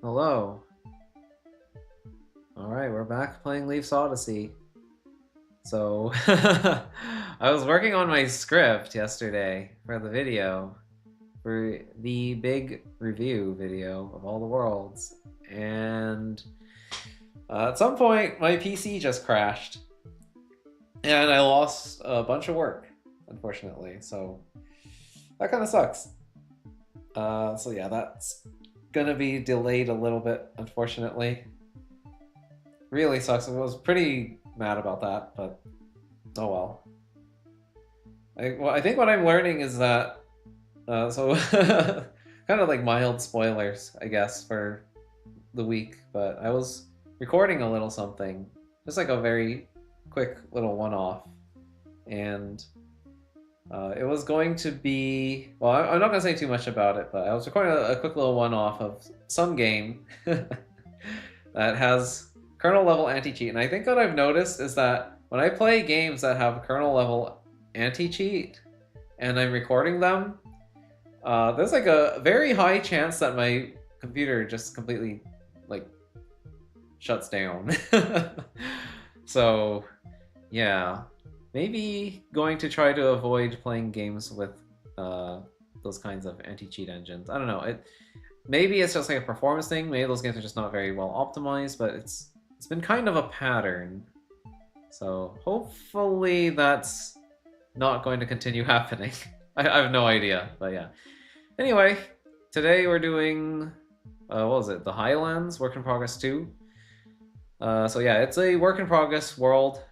Hello. Alright, we're back playing Leaf's Odyssey. So, I was working on my script yesterday for the video, for the big review video of all the worlds, and at some point my PC just crashed, and I lost a bunch of work, unfortunately, so that kind of sucks. So yeah, that's gonna be delayed a little bit, unfortunately. Really sucks. I was pretty mad about that, but oh well. I think what I'm learning is that so kind of like mild spoilers, I guess, for the week, but I was recording a little something, just like a very quick little one-off, and it was going to be, well, I'm not gonna say too much about it, but I was recording a quick little one-off of some game that has kernel level anti-cheat, and I think what I've noticed is that when I play games that have kernel level anti-cheat and I'm recording them, there's like a very high chance that my computer just completely like shuts down. So yeah, maybe going to try to avoid playing games with those kinds of anti-cheat engines. I don't know. Maybe it's just like a performance thing. Maybe those games are just not very well optimized, but it's been kind of a pattern. So hopefully that's not going to continue happening. I have no idea, but yeah. Anyway, today we're doing, what was it? The Highlands, Work in Progress 2. So yeah, it's a work in progress world.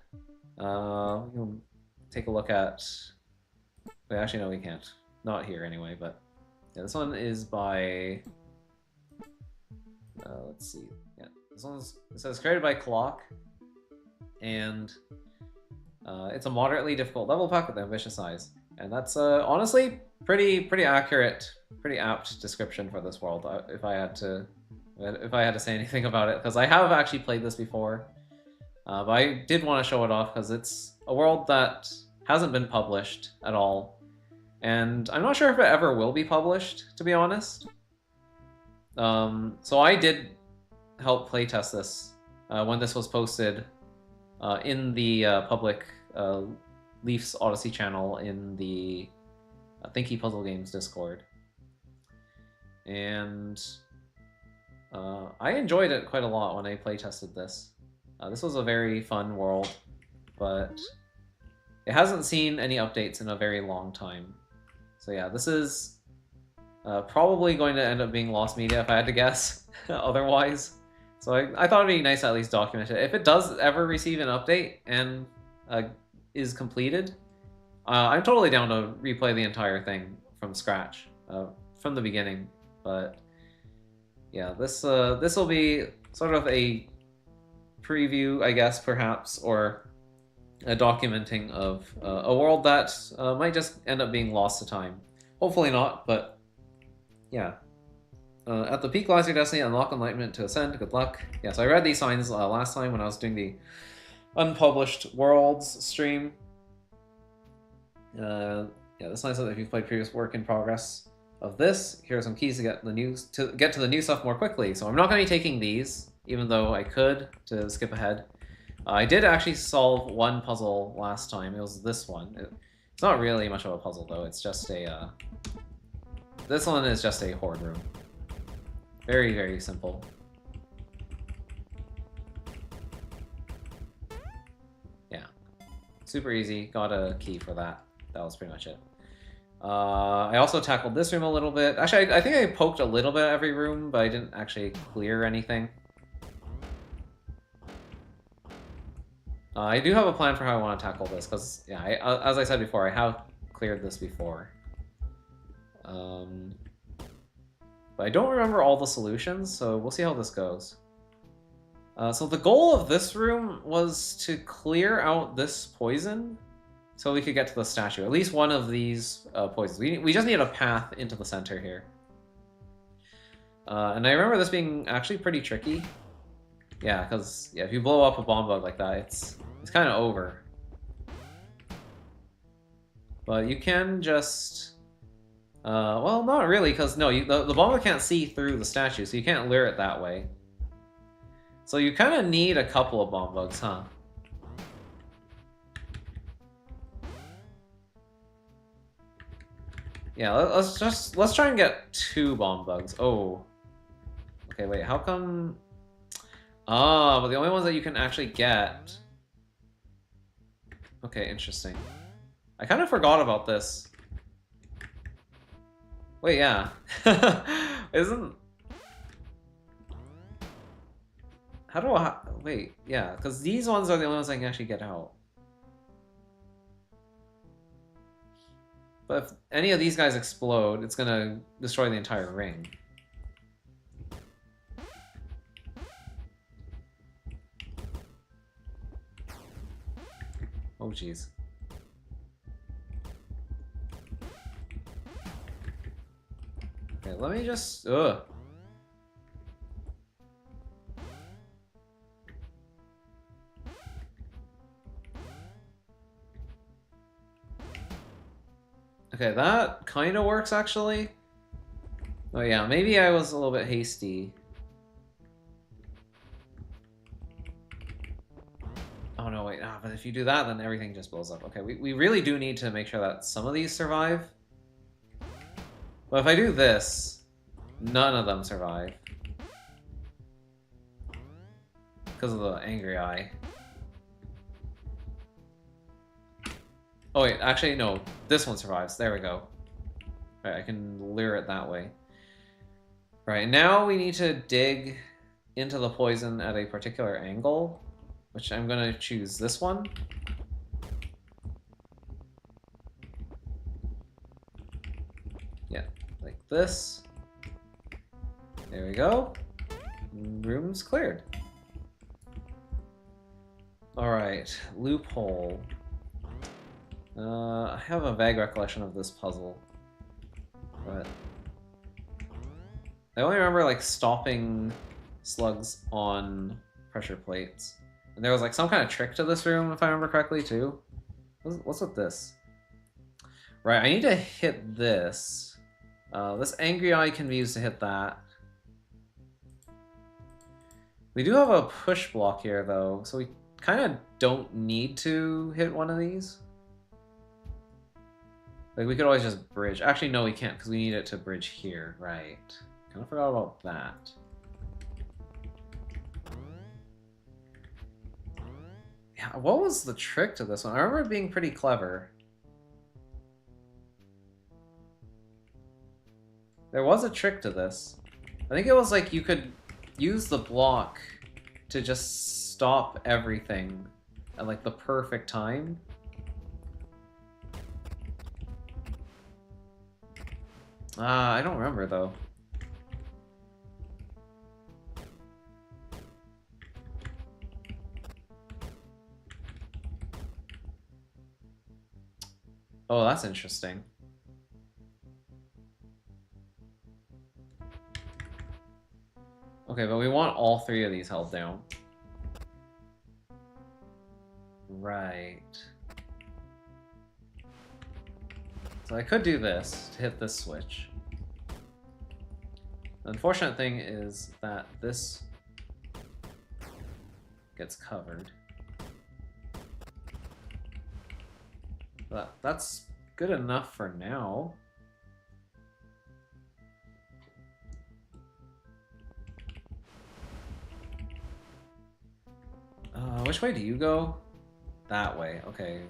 We'll take a look at, wait, actually no, we can't. Not here anyway, but yeah, this one is by, let's see. Yeah, this one's, it says created by Clock, and it's a moderately difficult level pack with ambitious size, and that's honestly pretty accurate, pretty apt description for this world. If I had to say anything about it, because I have actually played this before, but I did want to show it off because it's a world that hasn't been published at all, and I'm not sure if it ever will be published, to be honest. So I did help playtest this when this was posted in the public Leaf's Odyssey channel in the Thinky Puzzle Games Discord. And I enjoyed it quite a lot when I playtested this. This was a very fun world, but it hasn't seen any updates in a very long time. So yeah, this is probably going to end up being lost media if I had to guess otherwise. So I thought it'd be nice to at least document it. If it does ever receive an update and is completed, I'm totally down to replay the entire thing from scratch, from the beginning. But yeah, this will be sort of a preview, I guess, perhaps, or a documenting of a world that might just end up being lost to time. Hopefully not, but yeah. At the peak lies your destiny, unlock enlightenment to ascend. Good luck. Yeah, so I read these signs last time when I was doing the unpublished worlds stream. Yeah, this sign says that if you've played previous work in progress of this, here are some keys to get to the new stuff more quickly. So I'm not going to be taking these, even though I could to skip ahead. I did actually solve one puzzle last time. It was this one. It's not really much of a puzzle though. It's just a. This one is just a horde room. Very, very simple. Yeah. Super easy. Got a key for that. That was pretty much it. I also tackled this room a little bit. Actually, I think I poked a little bit at every room, but I didn't actually clear anything. I do have a plan for how I want to tackle this, because, yeah, as I said before, I have cleared this before. But I don't remember all the solutions, so we'll see how this goes. So the goal of this room was to clear out this poison so we could get to the statue. At least one of these poisons. We just need a path into the center here. And I remember this being actually pretty tricky. Yeah, because if you blow up a bomb bug like that, it's kind of over. But you can just Well, not really, because no, the bomb can't see through the statue, so you can't lure it that way. So you kind of need a couple of bomb bugs, huh? Yeah, let's try and get 2 bomb bugs. Oh. Okay, wait, how come... Ah, but the only ones that you can actually get... Okay, interesting. I kind of forgot about this. Wait, yeah. Isn't... How do I... Wait, yeah, because these ones are the only ones I can actually get out. But if any of these guys explode, it's gonna destroy the entire ring. Oh, jeez. Okay, let me just... Ugh. Okay, that kind of works, actually. Oh yeah, maybe I was a little bit hasty. Oh no, wait, but if you do that, then everything just blows up. Okay, we really do need to make sure that some of these survive. But if I do this, none of them survive. Because of the angry eye. Oh wait, actually no, this one survives. There we go. Right, I can lure it that way. Right, now we need to dig into the poison at a particular angle, which I'm gonna choose this one. Yeah, like this. There we go. Room's cleared. Alright, loophole. I have a vague recollection of this puzzle, but I only remember like stopping slugs on pressure plates. And there was like some kind of trick to this room, if I remember correctly, too. What's with this? Right, I need to hit this. This angry eye can be used to hit that. We do have a push block here, though, so we kind of don't need to hit one of these. Like, we could always just bridge. Actually, no, we can't, because we need it to bridge here. Right. Kind of forgot about that. Yeah, what was the trick to this one? I remember it being pretty clever. There was a trick to this. I think it was like you could use the block to just stop everything at like the perfect time. I don't remember though. Oh, that's interesting. Okay, but we want all 3 of these held down. Right. So I could do this to hit this switch. The unfortunate thing is that this gets covered. But that's good enough for now. Which way do you go? That way, okay.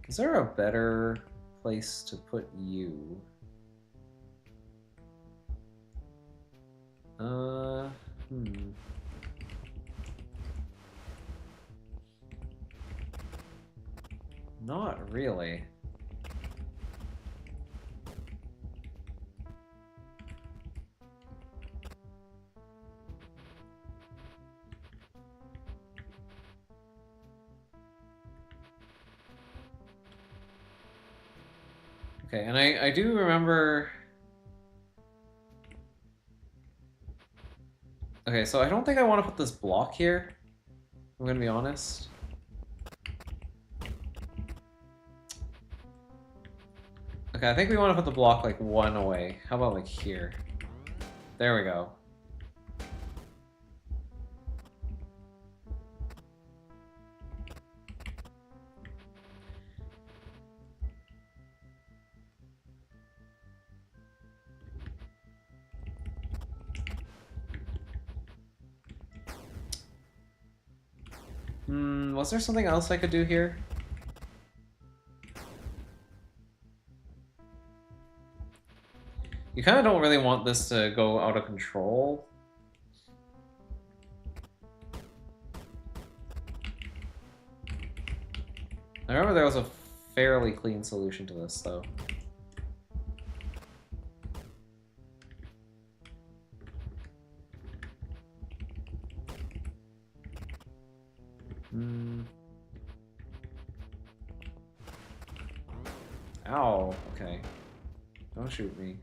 Is there a better place to put you? Not really. Okay, and I do remember... Okay, so I don't think I want to put this block here. I'm gonna be honest. Okay, I think we want to put the block like one away. How about like here? There we go. Was there something else I could do here? You kind of don't really want this to go out of control. I remember there was a fairly clean solution to this, though. Ow, okay. Don't shoot me.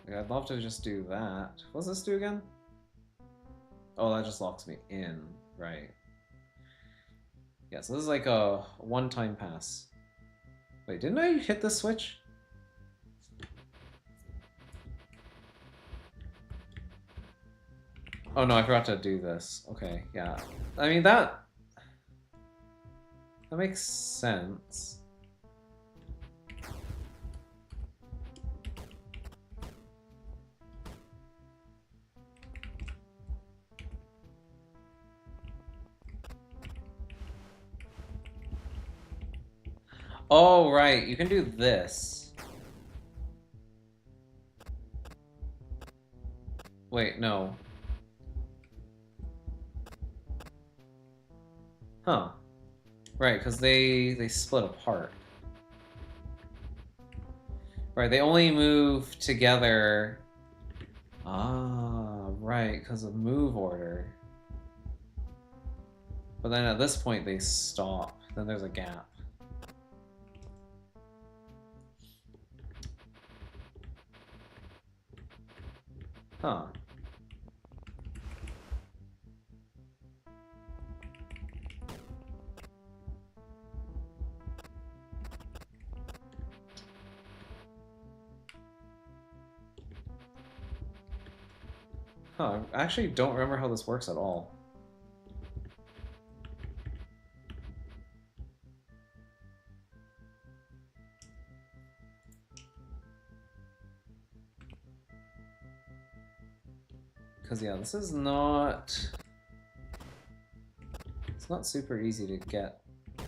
Like, I'd love to just do that. What's this do again? Oh, that just locks me in. Right. Yeah, so this is like a one-time pass. Wait, didn't I hit the switch? Oh no, I forgot to do this. Okay, yeah. I mean, that makes sense. Oh, right, you can do this. Wait, no. Huh. Right, because they split apart. Right, they only move together. Ah, right, because of move order. But then at this point they stop. Then there's a gap. Huh. Huh, I actually don't remember how this works at all. Because, yeah, this is not... It's not super easy to get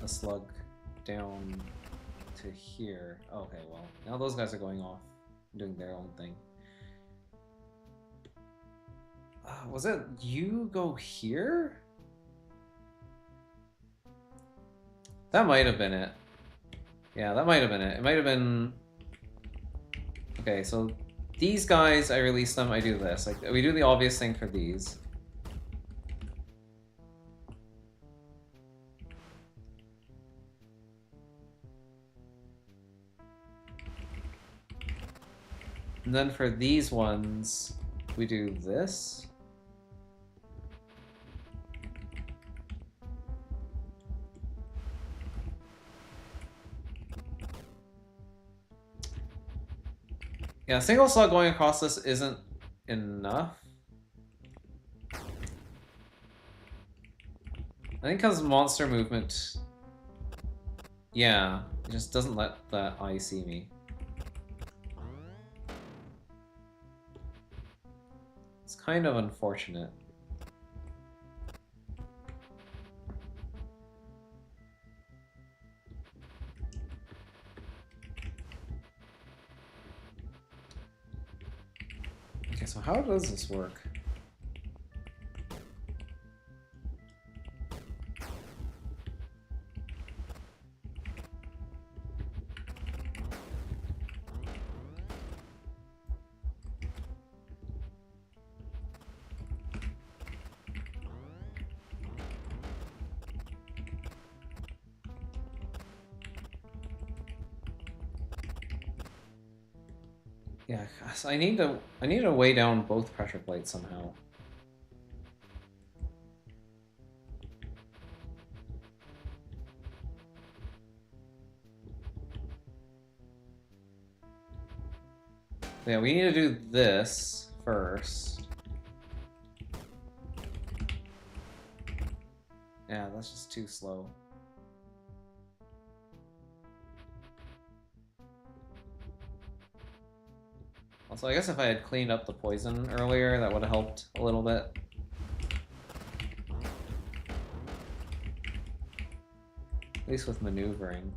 a slug down to here. Okay, well, now those guys are going off, doing their own thing. Was it you go here? That might have been it. Yeah, that might have been it. It might have been... Okay, so these guys, I release them, I do this. Like, we do the obvious thing for these. And then for these ones, we do this. Yeah, single slug going across this isn't enough. I think because monster movement... Yeah, it just doesn't let that eye see me. It's kind of unfortunate. So how does this work? Yeah, so I need to weigh down both pressure plates somehow. Yeah, we need to do this first. Yeah, that's just too slow. Also, I guess if I had cleaned up the poison earlier, that would have helped a little bit. At least with maneuvering.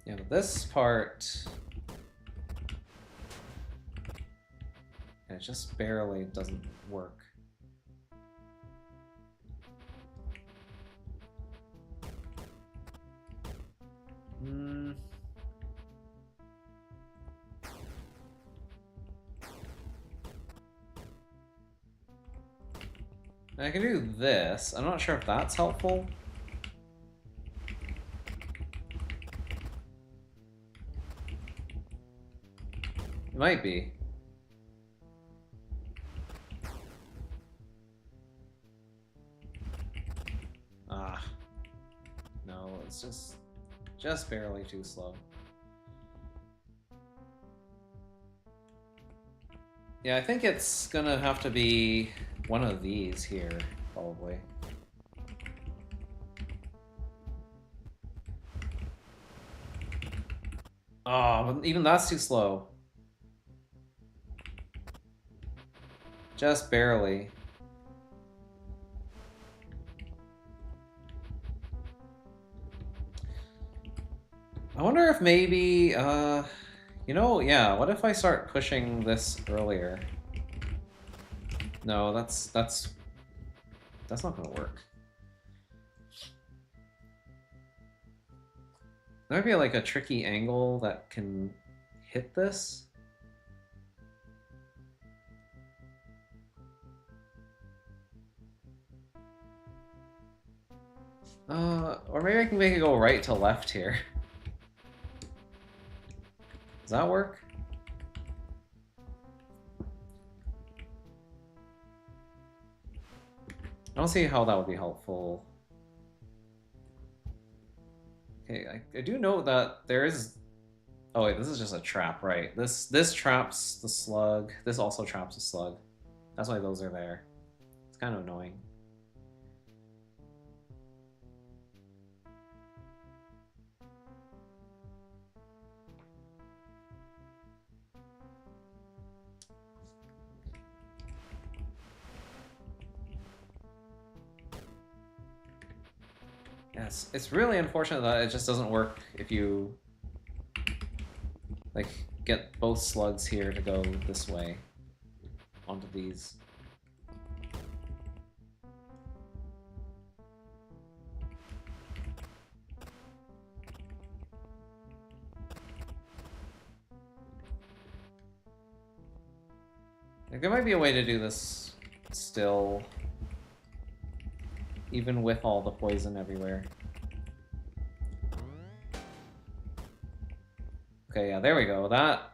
Yeah, but this part... it just barely doesn't work. I can do this. I'm not sure if that's helpful. It might be. Ah. No, it's just barely too slow. Yeah, I think it's gonna have to be one of these here, probably. Oh, but even that's too slow. Just barely. I wonder if maybe, you know, yeah, what if I start pushing this earlier? No, that's not gonna work. There might be like a tricky angle that can hit this. Or maybe I can make it go right to left here. Does that work? I don't see how that would be helpful. Okay, I do know that there is... oh wait, this is just a trap, right? This traps the slug. This also traps the slug. That's why those are there. It's kind of annoying. Yes, it's really unfortunate that it just doesn't work if you like get both slugs here to go this way onto these. Like, there might be a way to do this still, even with all the poison everywhere. Okay, yeah, there we go. That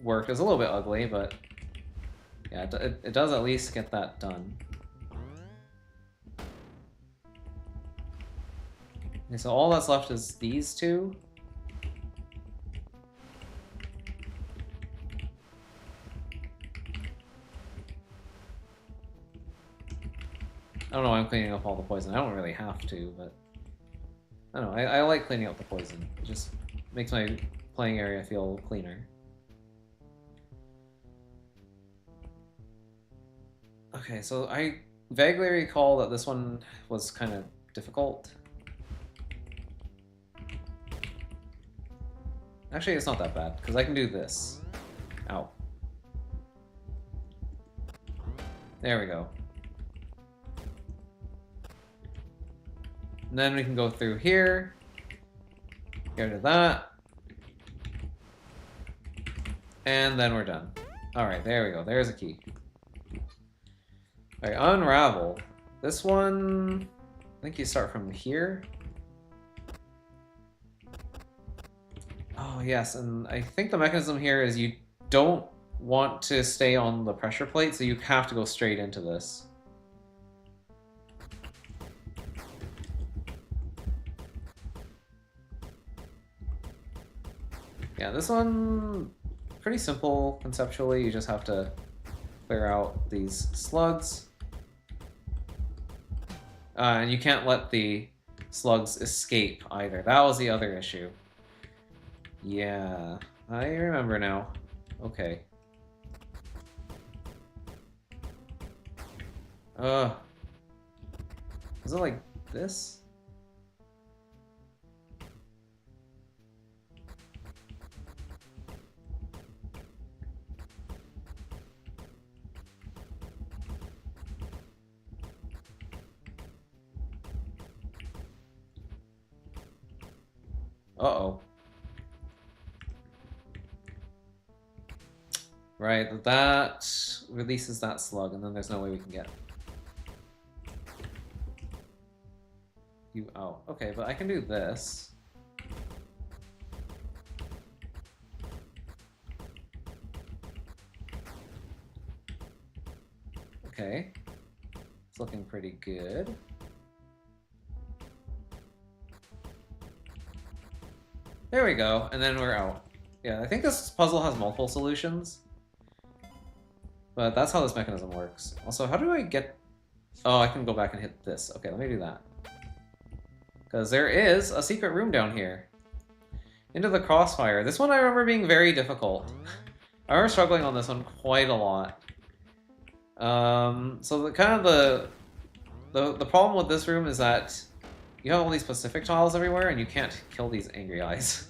worked. It's a little bit ugly, but yeah, it does at least get that done. Okay, so all that's left is these two. I don't know why I'm cleaning up all the poison. I don't really have to, but... I don't know, I like cleaning up the poison. It just makes my playing area feel cleaner. Okay, so I vaguely recall that this one was kind of difficult. Actually, it's not that bad, because I can do this. Ow. There we go. And then we can go through here. Go to that. And then we're done. Alright, there we go. There's a key. Alright, unravel. This one... I think you start from here. Oh, yes, and I think the mechanism here is you don't want to stay on the pressure plate, so you have to go straight into this. Yeah, this one, pretty simple conceptually. You just have to clear out these slugs. And you can't let the slugs escape either. That was the other issue. Yeah, I remember now. Okay. Is it like this? Uh-oh. Right, that releases that slug, and then there's no way we can get you out. Okay, but I can do this. Okay. It's looking pretty good. There we go, and then we're out. Yeah, I think this puzzle has multiple solutions. But that's how this mechanism works. Also, how do I get... Oh, I can go back and hit this. Okay, let me do that. Because there is a secret room down here. Into the crossfire. This one I remember being very difficult. I remember struggling on this one quite a lot. So the problem with this room is that you have all these Pacific tiles everywhere and you can't kill these angry eyes.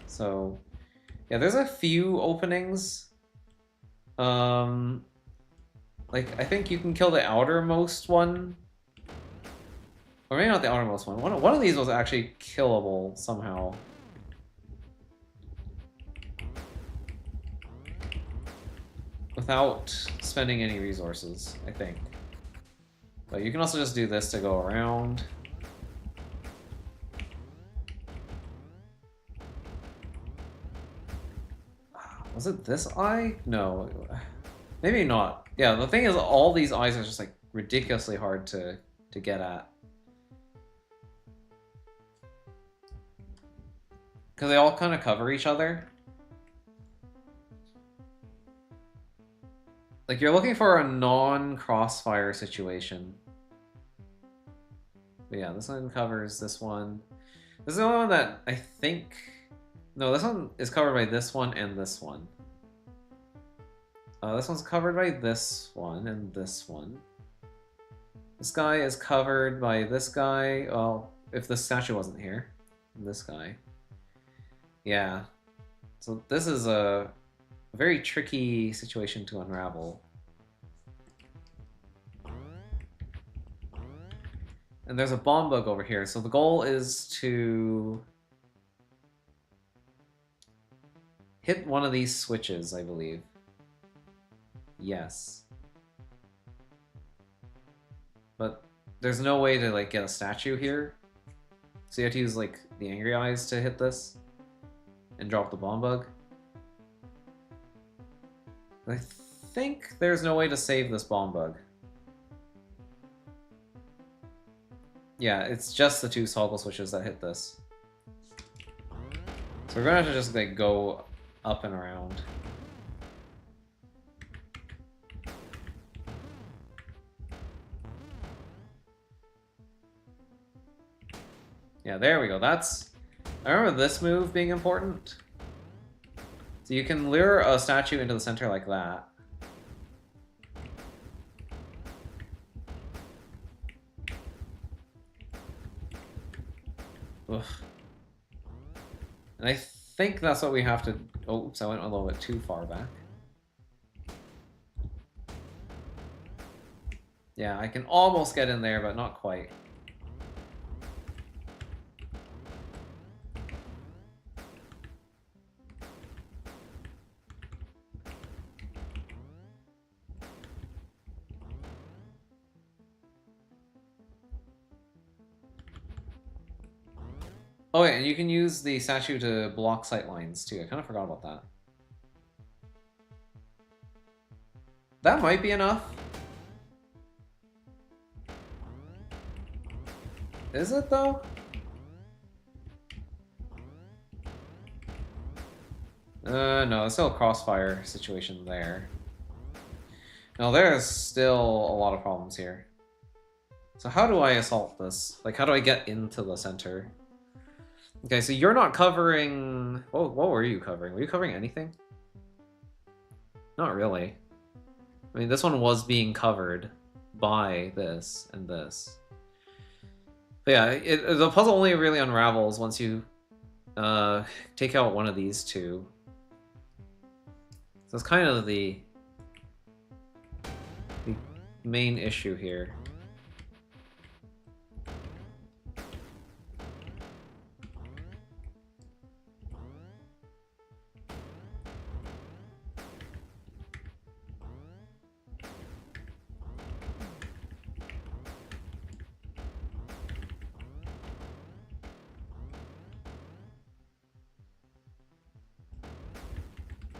So, yeah, there's a few openings. Like, I think you can kill the outermost one. Or maybe not the outermost one. One of these was actually killable somehow. Without spending any resources, I think. But you can also just do this to go around. Was it this eye? No. Maybe not. Yeah, the thing is, all these eyes are just like ridiculously hard to get at. Because they all kind of cover each other. Like, you're looking for a non-crossfire situation. But yeah, this one covers this one. This is the only one that I think... No, this one is covered by this one and this one. This one's covered by this one and this one. This guy is covered by this guy. Well, if the statue wasn't here. And this guy. Yeah. So this is a very tricky situation to unravel. And there's a bomb bug over here. So the goal is to hit one of these switches, I believe. Yes. But there's no way to like get a statue here. So you have to use like the angry eyes to hit this and drop the bomb bug. I think there's no way to save this bomb bug. Yeah, it's just the two toggle switches that hit this. So we're gonna have to just like go up and around. Yeah, there we go. I remember this move being important. So you can lure a statue into the center like that. Ugh. And I think that's what we have to... Oh, oops, I went a little bit too far back. Yeah, I can almost get in there, but not quite. Oh, yeah, and you can use the statue to block sight lines, too. I kind of forgot about that. That might be enough. Is it, though? No, there's still a crossfire situation there. No, there's still a lot of problems here. So how do I assault this? Like, how do I get into the center? Okay, so you're not covering... Oh, what were you covering? Were you covering anything? Not really. I mean, this one was being covered by this and this. But yeah, the puzzle only really unravels once you take out one of these two. So it's kind of the main issue here.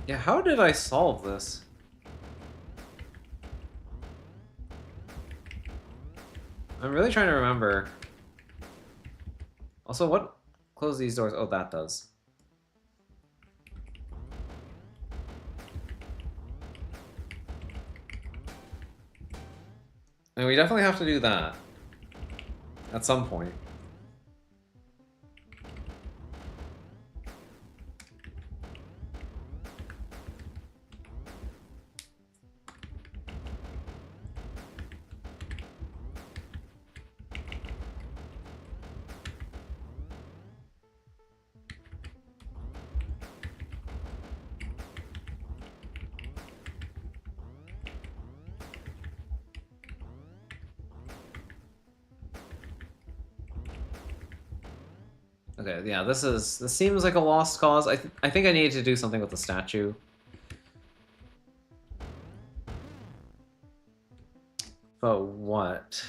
Yeah, how did I solve this? I'm really trying to remember. Also, what close these doors? Oh, that does. And we definitely have to do that at some point. Okay, yeah, this seems like a lost cause. I think I need to do something with the statue. But what?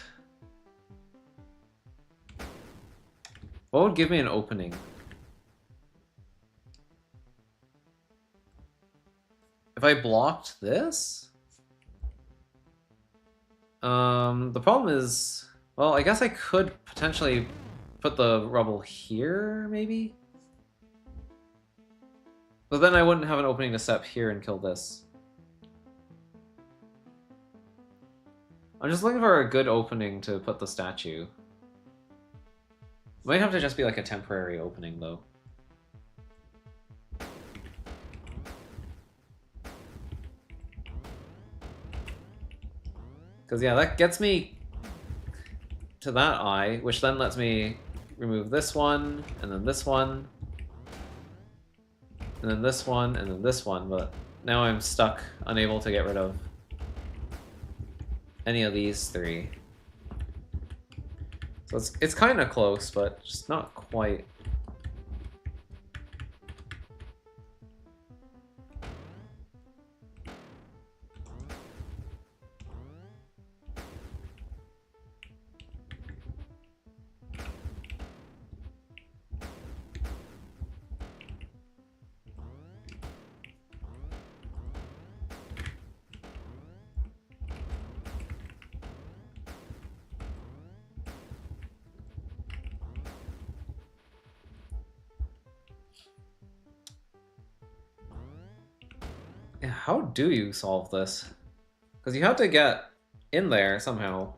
What would give me an opening? If I blocked this? The problem is, well, I guess I could potentially put the rubble here, maybe? But then I wouldn't have an opening to step here and kill this. I'm just looking for a good opening to put the statue. Might have to just be like a temporary opening, though. Because, yeah, that gets me to that eye, which then lets me remove this one, and then this one, and then this one, and then this one, but now I'm stuck, unable to get rid of any of these three. So it's kind of close, but just not quite. Yeah, how do you solve this? Because you have to get in there somehow.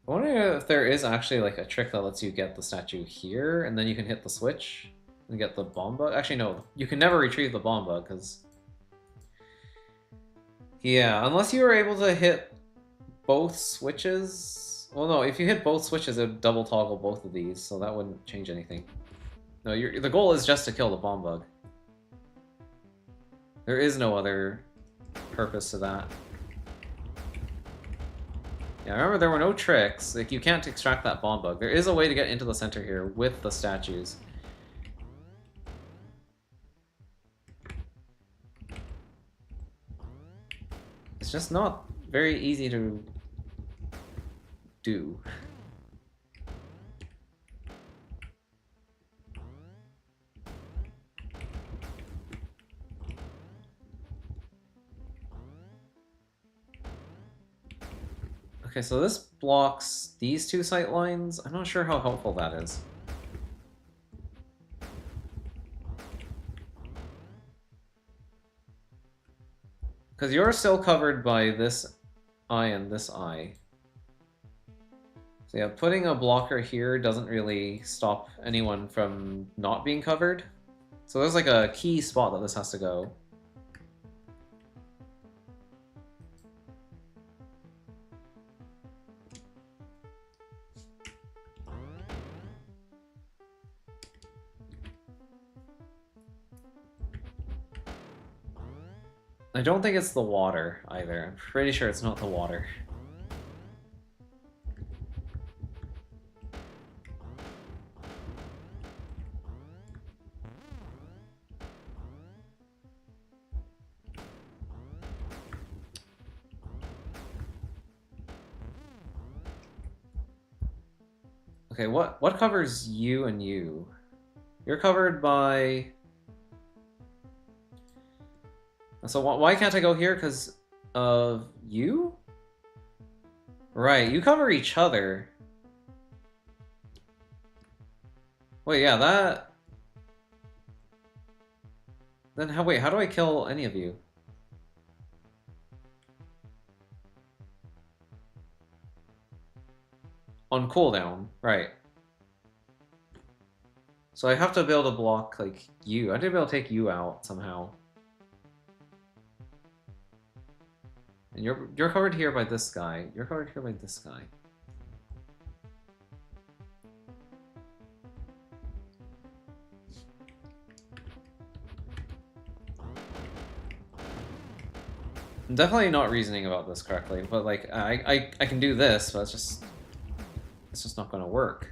I wonder if there is actually like a trick that lets you get the statue here, and then you can hit the switch and get the bomb bug. Actually, no, you can never retrieve the bomb bug because, yeah, unless you were able to hit both switches. Well, no, if you hit both switches, it would double toggle both of these, so that wouldn't change anything. No, the goal is just to kill the bomb bug. There is no other purpose to that. Yeah, remember there were no tricks. Like, you can't extract that bomb bug. There is a way to get into the center here with the statues. It's just not very easy to do. Okay, so this blocks these two sight lines. I'm not sure how helpful that is. Because you're still covered by this eye and this eye. So yeah, putting a blocker here doesn't really stop anyone from not being covered. So there's like a key spot that this has to go. I don't think it's the water either. I'm pretty sure it's not the water. Okay, what covers you and you? You're covered by... So why can't I go here? Because of you? Right, you cover each other. Wait, yeah, that... Then wait, how do I kill any of you? On cooldown, right. So I have to be able to block, like, you. I have to be able to take you out somehow. And you're covered here by this guy. You're covered here by this guy. I'm definitely not reasoning about this correctly, but like I can do this, but it's just not gonna work.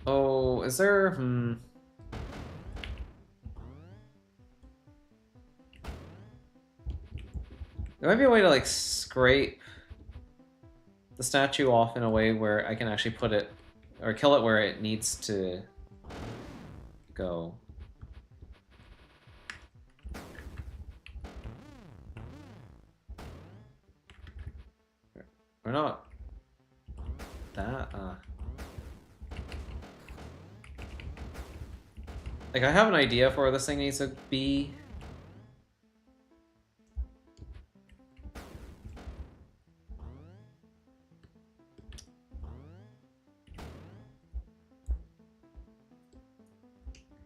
Oh, is there There might be a way to like scrape the statue off in a way where I can actually put it or kill it where it needs to go. We're not that like I have an idea for where this thing needs to be.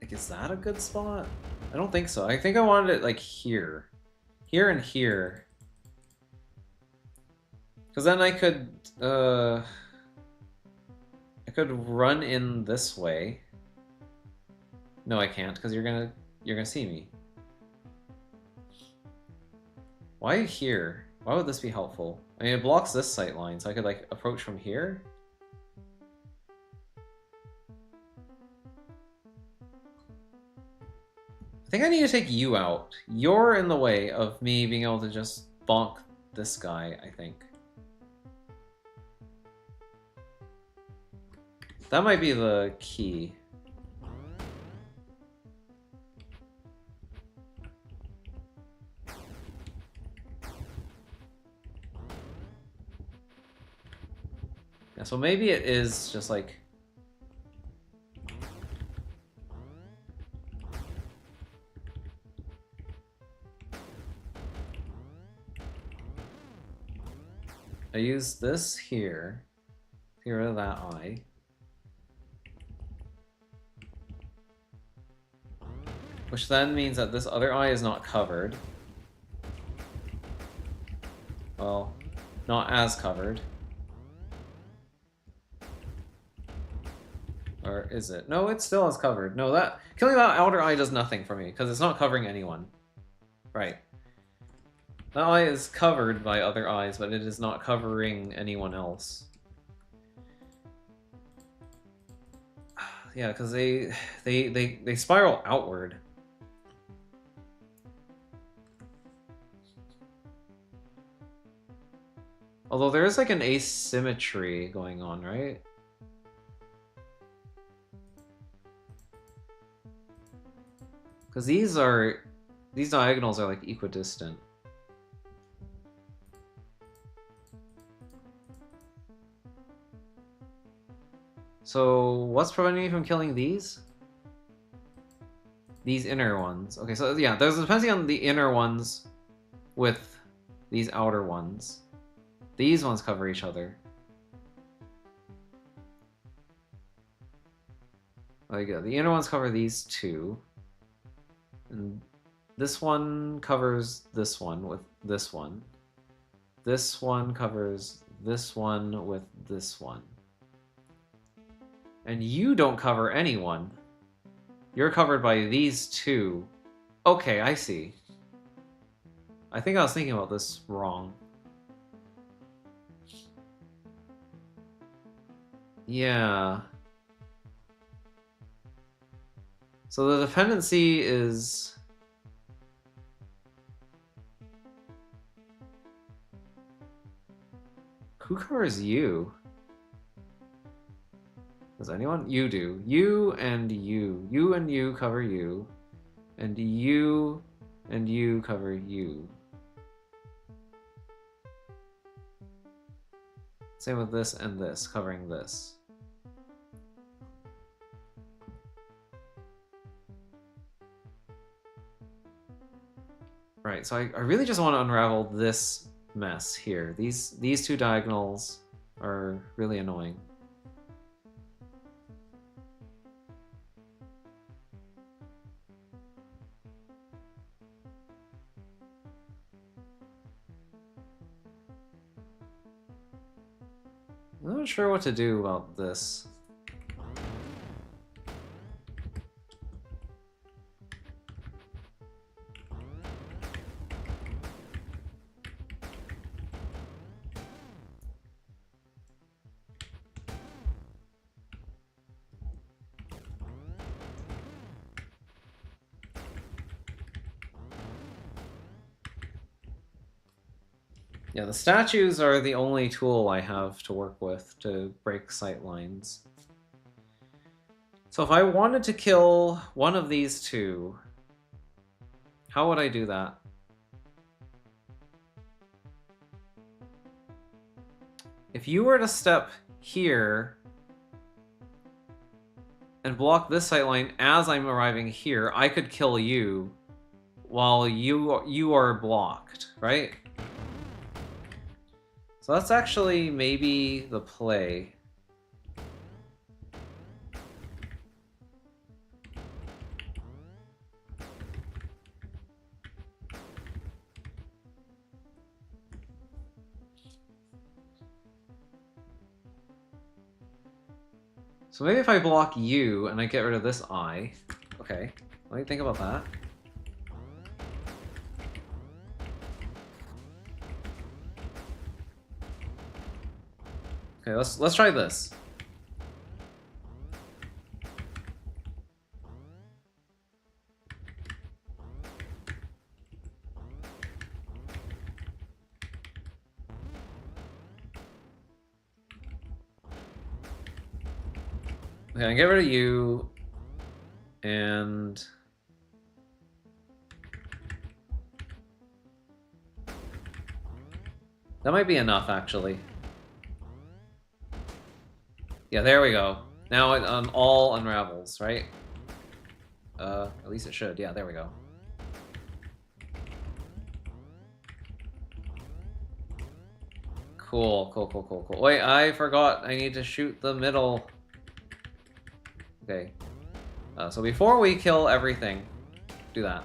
Like, is that a good spot? I don't think so. I think I wanted it like here. Here and here. Because then I could run in this way. No, I can't, because you're gonna see me. Why here? Why would this be helpful? I mean, it blocks this sight line, so I could like approach from here. I think I need to take you out. You're in the way of me being able to just bonk this guy, I think. That might be the key. Yeah, so So maybe it is just like... I use this here, get rid of that eye. Which then means that this other eye is not covered. Well, not as covered. Or is it? No, it still is covered. No, that killing that outer eye does nothing for me, because it's not covering anyone. Right. That eye is covered by other eyes, but it is not covering anyone else. Yeah, because they spiral outward. Although there is like an asymmetry going on, right? Because these diagonals are like equidistant. So what's preventing me from killing these? These inner ones. Okay, so yeah, there's a dependency on the inner ones with these outer ones. These ones cover each other. There you go. The inner ones cover these two. And this one covers this one with this one. This one covers this one with this one. And you don't cover anyone. You're covered by these two. Okay, I see. I think I was thinking about this wrong. Yeah. So the dependency is... Who covers you? Does anyone? You do. You and you. You and you cover you. And you cover you. Same with this and this, covering this. Right, so I really just want to unravel this mess here. These two diagonals are really annoying. I'm not sure what to do about this. Yeah, the statues are the only tool I have to work with to break sight lines. So if I wanted to kill one of these two, how would I do that? If you were to step here and block this sight line as I'm arriving here, I could kill you while you are blocked, right? So that's actually maybe the play. So maybe if I block you and I get rid of this eye. Okay, let me think about that. Okay, let's try this. Okay, I get rid of you, and that might be enough, actually. Yeah, there we go. Now it all unravels, right? At least it should. Yeah, there we go. Cool, cool, cool, cool, cool. Wait, I forgot. I need to shoot the middle. Okay. So before we kill everything, do that.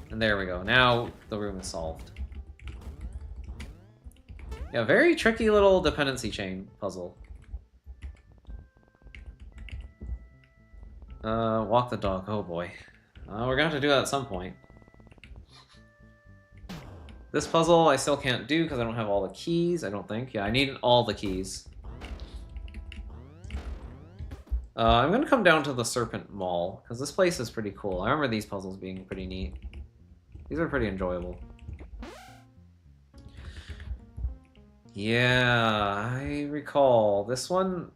And there we go. Now the room is solved. Yeah, very tricky little dependency chain puzzle. Walk the dog. Oh boy. We're gonna have to do that at some point. This puzzle I still can't do because I don't have all the keys, I don't think. Yeah, I need all the keys. I'm gonna come down to the Serpent Mall, because this place is pretty cool. I remember these puzzles being pretty neat. These are pretty enjoyable. Yeah, I recall. This one...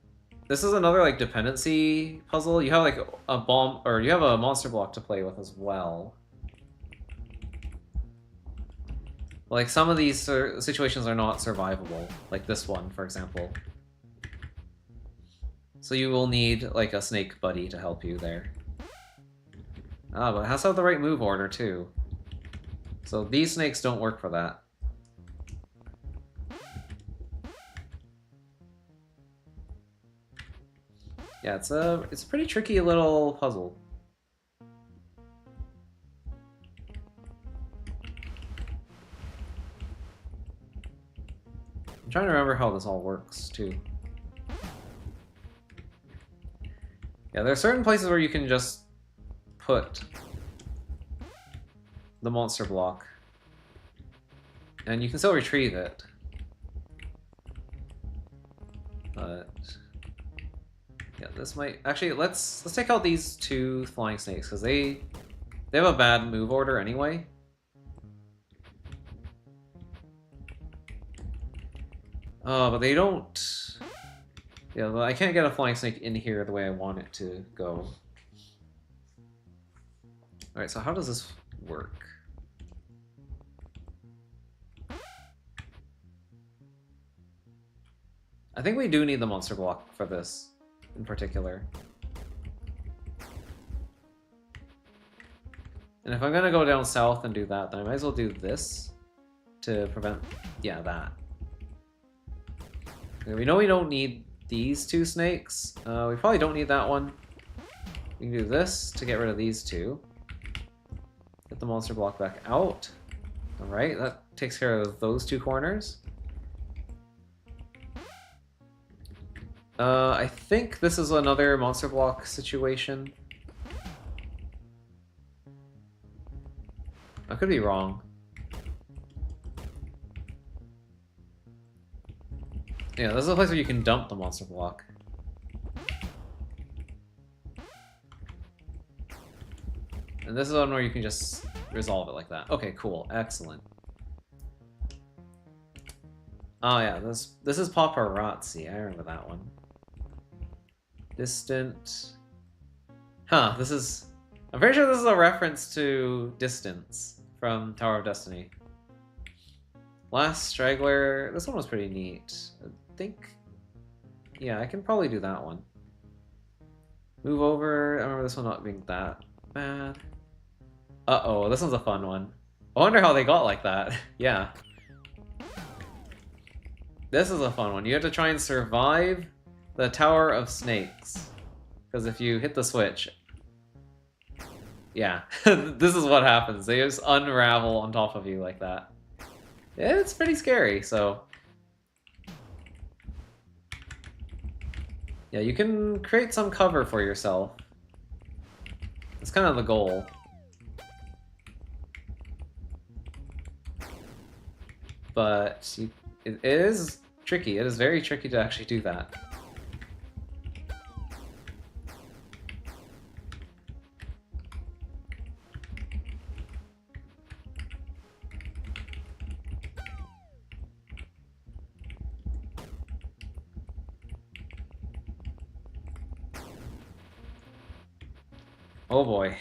This is another, like, dependency puzzle. You have, like, a bomb... Or you have a monster block to play with as well. Like, some of these situations are not survivable. Like this one, for example. So you will need, like, a snake buddy to help you there. Ah, but it has to have the right move order, too. So these snakes don't work for that. Yeah, it's a pretty tricky little puzzle. I'm trying to remember how this all works, too. Yeah, there are certain places where you can just put the monster block. And you can still retrieve it. But... yeah, this might... Actually, let's take out these two flying snakes, because they have a bad move order anyway. Oh, but they don't... Yeah, I can't get a flying snake in here the way I want it to go. Alright, so how does this work? I think we do need the monster block for this, in particular. And if I'm gonna go down south and do that, then I might as well do this to prevent... yeah, that. Okay, we know we don't need these two snakes. We probably don't need that one. We can do this to get rid of these two. Get the monster block back out. Alright, that takes care of those two corners. I think this is another monster block situation. I could be wrong. Yeah, this is a place where you can dump the monster block. And this is one where you can just resolve it like that. Okay, cool. Excellent. Oh yeah, this is Paparazzi. I remember that one. Distant... Huh, this is... I'm pretty sure this is a reference to Distance from Tower of Destiny. Last Straggler... This one was pretty neat. I think... yeah, I can probably do that one. Move over... I remember this one not being that bad. Uh-oh, this one's a fun one. I wonder how they got like that. Yeah. This is a fun one. You have to try and survive the Tower of Snakes. Because if you hit the switch... yeah, this is what happens. They just unravel on top of you like that. It's pretty scary, so... yeah, you can create some cover for yourself. It's kind of the goal. But it is tricky. It is very tricky to actually do that. Oh boy.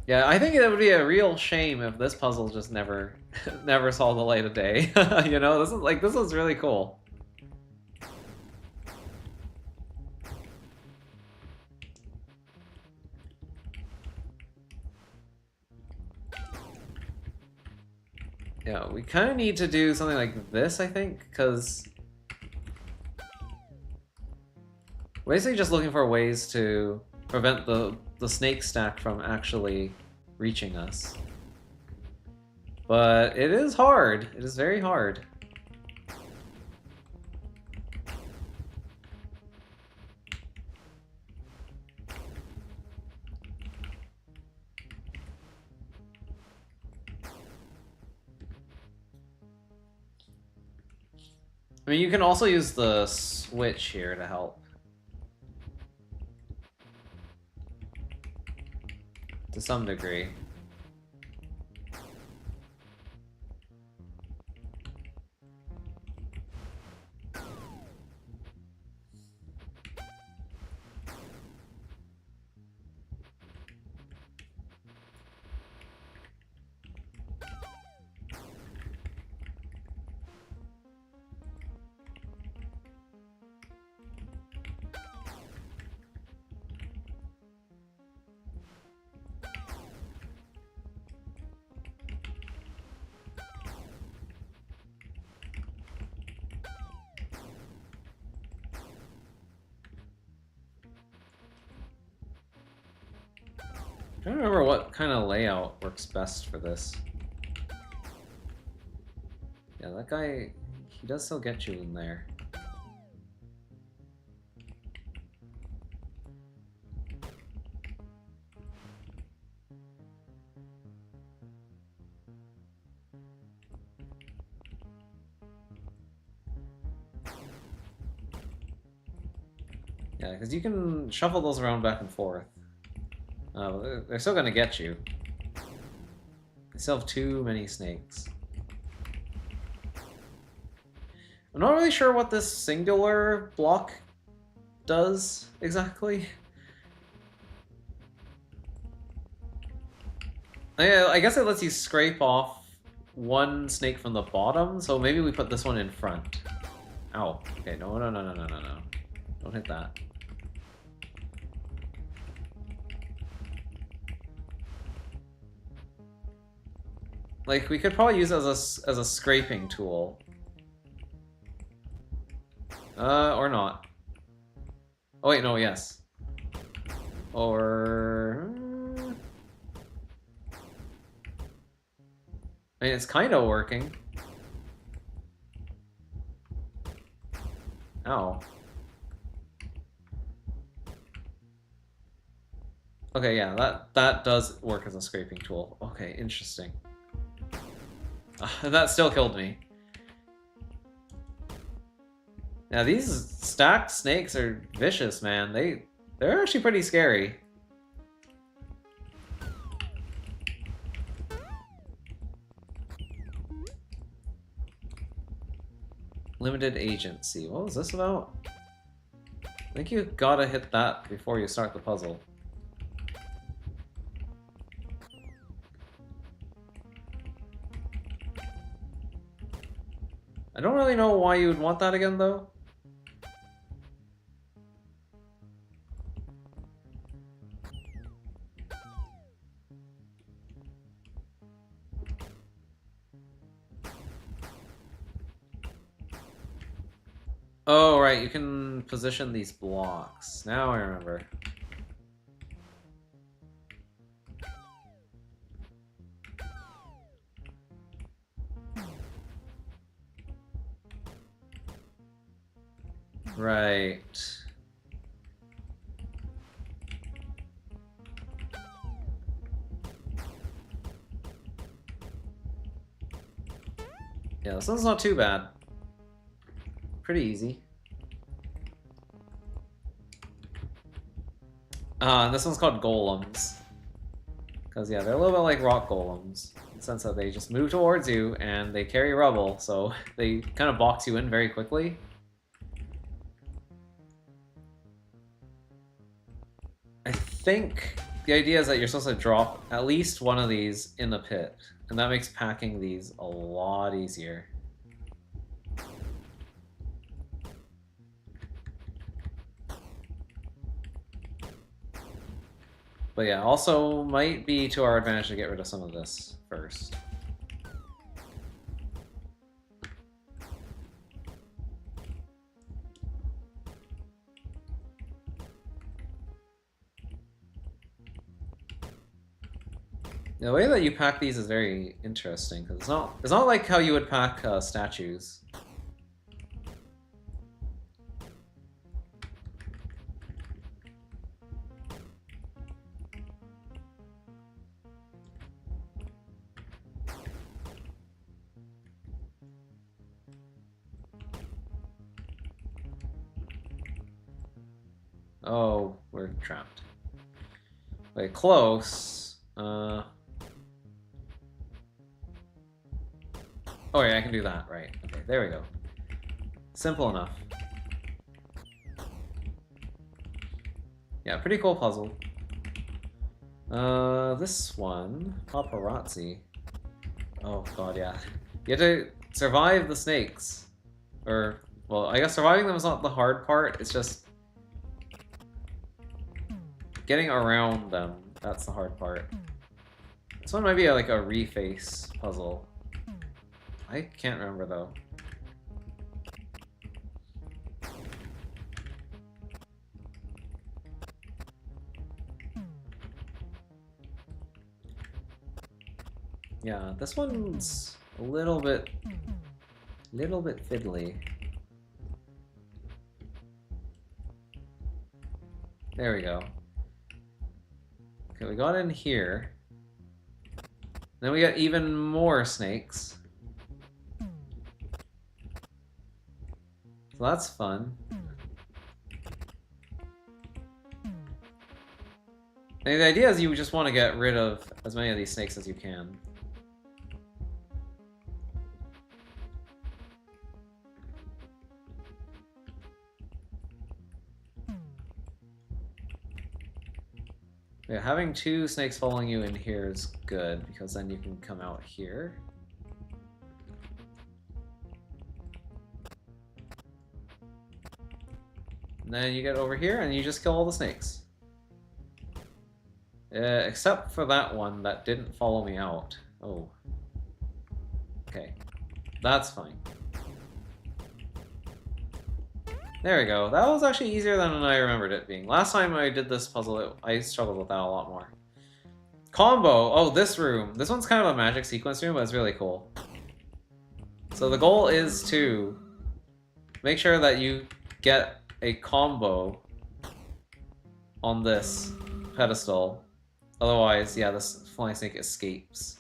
Yeah, I think it would be a real shame if this puzzle just never, never saw the light of day. You know, this is really cool. Yeah, we kind of need to do something like this, I think, because we're basically just looking for ways to prevent the snake stack from actually reaching us. But it is hard. It is very hard. I mean, you can also use the switch here to help. To some degree. I don't remember what kind of layout works best for this. Yeah, that guy, he does still get you in there. Yeah, because you can shuffle those around back and forth. They're still gonna get you. They still have too many snakes. I'm not really sure what this singular block does exactly. I guess it lets you scrape off one snake from the bottom, so maybe we put this one in front. Ow. Okay, no. Don't hit that. Like, we could probably use it as a scraping tool. Or not. Oh wait, no, yes. Or... I mean, it's kind of working. Ow. Okay, yeah, that does work as a scraping tool. Okay, interesting. That still killed me. Now these stacked snakes are vicious, man. They're actually pretty scary. Limited agency. What was this about? I think you gotta hit that before you start the puzzle. I don't really know why you would want that again, though. Oh, right, you can position these blocks. Now I remember. Right. Yeah, this one's not too bad. Pretty easy. This one's called golems. Because, yeah, they're a little bit like rock golems. In the sense that they just move towards you and they carry rubble, so they kind of box you in very quickly. I think the idea is that you're supposed to drop at least one of these in the pit, and that makes packing these a lot easier. But yeah, also might be to our advantage to get rid of some of this first. The way that you pack these is very interesting because it's not like how you would pack statues. Oh, we're trapped. Wait, close. Oh yeah, I can do that, right. Okay, there we go. Simple enough. Yeah, pretty cool puzzle. This one, paparazzi. Oh god, yeah. You have to survive the snakes. Or, well, I guess surviving them is not the hard part, it's just getting around them. That's the hard part. This one might be like a reface puzzle. I can't remember though. Yeah, this one's a little bit fiddly. There we go. Okay, we got in here. Then we got even more snakes. So that's fun. And the idea is you just want to get rid of as many of these snakes as you can. Yeah, having two snakes following you in here is good, because then you can come out here. And then you get over here and you just kill all the snakes. Except for that one that didn't follow me out. Oh. Okay. That's fine. There we go. That was actually easier than I remembered it being. Last time I did this puzzle, I struggled with that a lot more. Combo! Oh, this room. This one's kind of a magic sequence room, but it's really cool. So the goal is to make sure that you get a combo on this pedestal. Otherwise, yeah, this flying snake escapes.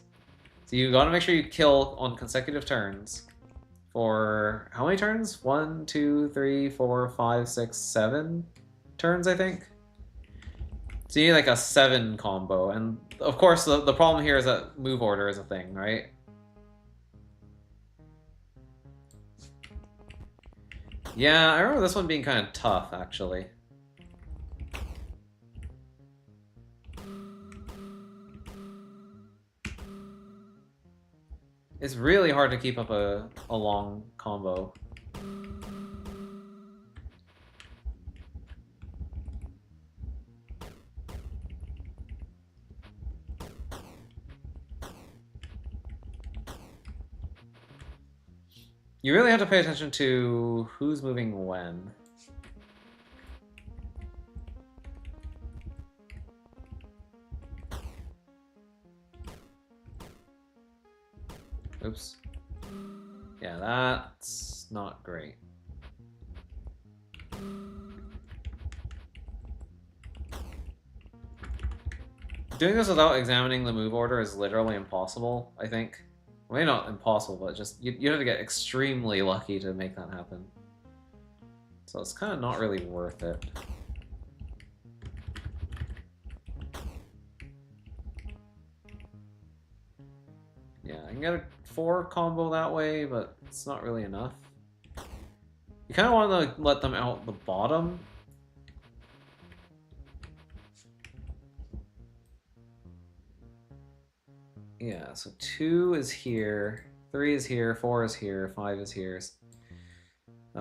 So you gotta make sure you kill on consecutive turns. For how many turns? 1, 2, 3, 4, 5, 6, 7 turns, I think. So you need like a 7 combo, and of course the problem here is that move order is a thing, right? Yeah, I remember this one being kind of tough, actually. It's really hard to keep up a long combo. You really have to pay attention to who's moving when. Oops. Yeah, that's not great. Doing this without examining the move order is literally impossible, I think. Well, maybe not impossible, but just you have to get extremely lucky to make that happen. So it's kind of not really worth it. Yeah, I can get a 4 combo that way, but it's not really enough. You kind of want to let them out the bottom. Yeah, so 2 is here, 3 is here, 4 is here, 5 is here.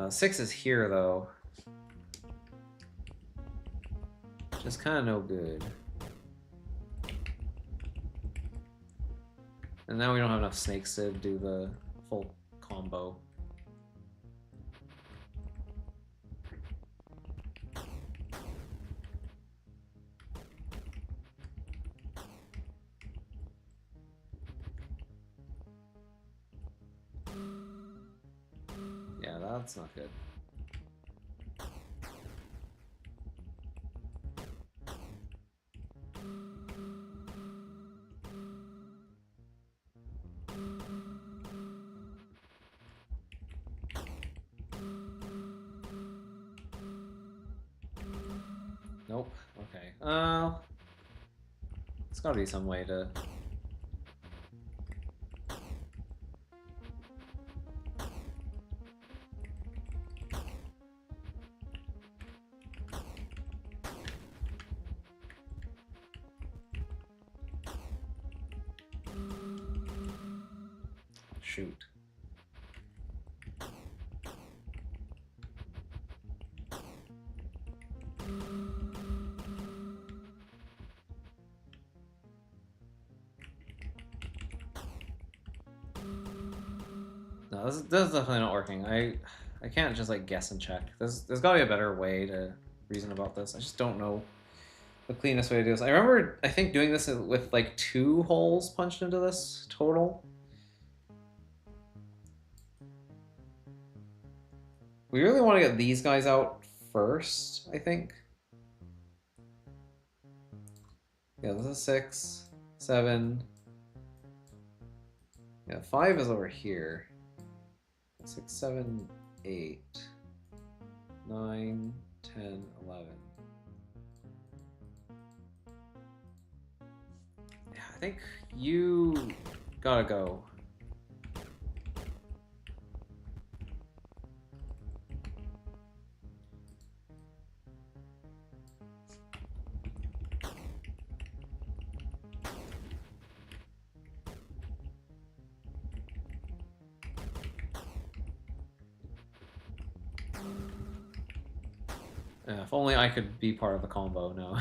6 is here, though. Just kind of no good. And now we don't have enough snakes to do the full combo. Yeah, that's not good. Nope. Okay. There's gotta be some way to... Shoot. No, this is definitely not working. I can't just like guess and check. There's gotta be a better way to reason about this. I just don't know the cleanest way to do this. I remember, I think, doing this with like 2 holes punched into this total. We really want to get these guys out first, I think. Yeah, this is 6, 7. Yeah, 5 is over here. 6, 7, 8, 9, 10, 11. Yeah, I think you gotta go. If only I could be part of the combo, no.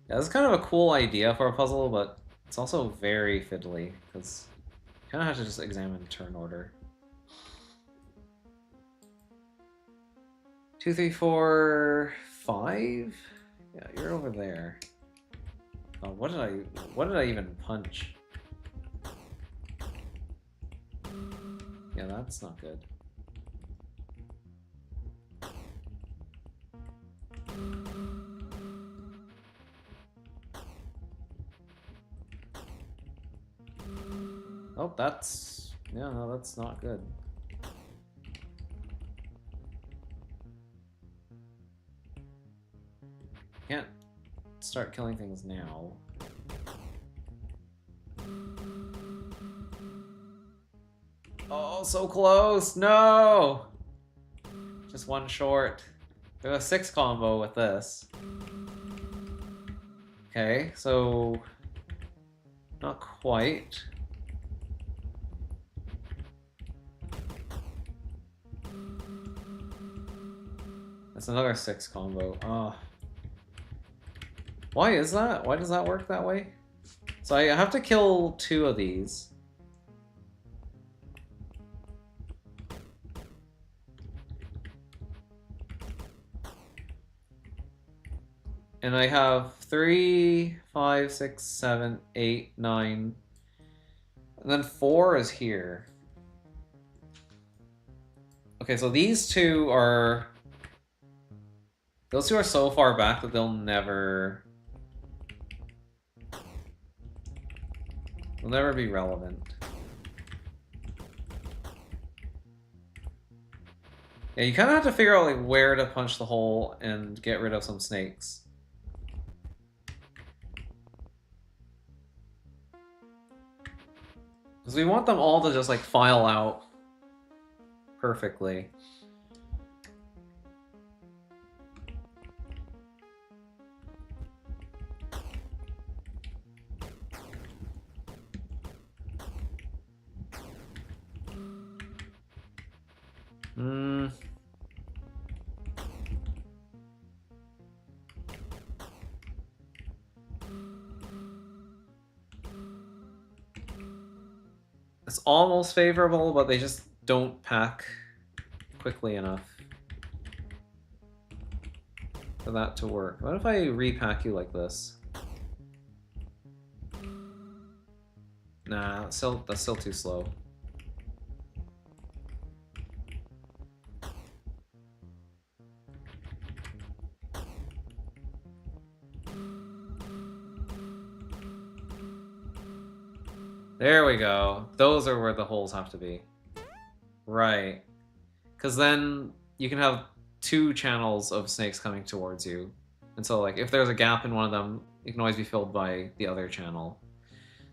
Yeah, this is kind of a cool idea for a puzzle, but it's also very fiddly, because you kind of have to just examine turn order. 2, 3, 4, 5? Yeah, you're over there. Oh, what did I even punch? Yeah, that's not good. Oh, that's... yeah, no, that's not good. Can't start killing things now. Oh, so close! No! Just one short. We have a 6 combo with this. Okay, so... not quite. That's another 6 combo. Oh. Why is that? Why does that work that way? So I have to kill 2 of these. And I have 3, 5, 6, 7, 8, 9. And then 4 is here. Okay, so these 2 are... those 2 are so far back that they'll never be relevant. Yeah, you kind of have to figure out like where to punch the hole and get rid of some snakes. Because we want them all to just like file out perfectly. Hmm. It's almost favorable, but they just don't pack quickly enough for that to work. What if I repack you like this? Nah, that's still too slow. There we go. Those are where the holes have to be. Right. Because then you can have two channels of snakes coming towards you. And so, like, if there's a gap in one of them, it can always be filled by the other channel.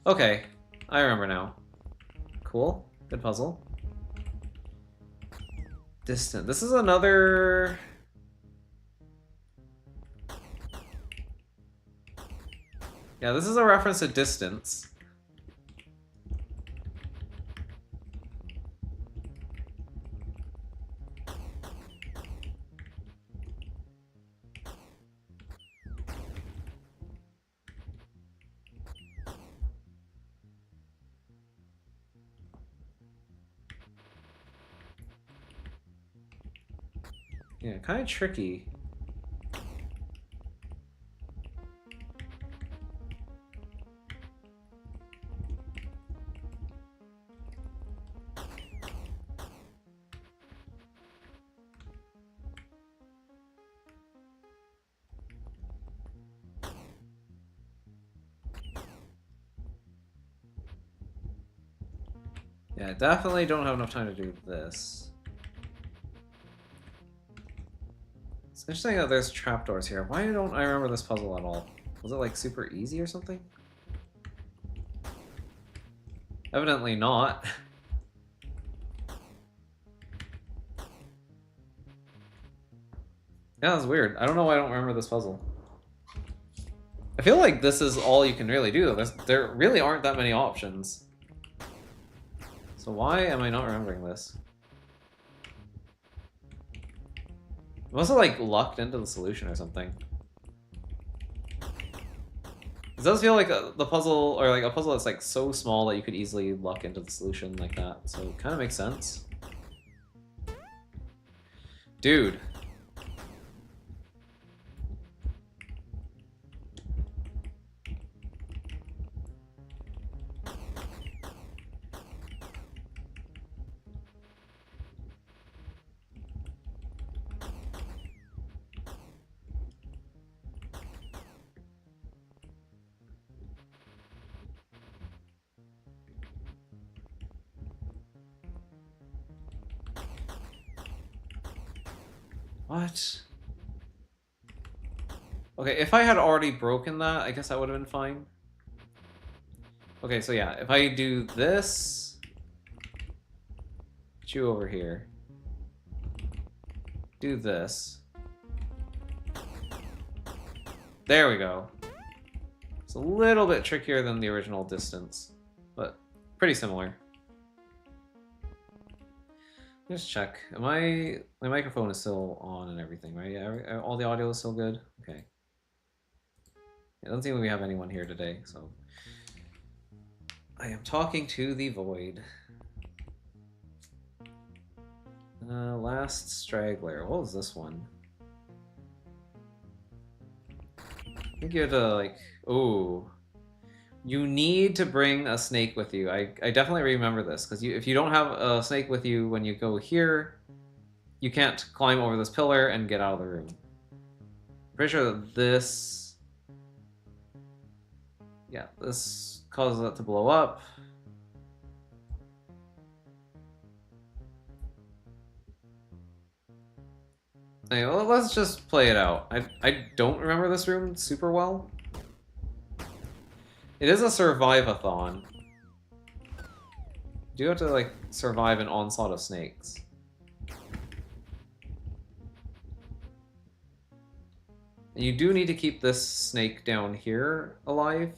Okay, I remember now. Cool. Good puzzle. Distant. This is another... Yeah, this is a reference to distance. Yeah, kind of tricky. Yeah, definitely don't have enough time to do this. It's interesting that there's trapdoors here. Why don't I remember this puzzle at all? Was it like super easy or something? Evidently not. Yeah, that's weird. I don't know why I don't remember this puzzle. I feel like this is all you can really do. There really aren't that many options. So why am I not remembering this? I must have like lucked into the solution or something. It does feel like the puzzle, or like a puzzle that's like so small that you could easily luck into the solution like that. So it kind of makes sense. Dude. What? Okay, if I had already broken that, I guess that would have been fine. Okay, so yeah, if I do this, put you over here, do this. There we go. It's a little bit trickier than the original distance, but pretty similar. Just check. My microphone is still on and everything, right? Yeah, all the audio is still good? Okay. It doesn't seem like we have anyone here today, so... I am talking to the void. Last straggler. What was this one? I think you had to, like... Ooh. You need to bring a snake with you. I definitely remember this, because if you don't have a snake with you when you go here, you can't climb over this pillar and get out of the room. I'm pretty sure that this... Yeah, this causes it to blow up. Anyway, well, let's just play it out. I don't remember this room super well. It is a survive-a-thon. You do have to, like, survive an onslaught of snakes. And you do need to keep this snake down here alive.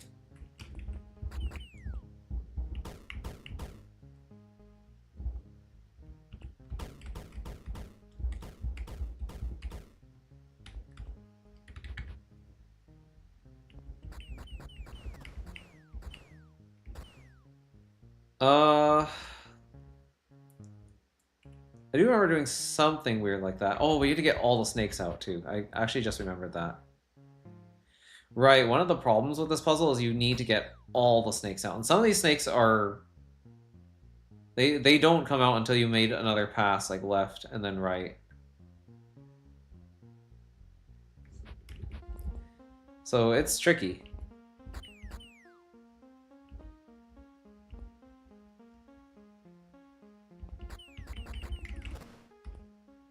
I do remember doing something weird like that. Oh, we need to get all the snakes out too. I actually just remembered that. Right, one of the problems with this puzzle is you need to get all the snakes out. And some of these snakes are... They don't come out until you made another pass, like left and then right. So it's tricky.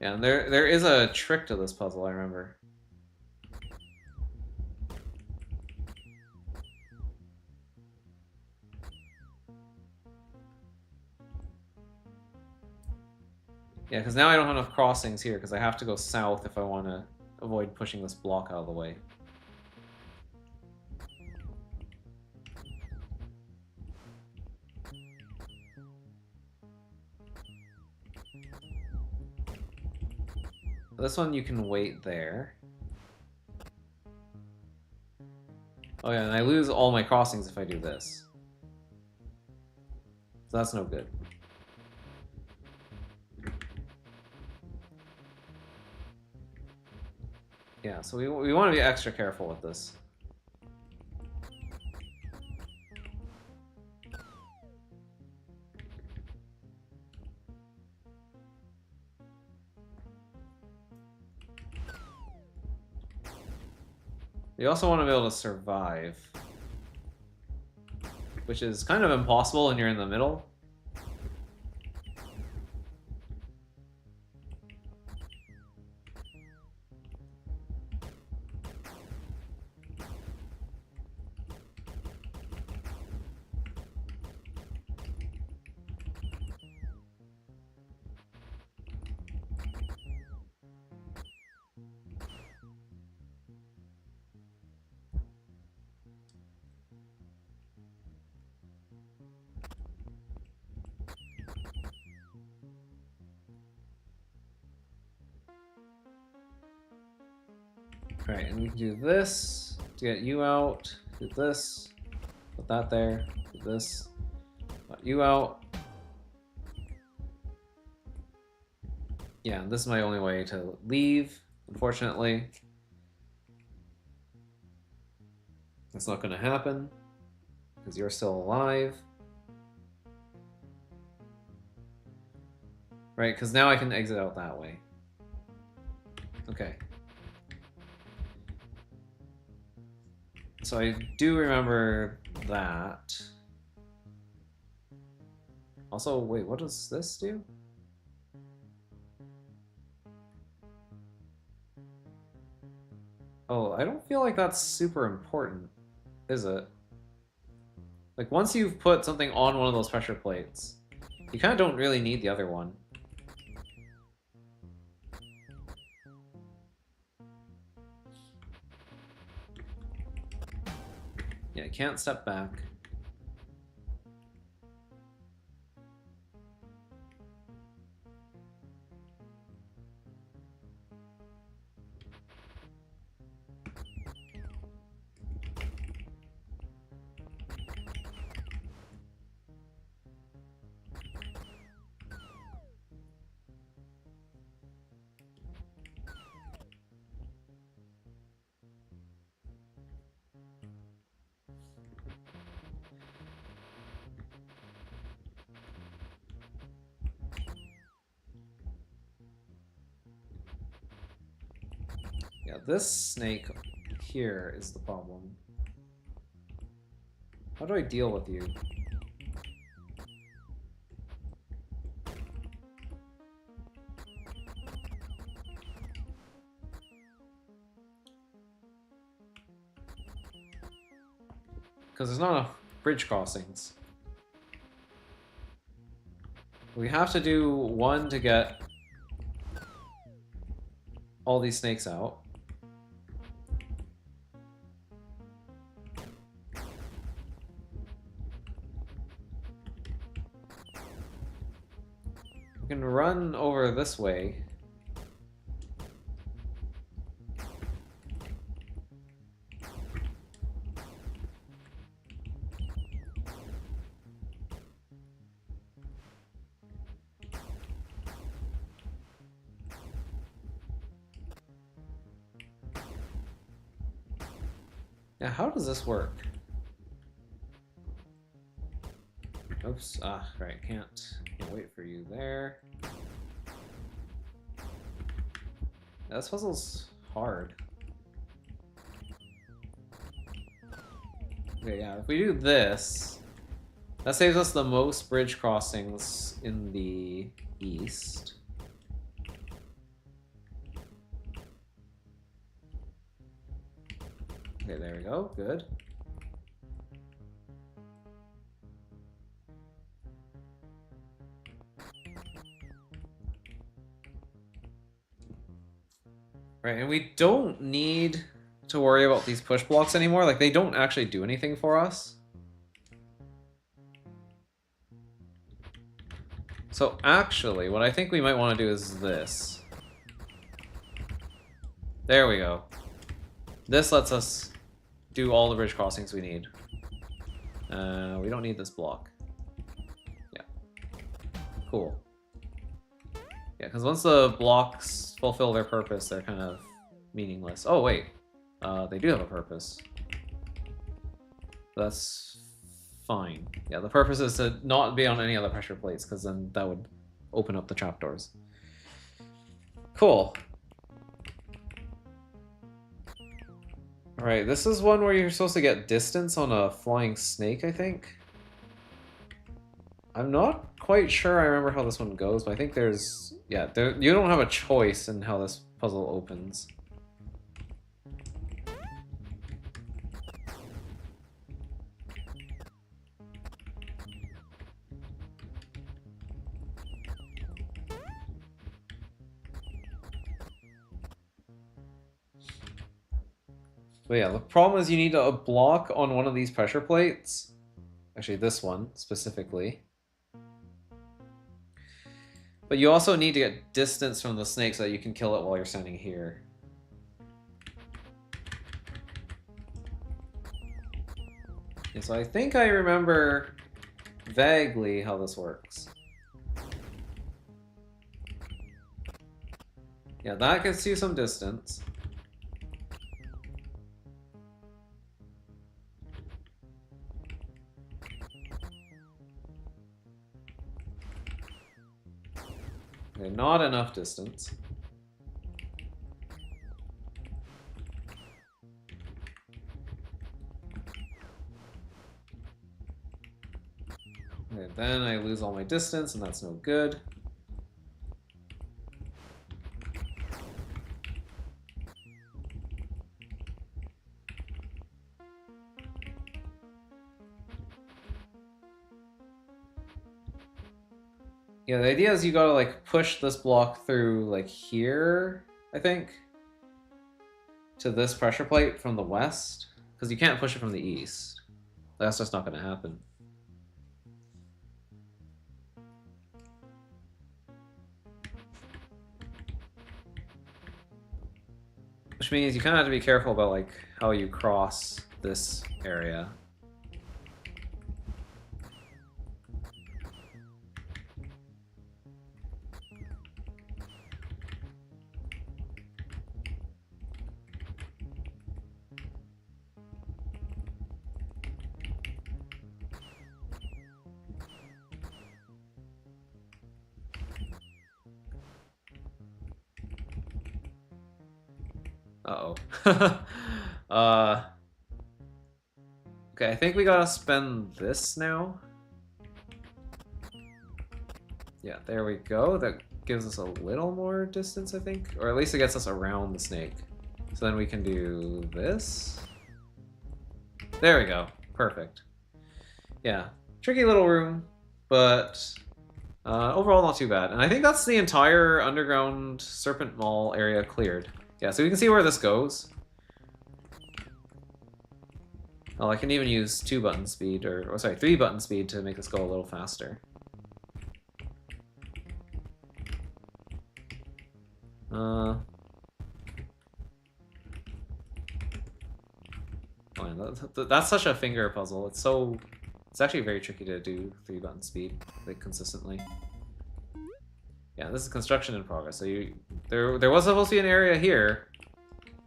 Yeah, and there is a trick to this puzzle, I remember. Yeah, because now I don't have enough crossings here, because I have to go south if I want to avoid pushing this block out of the way. This one you can wait there. Oh yeah, and I lose all my crossings if I do this. So that's no good. Yeah, so we want to be extra careful with this. You also want to be able to survive, which is kind of impossible when you're in the middle. Right, and we can do this to get you out, do this, put that there, do this, let you out. Yeah, this is my only way to leave, unfortunately. That's not going to happen, because you're still alive. Right, because now I can exit out that way. Okay. So I do remember that. Also, wait, what does this do? Oh, I don't feel like that's super important, is it? Like, once you've put something on one of those pressure plates, you kind of don't really need the other one. Yeah, I can't step back. Yeah, this snake here is the problem. How do I deal with you? Because there's not enough bridge crossings. We have to do one to get all these snakes out. We can run over this way. Now, how does this work? Oops. Ah, right. Can't wait for you there. This puzzle's hard. Okay, yeah. If we do this, that saves us the most bridge crossings in the east. Okay, there we go. Good. Right, and we don't need to worry about these push blocks anymore. Like, they don't actually do anything for us. So actually, what I think we might want to do is this. There we go. This lets us do all the bridge crossings we need. We don't need this block. Yeah. Cool. Yeah, because once the blocks fulfill their purpose, they're kind of meaningless. Oh, wait. They do have a purpose. That's fine. Yeah, the purpose is to not be on any other pressure plates, because then that would open up the trapdoors. Cool. Alright, this is one where you're supposed to get distance on a flying snake, I think. I'm not quite sure I remember how this one goes, but I think there's... Yeah, you don't have a choice in how this puzzle opens. But yeah, the problem is you need a block on one of these pressure plates. Actually, this one, specifically. But you also need to get distance from the snake so that you can kill it while you're standing here. Okay, so I think I remember vaguely how this works. Yeah, that gets you some distance. Okay, not enough distance. Okay, then I lose all my distance, and that's no good. Yeah, the idea is you gotta, like, push this block through, like, here, I think, to this pressure plate from the west, because you can't push it from the east. That's just not gonna happen. Which means you kind of have to be careful about, like, how you cross this area. Uh-oh. Okay, I think we gotta spend this now. Yeah, there we go. That gives us a little more distance, I think. Or at least it gets us around the snake. So then we can do this. There we go. Perfect. Yeah, tricky little room, but overall not too bad. And I think that's the entire underground Serpent Mall area cleared. Yeah, so we can see where this goes. Well, I can even use 2-button speed, or sorry, 3-button speed to make this go a little faster. Oh man, that's such a finger puzzle. It's actually very tricky to do 3-button speed like consistently. Yeah, this is construction in progress. So there was supposed to be an area here,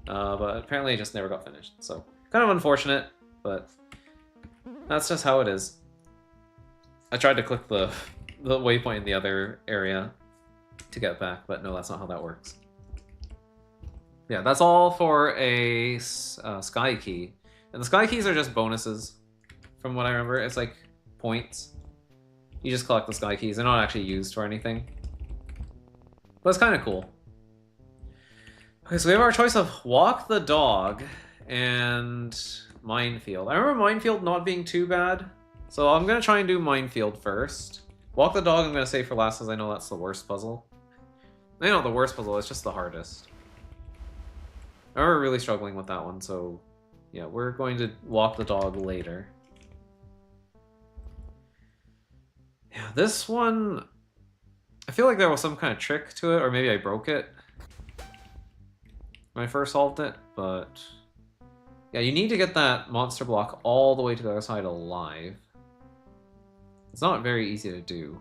but apparently it just never got finished. So kind of unfortunate, but that's just how it is. I tried to click the waypoint in the other area to get back, but no, that's not how that works. Yeah, that's all for a sky key. And the sky keys are just bonuses, from what I remember. It's like points. You just collect the sky keys. They're not actually used for anything. But it's kind of cool. Okay, so we have our choice of walk the dog and minefield. I remember minefield not being too bad. So I'm going to try and do minefield first. Walk the dog I'm going to save for last because I know that's the worst puzzle. I know the worst puzzle, it's just the hardest. I remember really struggling with that one, so yeah, we're going to walk the dog later. Yeah, this one, I feel like there was some kind of trick to it, or maybe I broke it when I first solved it, but yeah, you need to get that monster block all the way to the other side alive. It's not very easy to do.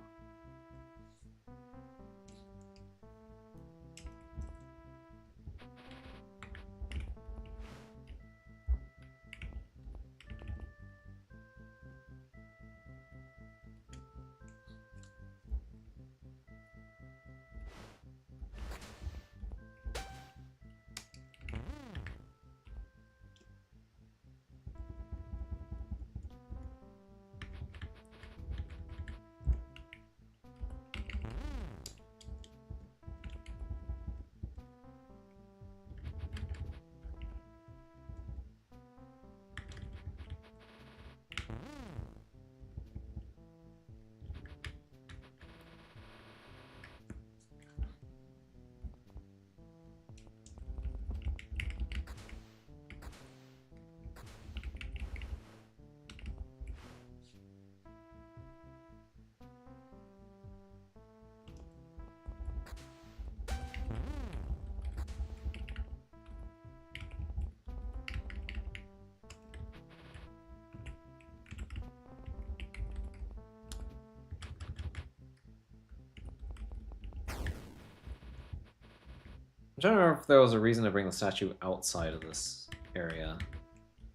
I'm trying to remember if there was a reason to bring the statue outside of this area.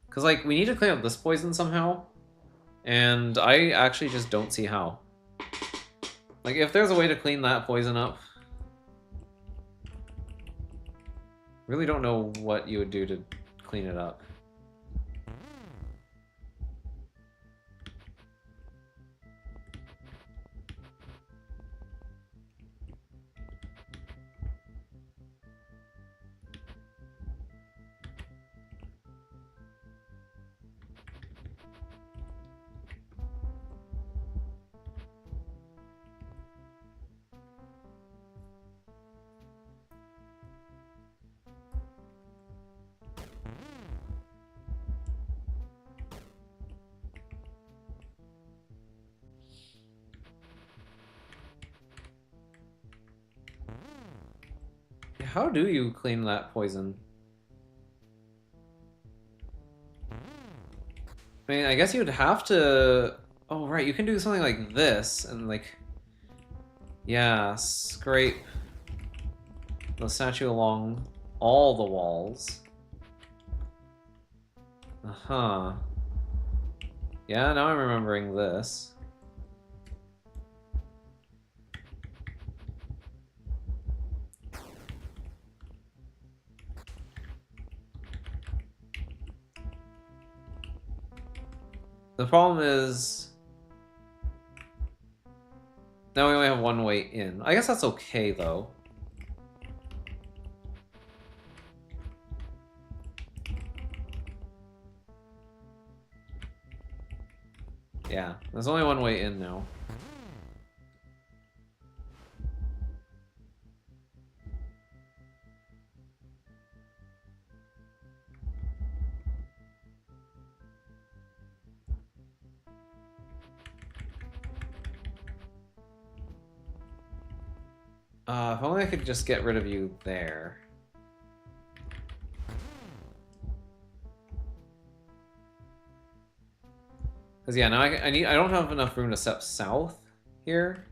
Because, like, we need to clean up this poison somehow, and I actually just don't see how. Like, if there's a way to clean that poison up, really don't know what you would do to clean it up. How do you clean that poison? I mean, I guess you'd have to... Oh, right, you can do something like this, and like... Yeah, scrape the statue along all the walls. Uh-huh. Yeah, now I'm remembering this. The problem is... Now we only have one way in. I guess that's okay, though. Yeah, there's only one way in now. If only I could just get rid of you there. Because yeah, now I don't have enough room to step south here.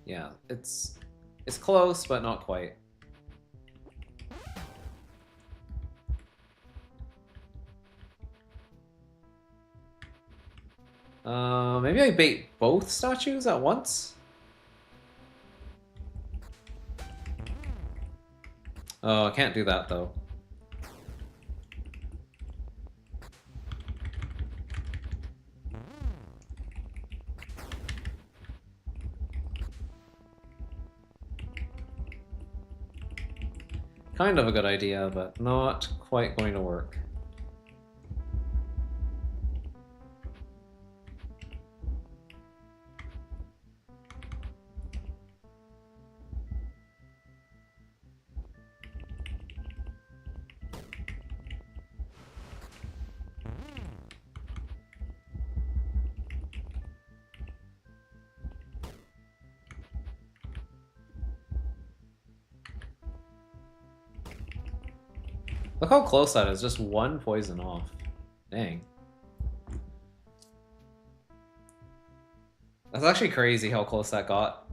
Yeah, it's close, but not quite. Maybe I bait both statues at once? Oh, I can't do that, though. Kind of a good idea, but not quite going to work. Look how close that is, just one poison off. Dang. That's actually crazy how close that got.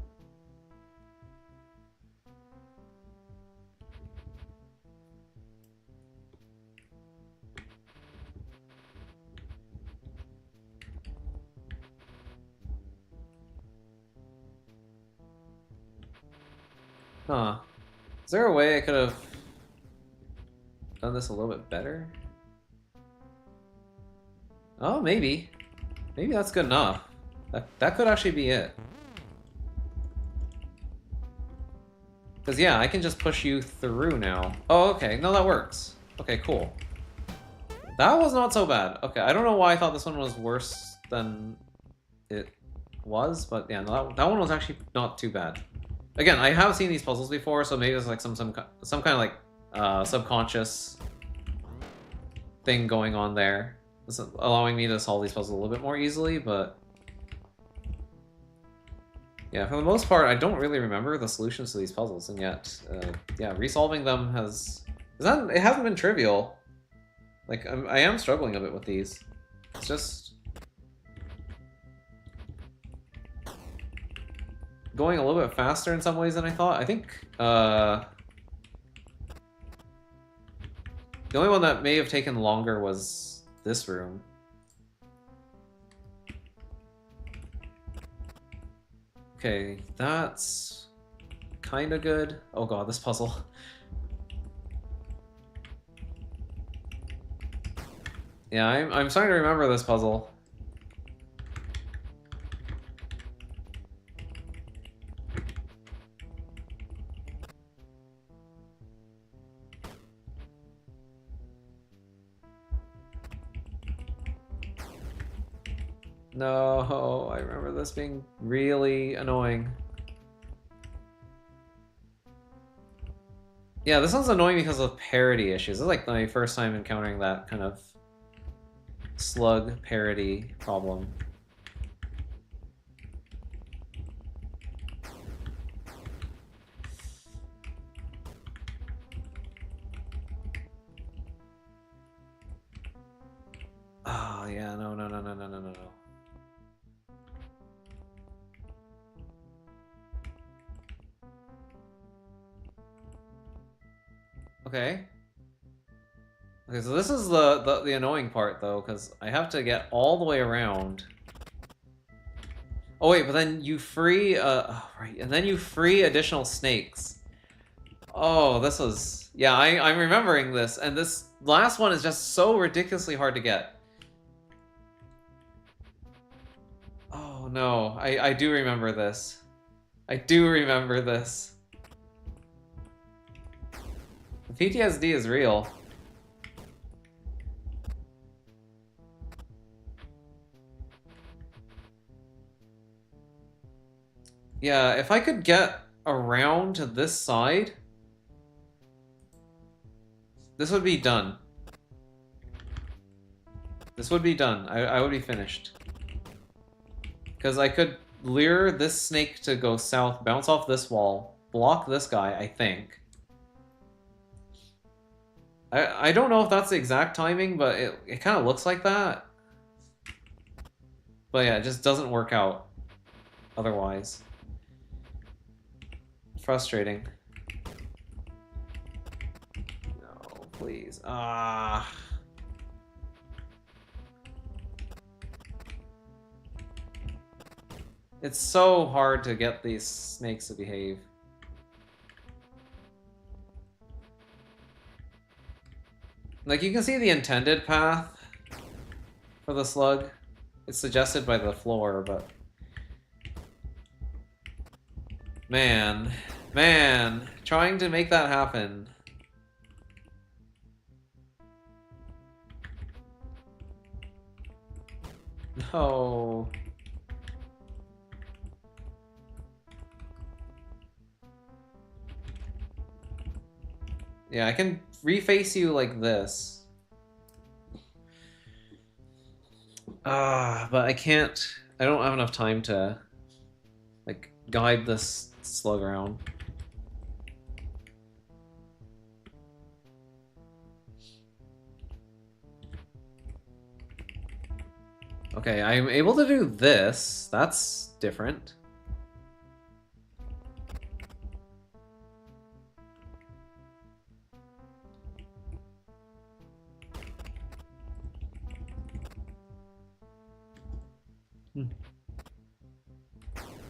Huh. Is there a way I could have done this a little bit better? Oh, maybe. Maybe that's good enough. That could actually be it. Because, yeah, I can just push you through now. Oh, okay. No, that works. Okay, cool. That was not so bad. Okay, I don't know why I thought this one was worse than it was, but yeah, no, that one was actually not too bad. Again, I have seen these puzzles before, so maybe there's like some kind of like subconscious thing going on there. It's allowing me to solve these puzzles a little bit more easily, but yeah, for the most part, I don't really remember the solutions to these puzzles, and yet, yeah, resolving them it hasn't been trivial. Like, I am struggling a bit with these. It's just going a little bit faster in some ways than I thought. I think, the only one that may have taken longer was this room. Okay, that's kind of good. Oh god, this puzzle. Yeah, I'm starting to remember this puzzle. No, I remember this being really annoying. Yeah, this one's annoying because of parity issues. This is like my first time encountering that kind of slug parity problem. Oh, yeah, no. Okay. Okay, so this is the annoying part, though, because I have to get all the way around. Oh, wait, but then you free, oh, right, and then you free additional snakes. Oh, this was... Yeah, I'm remembering this, and this last one is just so ridiculously hard to get. Oh, no, I do remember this. I do remember this. The PTSD is real. Yeah, if I could get around to this side, this would be done. This would be done. I would be finished. Because I could lure this snake to go south, bounce off this wall, block this guy, I think. I don't know if that's the exact timing, but it kind of looks like that. But yeah, it just doesn't work out otherwise. Frustrating. No, please. Ah. It's so hard to get these snakes to behave. Like, you can see the intended path for the slug. It's suggested by the floor, but... Man. Man. Trying to make that happen. No. Yeah, I can reface you like this. But I can't... I don't have enough time to, like, guide this slug around. Okay, I'm able to do this. That's different.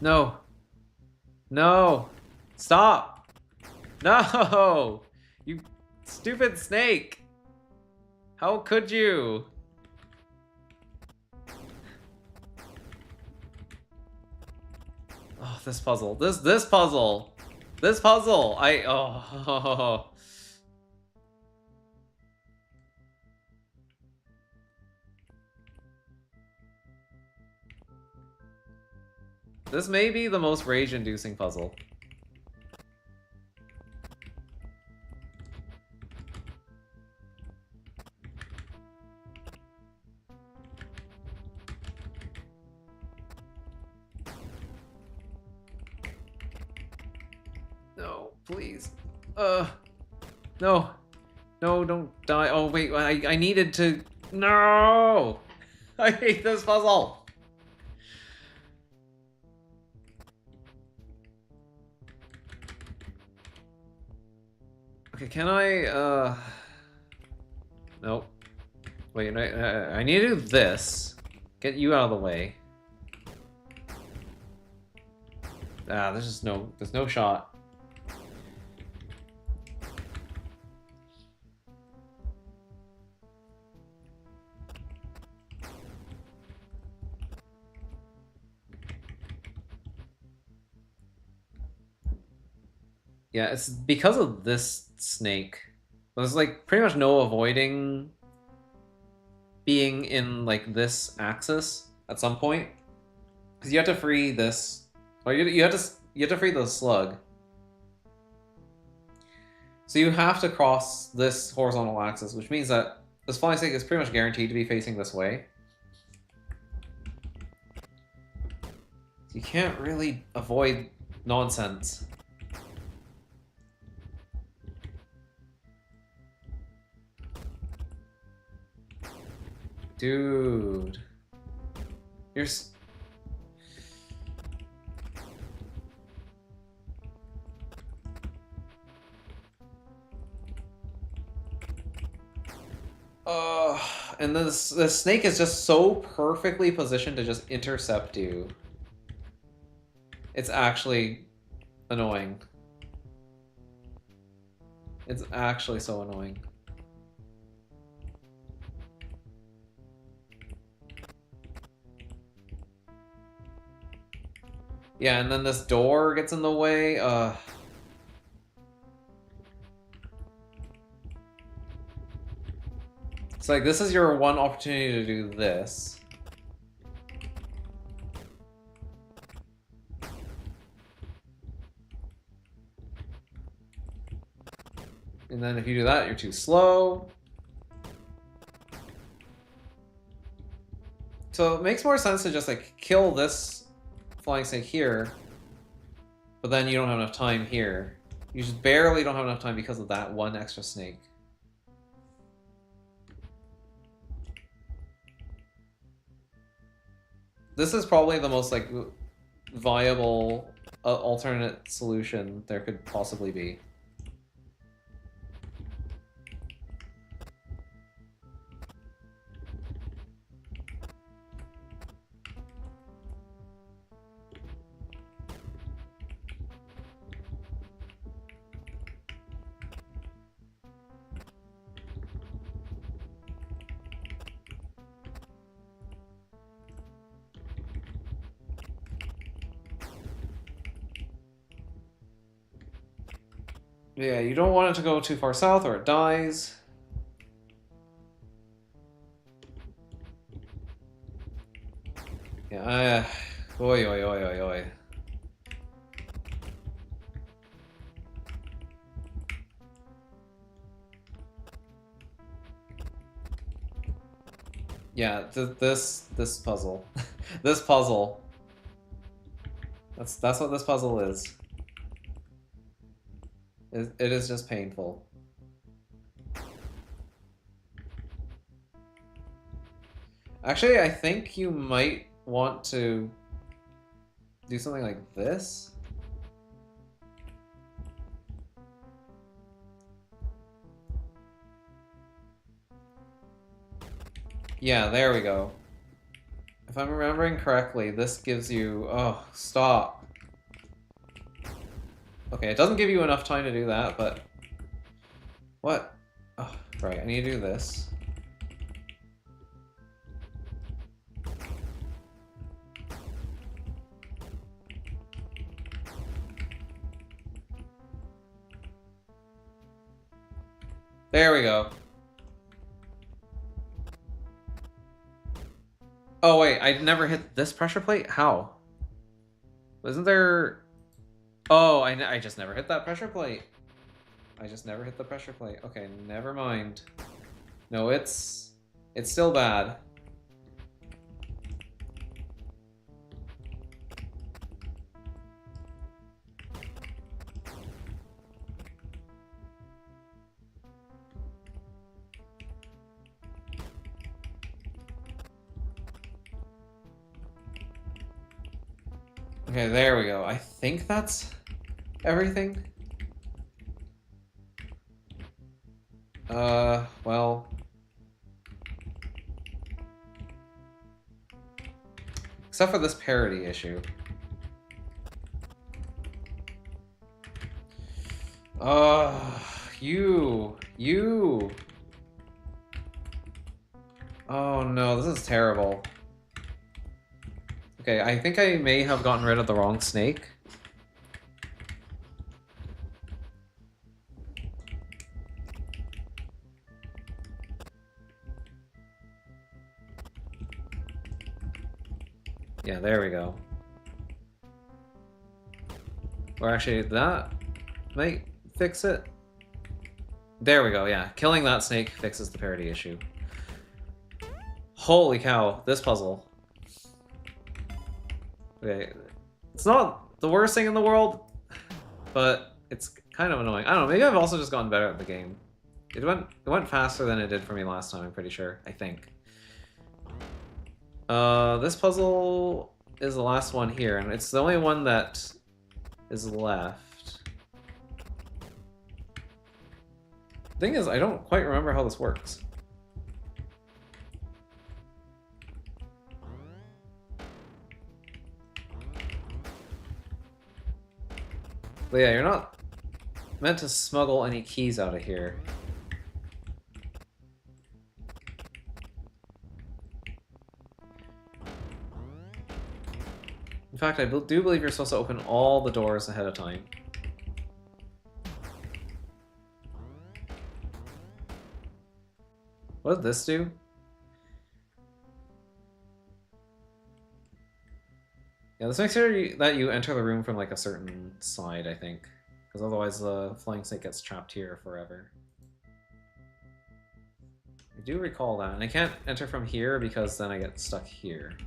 No. No. Stop. No. You stupid snake. How could you? Oh, this puzzle. This puzzle. This puzzle. Oh. This may be the most rage-inducing puzzle. No, please. No. No, don't die. Oh, wait, I needed to... No! I hate this puzzle! Okay, can I, Nope. Wait, I need to do this. Get you out of the way. There's no shot. Yeah, it's because of this snake. There's like pretty much no avoiding being in like this axis at some point, because you have to free this, or you have to free the slug. So you have to cross this horizontal axis, which means that this flying snake is pretty much guaranteed to be facing this way. You can't really avoid nonsense. Dude. You're... And the snake is just so perfectly positioned to just intercept you. It's actually annoying. It's actually so annoying. Yeah, and then this door gets in the way. It's like, this is your one opportunity to do this. And then if you do that, you're too slow. So it makes more sense to just like kill this flying snake here, but then you don't have enough time here. You just barely don't have enough time because of that one extra snake. This is probably the most like viable alternate solution there could possibly be. Yeah, you don't want it to go too far south or it dies. Yeah, oi, oi, oi, oi, oi. Yeah, this puzzle. This puzzle. That's what this puzzle is. It is just painful. Actually, I think you might want to do something like this. Yeah, there we go. If I'm remembering correctly, this gives you... Oh, stop. Okay, it doesn't give you enough time to do that, but... What? Oh, right, I need to do this. There we go. Oh wait, I never hit this pressure plate? How? Wasn't there... Oh, I just never hit that pressure plate. I just never hit the pressure plate. Okay, never mind. No, it's still bad. Okay, there we go. I think that's everything. Well... Except for this parity issue. You... Oh no, this is terrible. Okay, I think I may have gotten rid of the wrong snake. Yeah, there we go. Or actually, that might fix it. There we go, yeah. Killing that snake fixes the parity issue. Holy cow, this puzzle. Okay, it's not the worst thing in the world, but it's kind of annoying. I don't know, maybe I've also just gotten better at the game. It went faster than it did for me last time, I'm pretty sure, I think. This puzzle is the last one here, and it's the only one that is left. Thing is, I don't quite remember how this works. But yeah, you're not meant to smuggle any keys out of here. In fact, I do believe you're supposed to open all the doors ahead of time. What did this do? Yeah, this makes sure that you enter the room from like a certain side, I think. Because otherwise the flying snake gets trapped here forever. I do recall that, and I can't enter from here because then I get stuck here.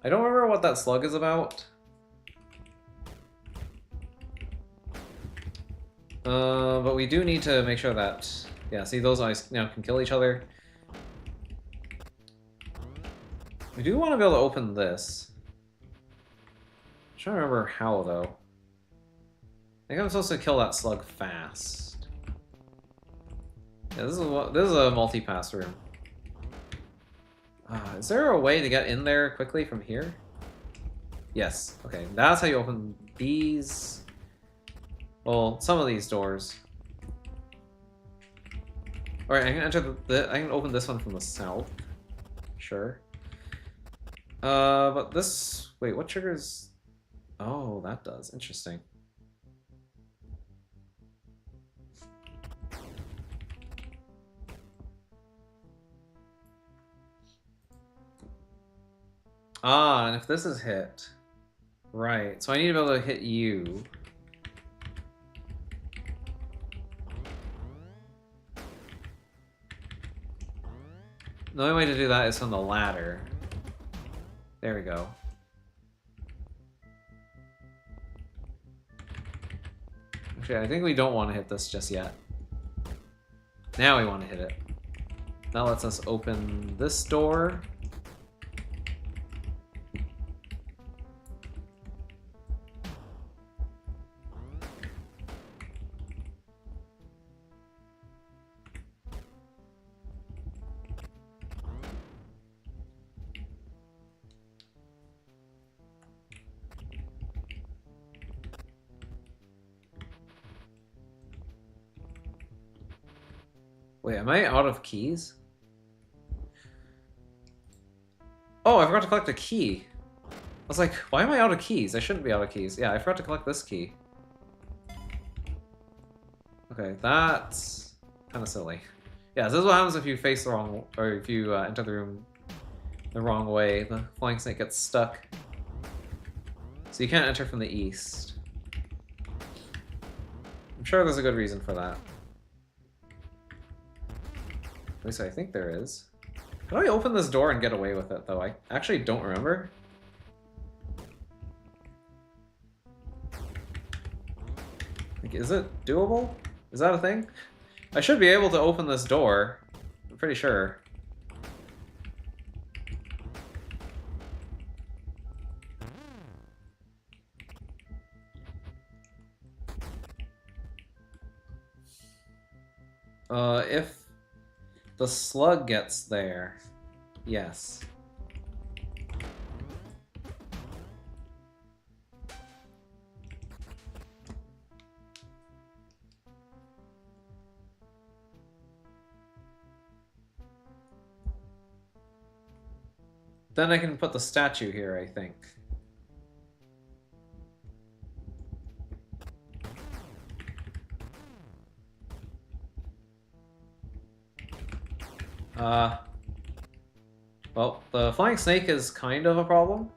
I don't remember what that slug is about. But we do need to make sure that... Yeah, see, those eyes now can kill each other. We do want to be able to open this. I'm trying to remember how, though. I think I'm supposed to kill that slug fast. Yeah, this is a multi-pass room. Is there a way to get in there quickly from here? Yes. Okay, that's how you open these. Well, some of these doors. All right, I can enter I can open this one from the south. Sure. But this. Wait, what triggers? Oh, that does. Interesting. Ah, and if this is hit... Right, so I need to be able to hit you. The only way to do that is from the ladder. There we go. Actually, I think we don't want to hit this just yet. Now we want to hit it. That lets us open this door. Wait, am I out of keys? Oh, I forgot to collect a key. I was like, why am I out of keys? I shouldn't be out of keys. Yeah, I forgot to collect this key. Okay, that's kind of silly. Yeah, this is what happens if you face the wrong, or if you enter the room the wrong way. The flying snake gets stuck. So you can't enter from the east. I'm sure there's a good reason for that. At least I think there is. How do I open this door and get away with it, though? I actually don't remember. Like, is it doable? Is that a thing? I should be able to open this door. I'm pretty sure. If the slug gets there, yes. Then I can put the statue here, I think. Well, the flying snake is kind of a problem.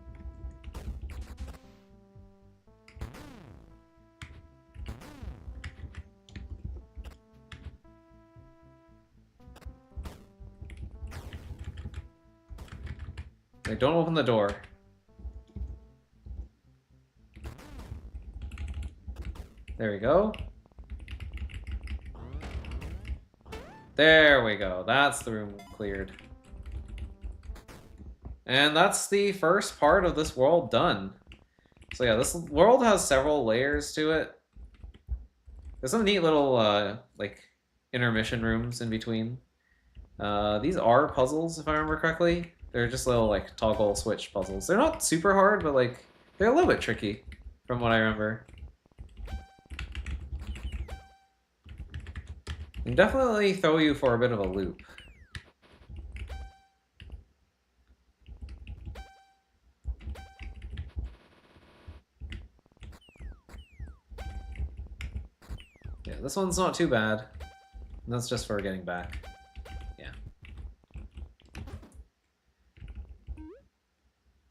Wait, don't open the door. There we go. There we go. That's the room cleared. And that's the first part of this world done. So yeah, this world has several layers to it. There's some neat little, like, intermission rooms in between. These are puzzles, if I remember correctly. They're just little, like, toggle switch puzzles. They're not super hard, but, like, they're a little bit tricky, from what I remember. They definitely throw you for a bit of a loop. Yeah, this one's not too bad. And that's just for getting back. Yeah.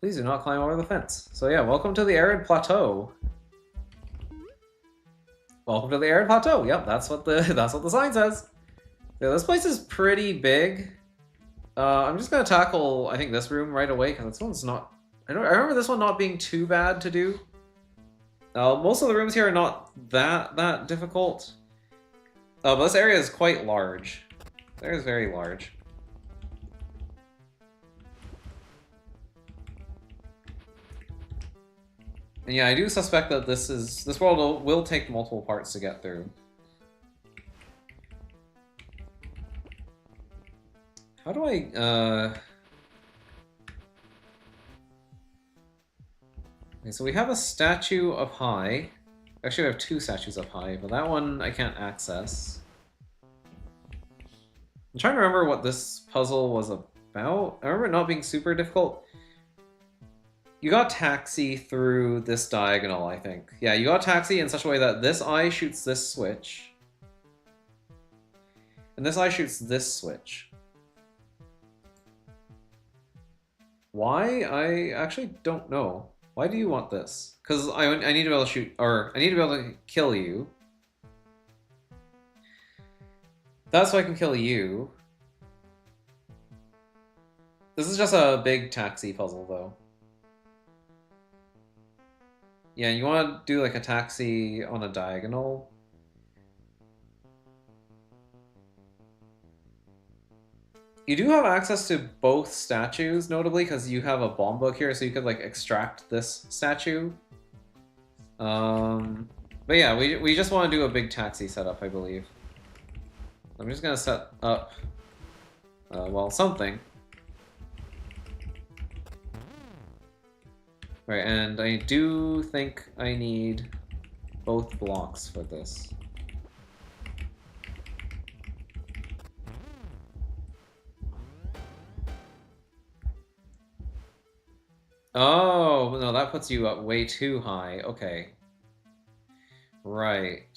Please do not climb over the fence. So yeah, welcome to the arid plateau. Welcome to the Arid Plateau. Yep, that's what the that's what the sign says. So this place is pretty big. I'm just gonna tackle, I think, this room right away because this one's not. I remember this one not being too bad to do. Most of the rooms here are not that difficult. But this area is quite large. This area is very large. And yeah, I do suspect that this world will take multiple parts to get through. How do I, Okay, so we have a statue up high. Actually, we have two statues up high, but that one I can't access. I'm trying to remember what this puzzle was about. I remember it not being super difficult. You got taxi through this diagonal, I think. Yeah, you got taxi in such a way that this eye shoots this switch. And this eye shoots this switch. Why? I actually don't know. Why do you want this? Because I need to be able to shoot, or I need to be able to kill you. That's so I can kill you. This is just a big taxi puzzle, though. Yeah, you want to do like a taxi on a diagonal. You do have access to both statues, notably, because you have a bomb book here, so you could like extract this statue. But yeah, we just want to do a big taxi setup, I believe. I'm just gonna set up, well, something. Right, and I do think I need both blocks for this. Oh, no, that puts you up way too high. Okay. Right.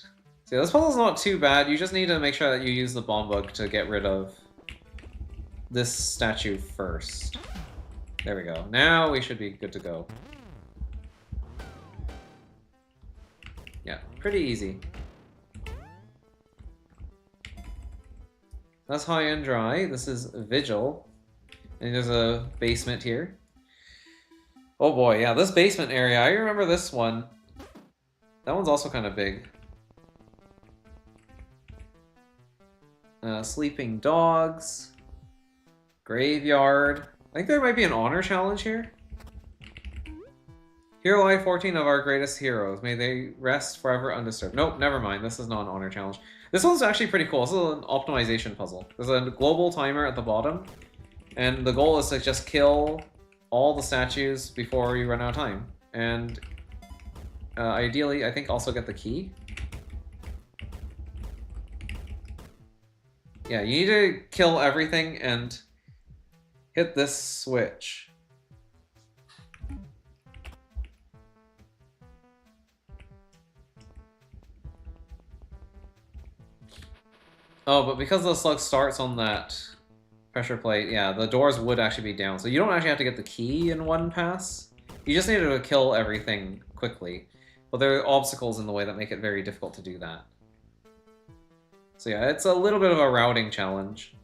See, this puzzle's not too bad. You just need to make sure that you use the bomb bug to get rid of this statue first. There we go. Now we should be good to go. Yeah, pretty easy. That's high and dry. This is Vigil. And there's a basement here. Oh boy, yeah, this basement area, I remember this one. That one's also kind of big. Sleeping dogs. Graveyard. I think there might be an honor challenge here. Here lie 14 of our greatest heroes. May they rest forever undisturbed. Nope, never mind. This is not an honor challenge. This one's actually pretty cool. This is an optimization puzzle. There's a global timer at the bottom. And the goal is to just kill all the statues before you run out of time. And ideally, I think also get the key. Yeah, you need to kill everything and hit this switch. Oh, but because the slug starts on that pressure plate, yeah, the doors would actually be down. So you don't actually have to get the key in one pass. You just need to kill everything quickly. But there are obstacles in the way that make it very difficult to do that. So yeah, it's a little bit of a routing challenge.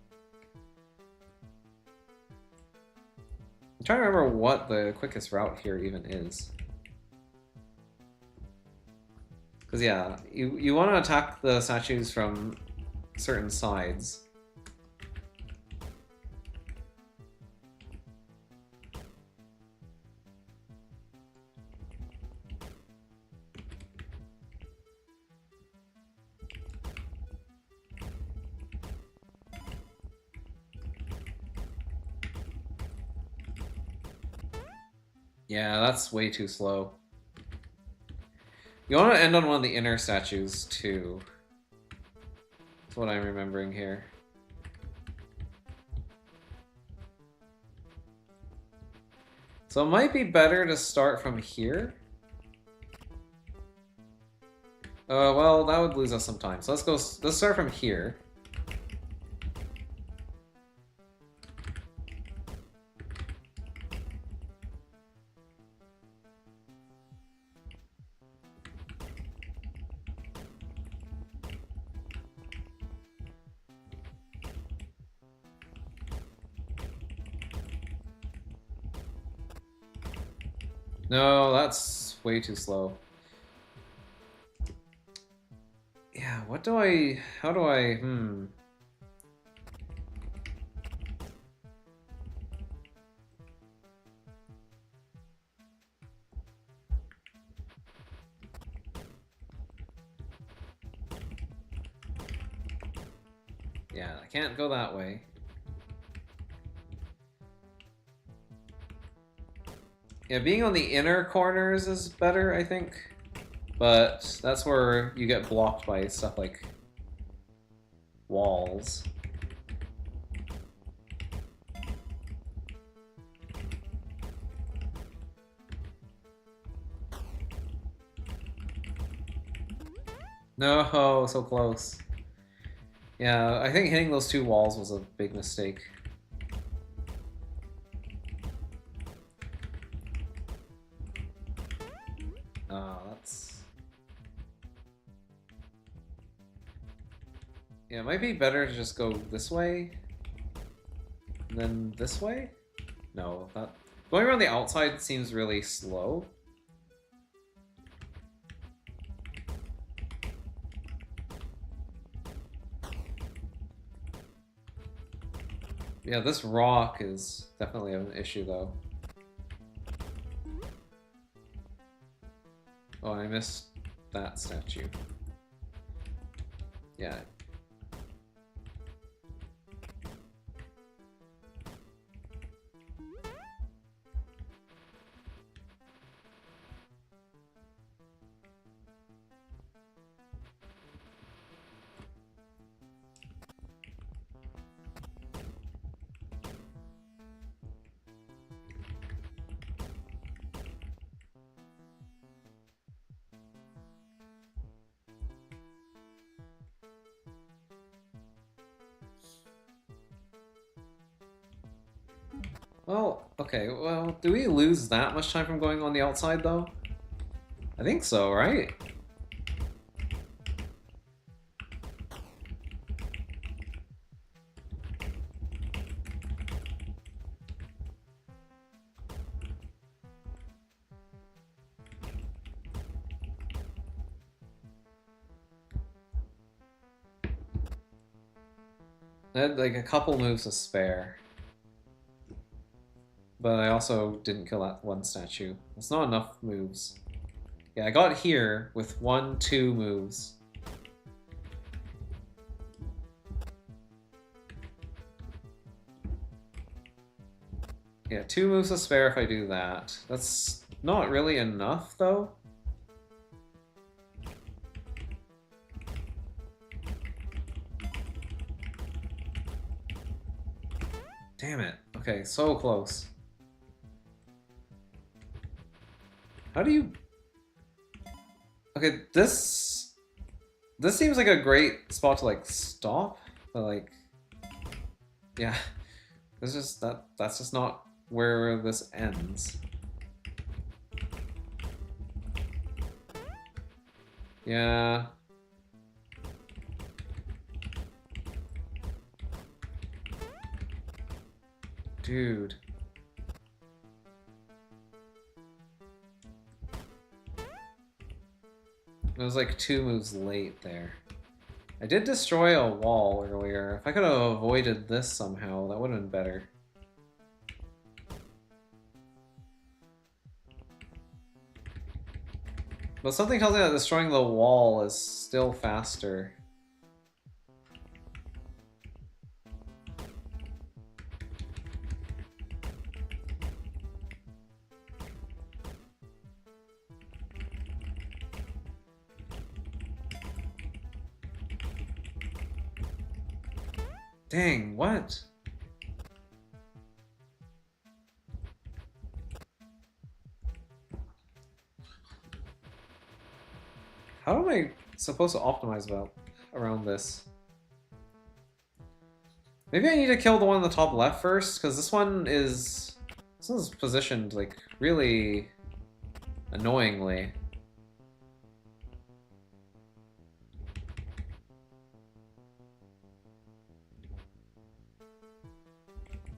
I'm trying to remember what the quickest route here even is. Because yeah, you want to attack the statues from certain sides. Yeah, that's way too slow. You want to end on one of the inner statues, too. That's what I'm remembering here. So it might be better to start from here. Well, that would lose us some time. So let's start from here. No, that's way too slow. Yeah, what do I... How do I... Yeah, I can't go that way. Yeah, being on the inner corners is better, I think. But that's where you get blocked by stuff like walls. No, so close. Yeah, I think hitting those two walls was a big mistake. Oh, that's... Yeah, it might be better to just go this way, and then this way? No, that... Going around the outside seems really slow. Yeah, this rock is definitely an issue, though. Oh, I missed that statue. Yeah. Well, okay, well, do we lose that much time from going on the outside, though? I think so, right? I had like a couple moves to spare. But I also didn't kill that one statue. That's not enough moves. Yeah, I got here with 1-2 moves. Yeah, 2 moves to spare if I do that. That's not really enough, though. Damn it. Okay, so close. How do you... Okay, this seems like a great spot to, like, stop, but, like... Yeah. This is... That's just not where this ends. Yeah... Dude. It was like 2 moves late there. I did destroy a wall earlier. If I could have avoided this somehow, that would have been better. But something tells me that destroying the wall is still faster. Dang, what? How am I supposed to optimize around this? Maybe I need to kill the one on the top left first, because this one's positioned like really annoyingly.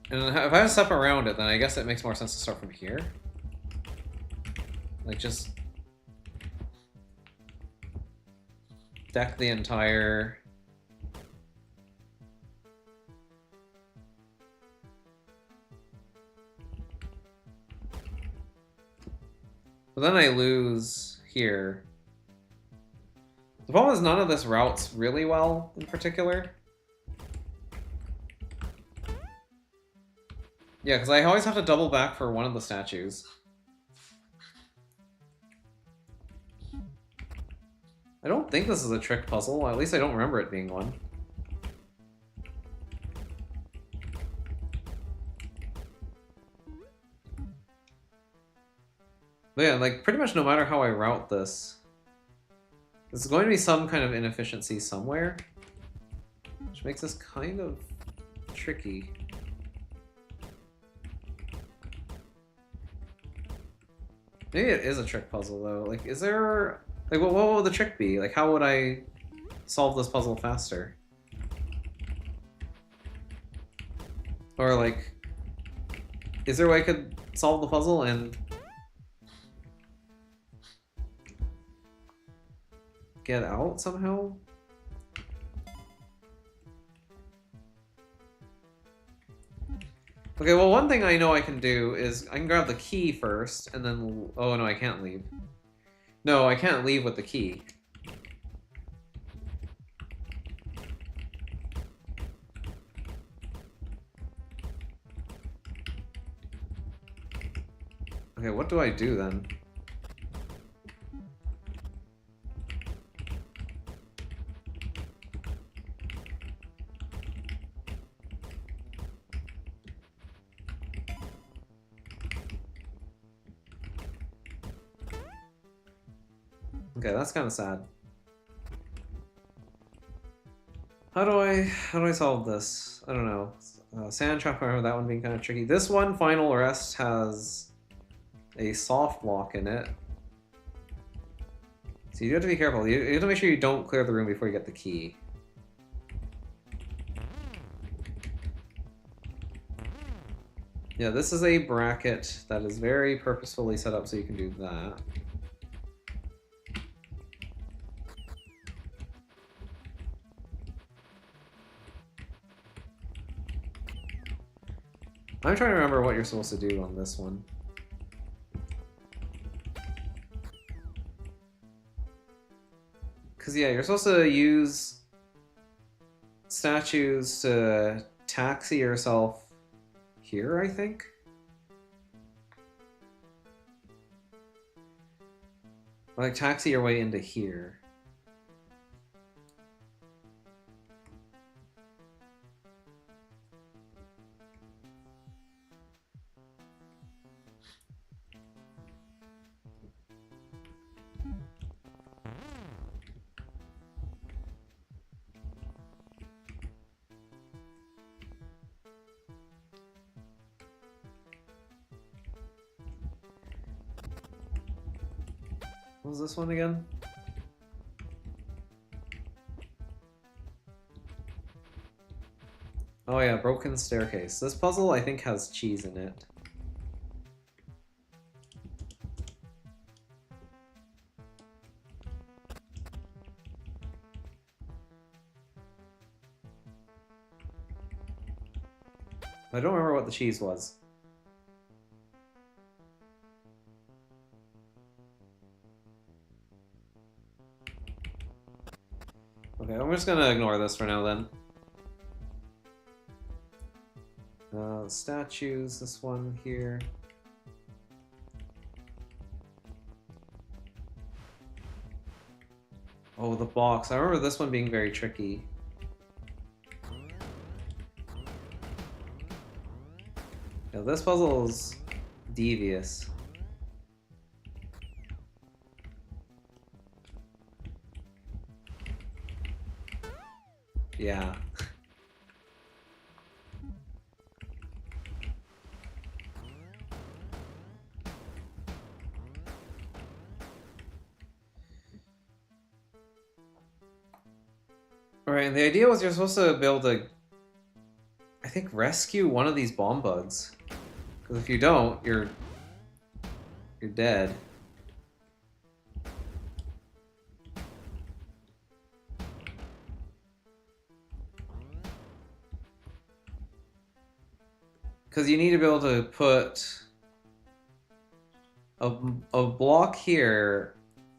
And if I have to step around it, then I guess it makes more sense to start from here. Like, just deck the entire... But then I lose here. The problem is none of this routes really well, in particular. Yeah, because I always have to double back for one of the statues. I don't think this is a trick puzzle, at least I don't remember it being one. But yeah, like, pretty much no matter how I route this, there's going to be some kind of inefficiency somewhere, which makes this kind of tricky. Maybe it is a trick puzzle, though. Like, is there... Like, what would the trick be? Like, how would I solve this puzzle faster? Or, like, is there a way I could solve the puzzle and get out somehow? Okay, well, one thing I know I can do is I can grab the key first, and then... Oh, no, I can't leave. No, I can't leave with the key. Okay, what do I do then? Okay, that's kind of sad. How do I solve this? I don't know. Sand trap, I remember that one being kind of tricky. This one, Final Rest, has a soft lock in it. So you do have to be careful. You have to make sure you don't clear the room before you get the key. Yeah, this is a bracket that is very purposefully set up so you can do that. I'm trying to remember what you're supposed to do on this one. Because, yeah, you're supposed to use statues to taxi yourself here, I think? Like, taxi your way into here. What was this one again? Oh yeah, broken staircase. This puzzle, I think, has cheese in it. I don't remember what the cheese was. Okay, I'm just gonna ignore this for now then. Statues, this one here. Oh, the box. I remember this one being very tricky. Yeah, this puzzle is devious. Yeah. Alright, and the idea was you're supposed to be able to, I think, rescue one of these bomb bugs. Because if you don't, you're dead. because you need to be able to put a block here,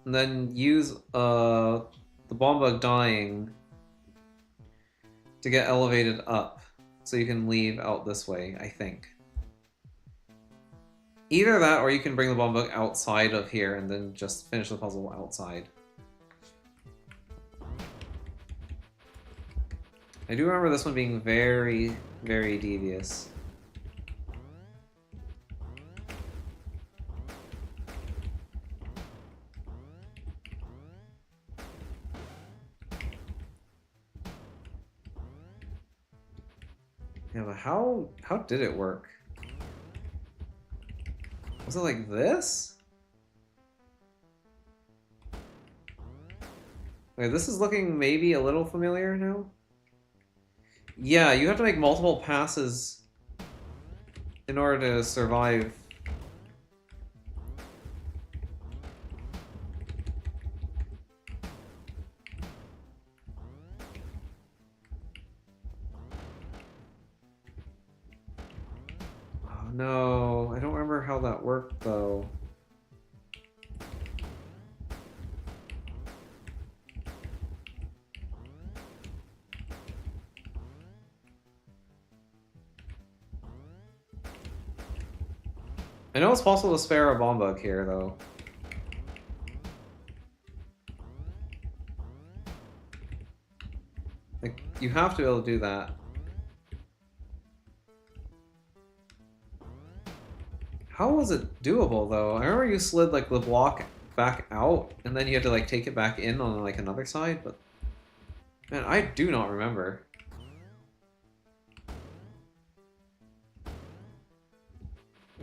and then use the bomb bug dying to get elevated up, so you can leave out this way, I think. Either that, or you can bring the bomb bug outside of here and then just finish the puzzle outside. I do remember this one being very, very devious. Yeah, but how did it work? Was it like this? Okay, this is looking maybe a little familiar now. Yeah, you have to make multiple passes in order to survive. Oh no, I don't remember how that worked though. I know it's possible to spare a bomb bug here, though. Like, you have to be able to do that. How was it doable, though? I remember you slid, like, the block back out, and then you had to, like, take it back in on, like, another side, but... Man, I do not remember.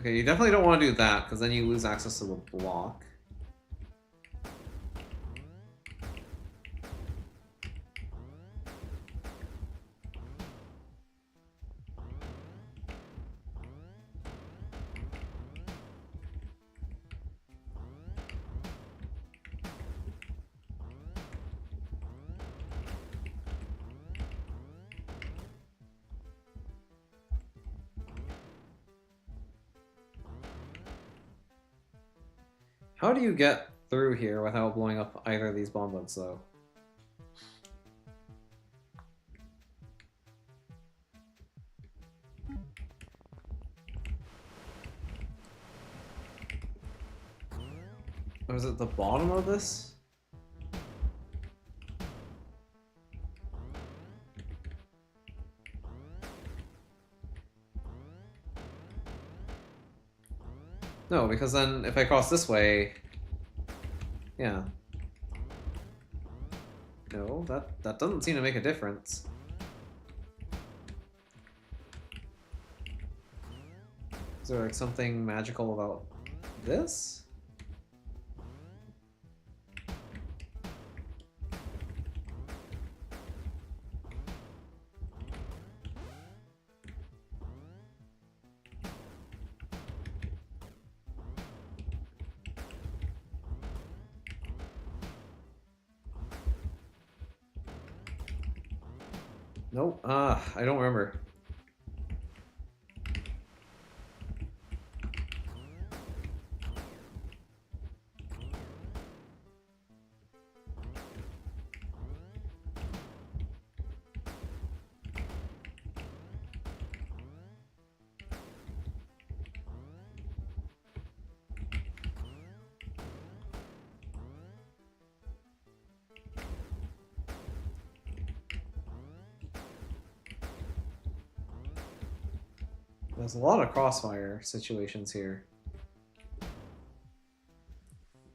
Okay, you definitely don't want to do that, because then you lose access to the block. How do you get through here without blowing up either of these bomb bugs, though? Or is it the bottom of this? No, because then if I cross this way... Yeah. No, that doesn't seem to make a difference. Is there like something magical about this? Nope. I don't remember. There's a lot of crossfire situations here.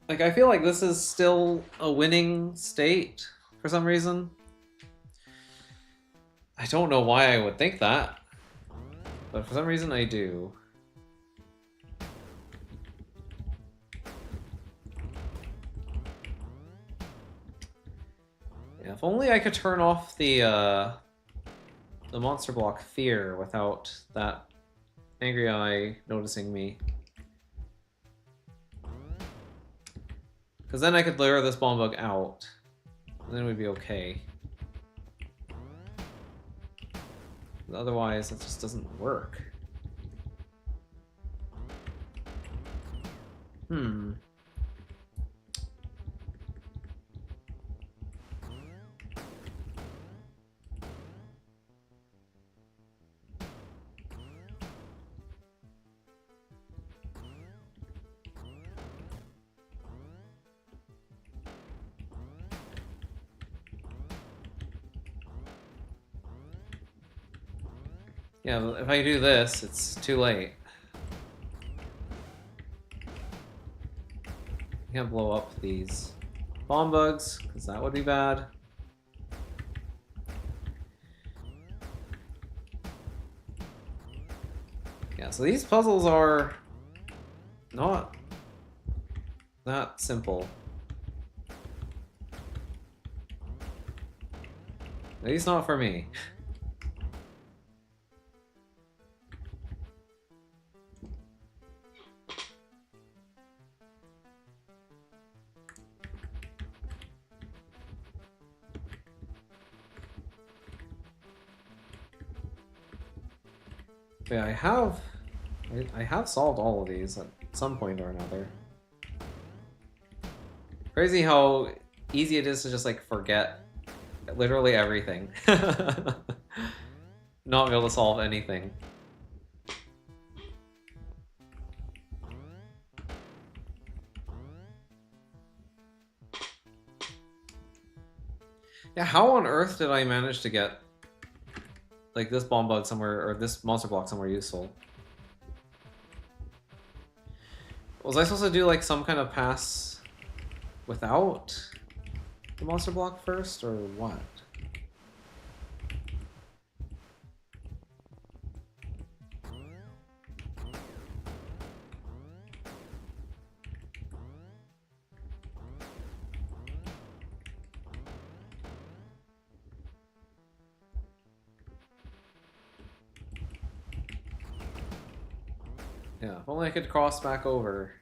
Like, I feel like this is still a winning state for some reason. I don't know why I would think that, but for some reason I do. Yeah, if only I could turn off the monster block fear without that angry eye noticing me. Because then I could lure this bomb bug out, and then we'd be okay. But otherwise, it just doesn't work. Hmm. Yeah, but if I do this, it's too late. I can't blow up these bomb bugs, because that would be bad. Yeah, so these puzzles are not that simple. At least not for me. But yeah, I have solved all of these at some point or another. Crazy how easy it is to just like forget literally everything. Not be able to solve anything. Yeah, how on earth did I manage to get like this bomb bug somewhere, or this monster block somewhere useful? Was I supposed to do like some kind of pass without the monster block first, or what? Yeah, if only I could cross back over.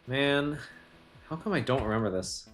Man, how come I don't remember this?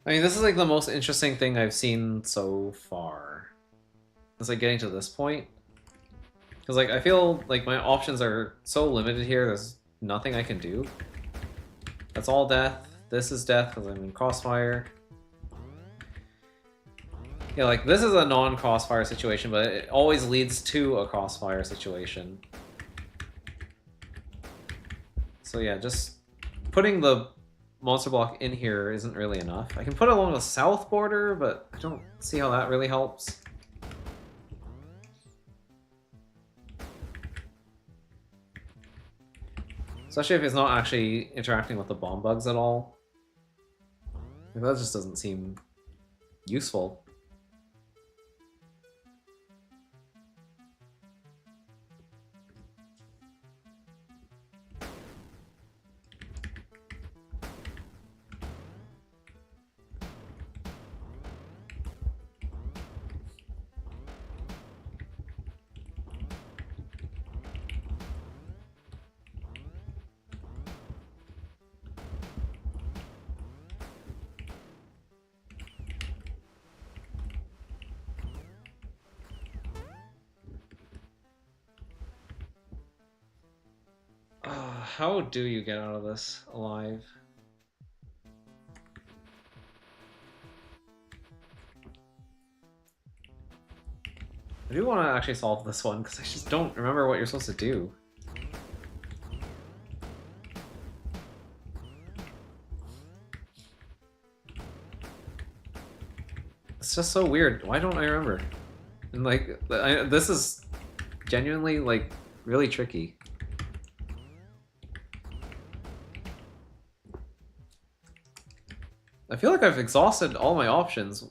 I mean, this is like the most interesting thing I've seen so far. It's like getting to this point. Because like I feel like my options are so limited here, there's nothing I can do. That's all death. This is death because I'm in crossfire. Yeah, like this is a non-crossfire situation, but it always leads to a crossfire situation. So yeah, just putting the monster block in here isn't really enough. I can put it along the south border, but I don't see how that really helps. Especially if it's not actually interacting with the bomb bugs at all. Like, that just doesn't seem useful. How do you get out of this alive? I do want to actually solve this one, because I just don't remember what you're supposed to do. It's just so weird. Why don't I remember? And like, this is genuinely like really tricky. I feel like I've exhausted all my options.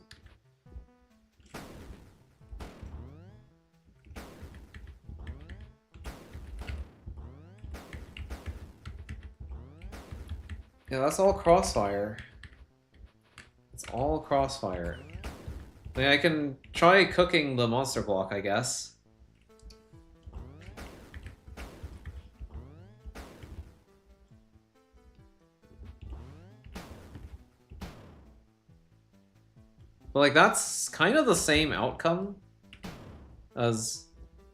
Yeah, that's all crossfire. It's all crossfire. I mean, I can try cooking the monster block, I guess. But like, that's kind of the same outcome as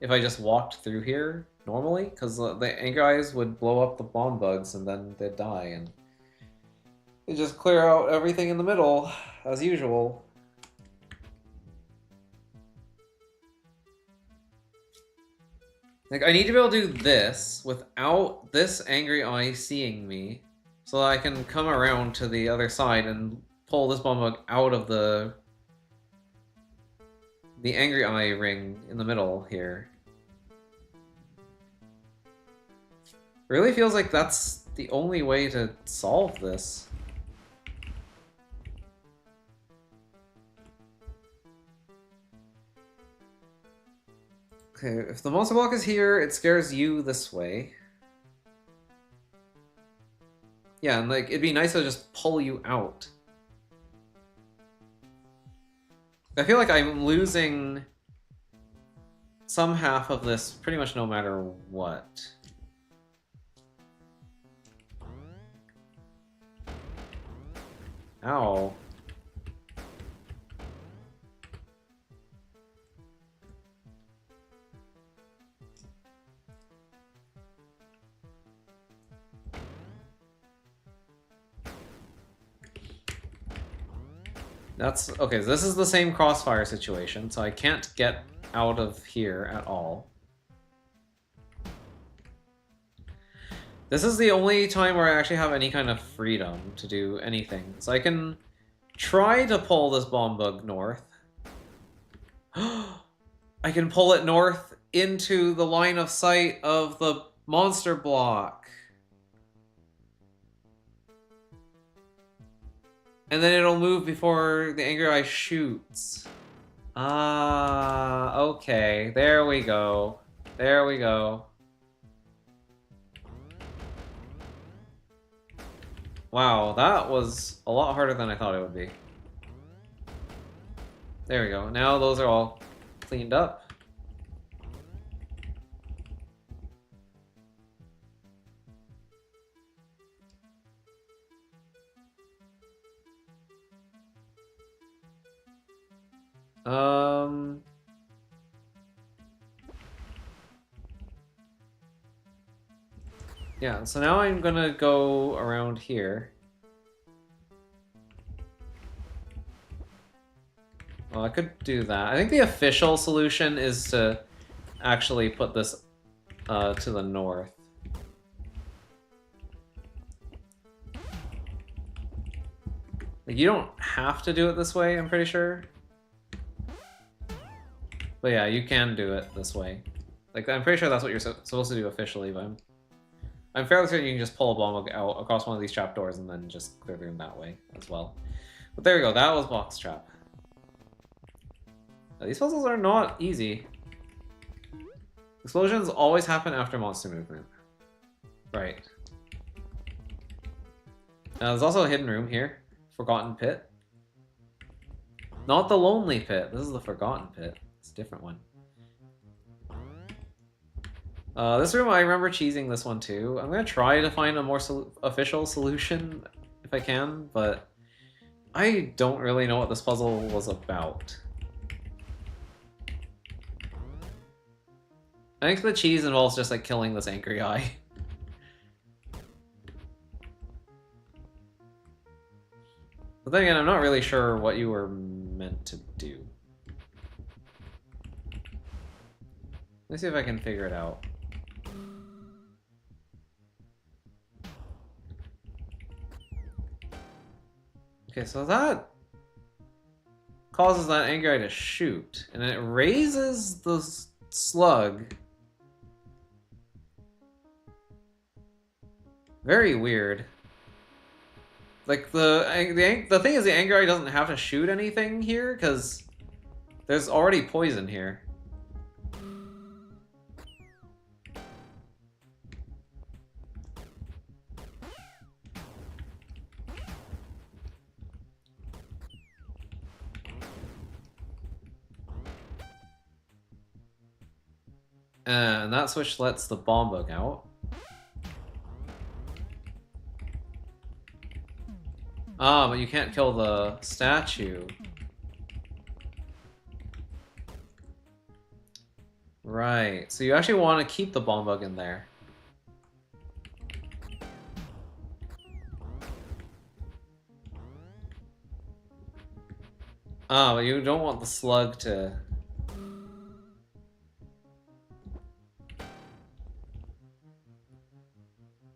if I just walked through here normally, because the Anger Eyes would blow up the bomb bugs and then they'd die, and they just clear out everything in the middle, as usual. Like, I need to be able to do this without this Angry Eye seeing me, so that I can come around to the other side and pull this bomb bug out of the Angry Eye ring in the middle here. Really feels like that's the only way to solve this. Okay, if the monster block is here, it scares you this way. Yeah, and like, it'd be nice to just pull you out. I feel like I'm losing some half of this pretty much no matter what. Ow. That's okay. So this is the same crossfire situation, so I can't get out of here at all. This is the only time where I actually have any kind of freedom to do anything. So I can try to pull this bomb bug north. I can pull it north into the line of sight of the monster block. And then it'll move before the Angry Eye shoots. Ah, okay. There we go. There we go. Wow, that was a lot harder than I thought it would be. There we go. Now those are all cleaned up. Yeah, so now I'm gonna go around here. Well, I could do that. I think the official solution is to actually put this to the north. Like, you don't have to do it this way, I'm pretty sure. But yeah, you can do it this way. Like, I'm pretty sure that's what you're supposed to do officially, but I'm fairly certain you can just pull a bomb out across one of these trapdoors and then just clear the room that way as well. But there we go, that was box trap. Now, these puzzles are not easy. Explosions always happen after monster movement. Right. There's also a hidden room here. Forgotten Pit. Not the Lonely Pit. This is the Forgotten Pit. It's a different one. This room, I remember cheesing this one too. I'm gonna try to find a more official solution if I can, but I don't really know what this puzzle was about. I think the cheese involves just like killing this angry eye. But then again, I'm not really sure what you were meant to do. Let's see if I can figure it out. Okay, so that causes that angry eye to shoot, and it raises the slug. Very weird. Like the thing is, the angry eye doesn't have to shoot anything here because there's already poison here. And that switch lets the bomb bug out. Ah, but you can't kill the statue. Right, so you actually want to keep the bomb bug in there. Ah, but you don't want the slug to...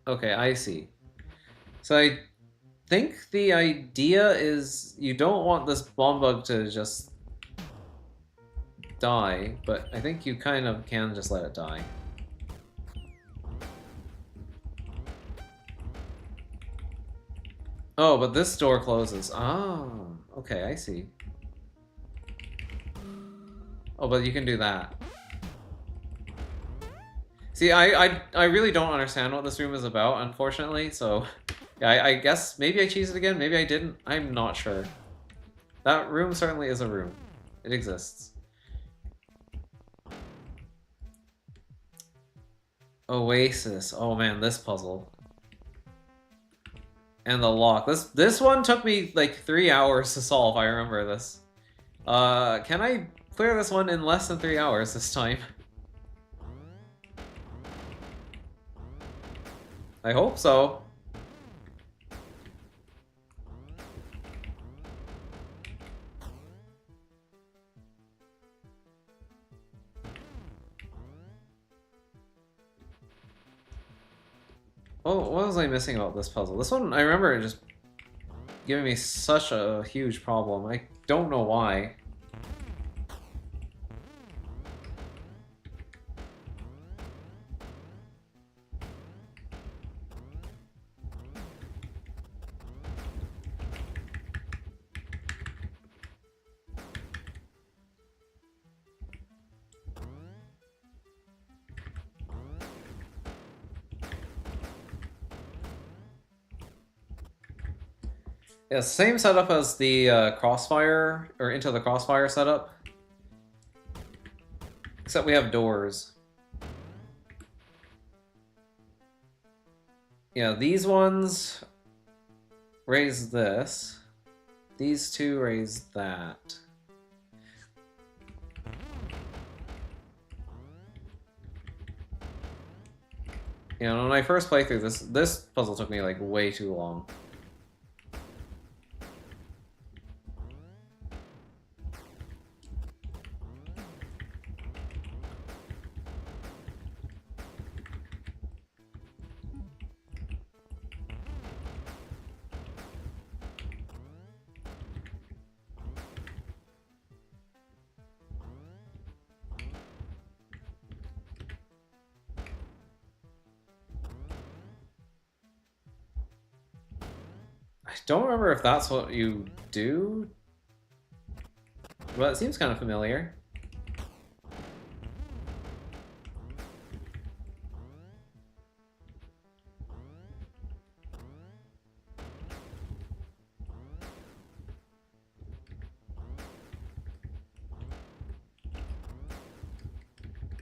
Okay, I see. So I think the idea is you don't want this bomb bug to just die, but I think you kind of can just let it die. Oh, but this door closes. Ah, okay, I see. Oh, but you can do that. See, I really don't understand what this room is about, unfortunately, so... Yeah, I guess maybe I cheesed it again, maybe I didn't. I'm not sure. That room certainly is a room. It exists. Oasis. Oh man, this puzzle. And the lock. This one took me like 3 hours to solve, I remember this. Can I clear this one in less than 3 hours this time? I hope so. Oh, what was I missing about this puzzle? This one, I remember it just giving me such a huge problem. I don't know why. Yeah, same setup as the Crossfire, or Into the Crossfire setup. Except we have doors. Yeah, these ones raise this. These two raise that. You know, when I first played through this puzzle took me like way too long. I don't remember if that's what you do, but it seems kind of familiar.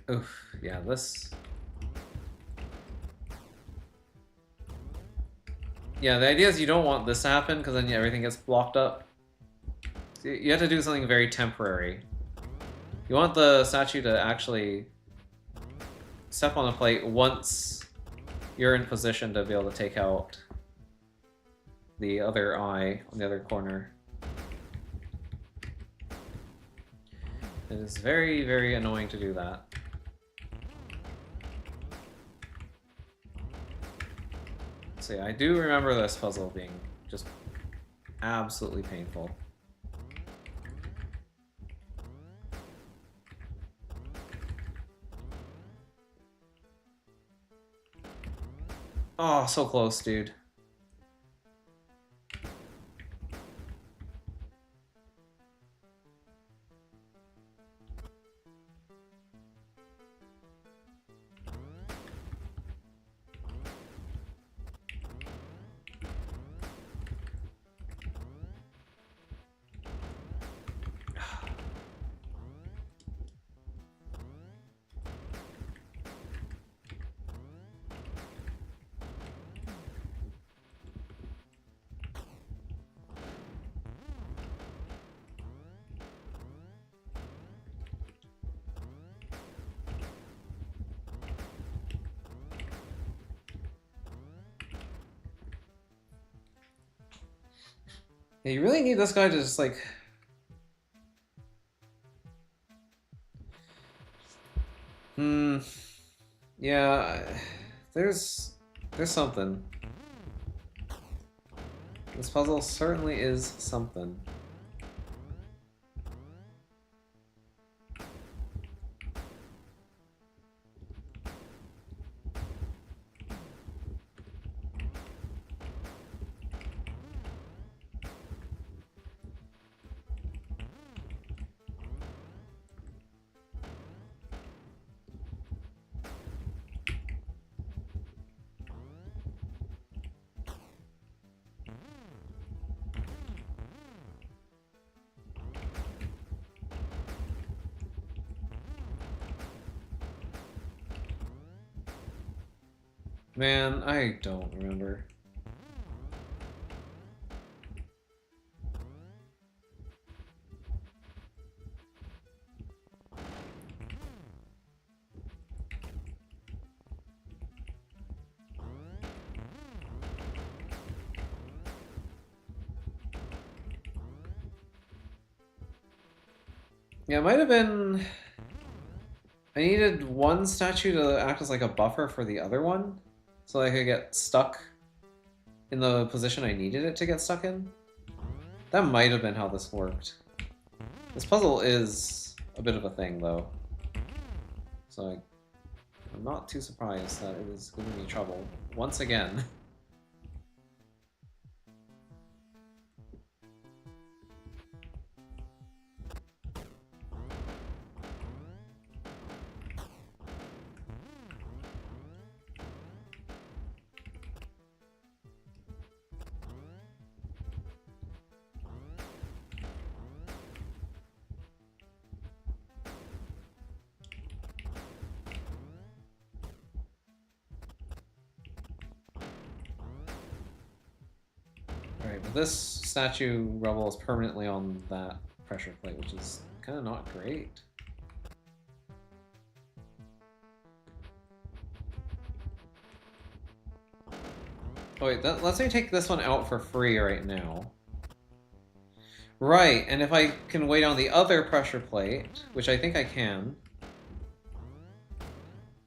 Oof, yeah, this... Yeah, the idea is you don't want this to happen, because then everything gets blocked up. So you have to do something very temporary. You want the statue to actually step on the plate once you're in position to be able to take out the other eye on the other corner. It is very, very annoying to do that. So yeah, I do remember this puzzle being just absolutely painful. Oh, so close, dude. Yeah, you really need this guy to just like... Yeah, there's something. This puzzle certainly is something. Man, I don't remember. Yeah, it might have been... I needed one statue to act as like a buffer for the other one, so I could get stuck in the position I needed it to get stuck in. That might have been how this worked. This puzzle is a bit of a thing, though. So I'm not too surprised that it is giving me trouble once again. Alright, but this statue rubble is permanently on that pressure plate, which is kind of not great. Oh wait, let's me take this one out for free right now. Right, and if I can wait on the other pressure plate, which I think I can,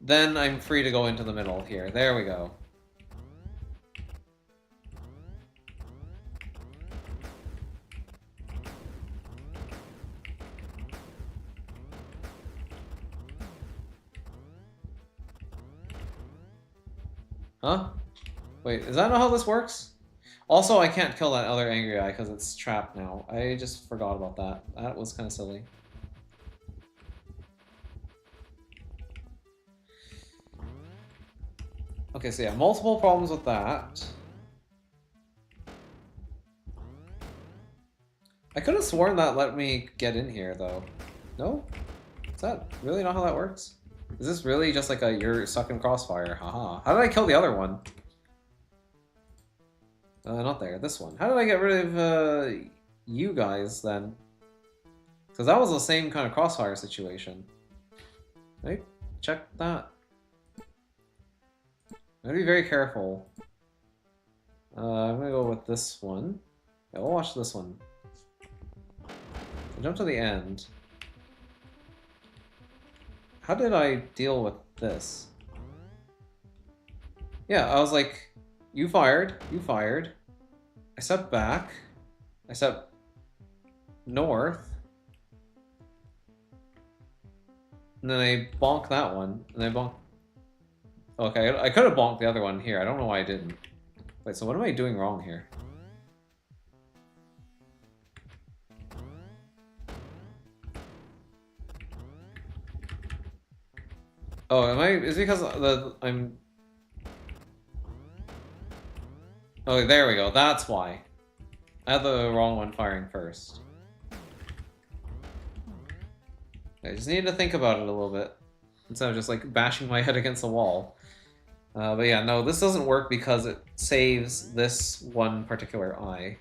then I'm free to go into the middle here. There we go. Huh? Wait, is that not how this works? Also, I can't kill that other angry guy because it's trapped now. I just forgot about that. That was kind of silly. Okay, so yeah, multiple problems with that. I could have sworn that let me get in here, though. No? Is that really not how that works? Is this really just like a you're stuck in crossfire? Haha. How did I kill the other one? Not there. This one. How did I get rid of you guys then? Because that was the same kind of crossfire situation. Right? Check that. I'd be very careful. I'm gonna go with this one. Yeah, we'll watch this one. So jump to the end. How did I deal with this? Yeah, I was like, you fired, you fired. I stepped back. I stepped north. And then I bonked that one. And I bonked... Okay, I could have bonked the other one here. I don't know why I didn't. Wait, so what am I doing wrong here? Oh, am I... Is it because I'm... Oh, there we go. That's why. I had the wrong one firing first. I just need to think about it a little bit. Instead of just, like, bashing my head against the wall. But yeah, no, this doesn't work because it saves this one particular eye.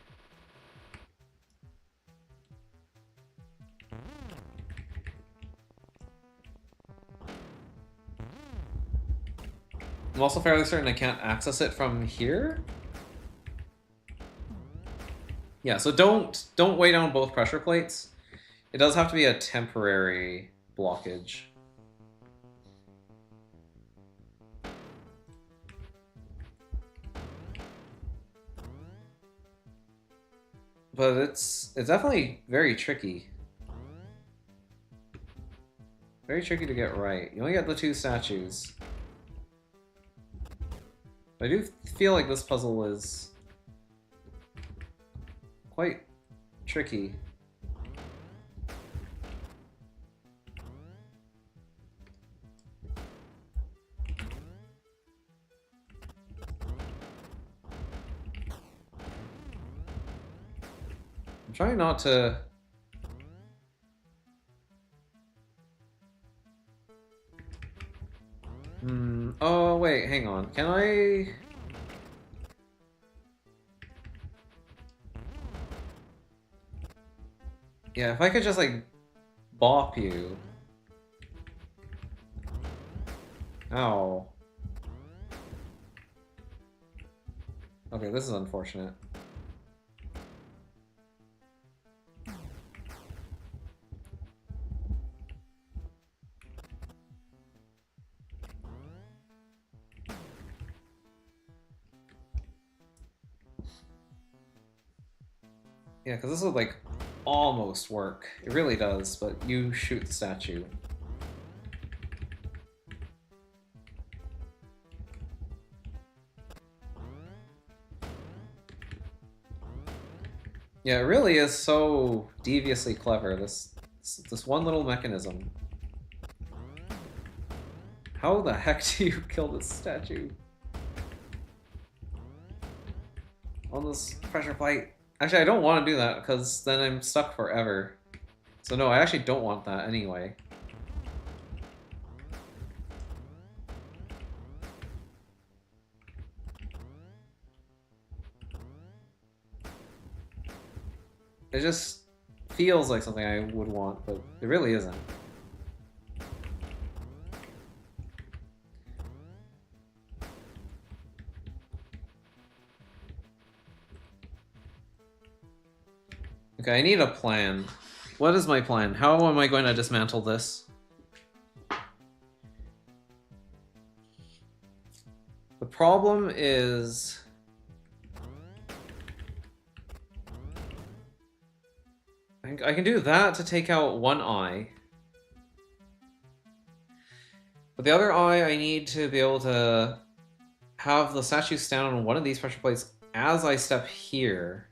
I'm also fairly certain I can't access it from here. Yeah, so don't weigh down both pressure plates. It does have to be a temporary blockage. But it's definitely very tricky. Very tricky to get right. You only get the two statues. I do feel like this puzzle is quite tricky. I'm trying not to... Oh, wait, hang on. Can I... Yeah, if I could just, like, bop you. Ow. Okay, this is unfortunate. Yeah, because this would, like, almost work. It really does, but you shoot the statue. Yeah, it really is so deviously clever, this one little mechanism. How the heck do you kill this statue? On this pressure plate? Actually, I don't want to do that, because then I'm stuck forever. So no, I actually don't want that anyway. It just feels like something I would want, but it really isn't. Okay, I need a plan. What is my plan? How am I going to dismantle this? The problem is... I can do that to take out one eye. But the other eye, I need to be able to have the statue stand on one of these pressure plates as I step here.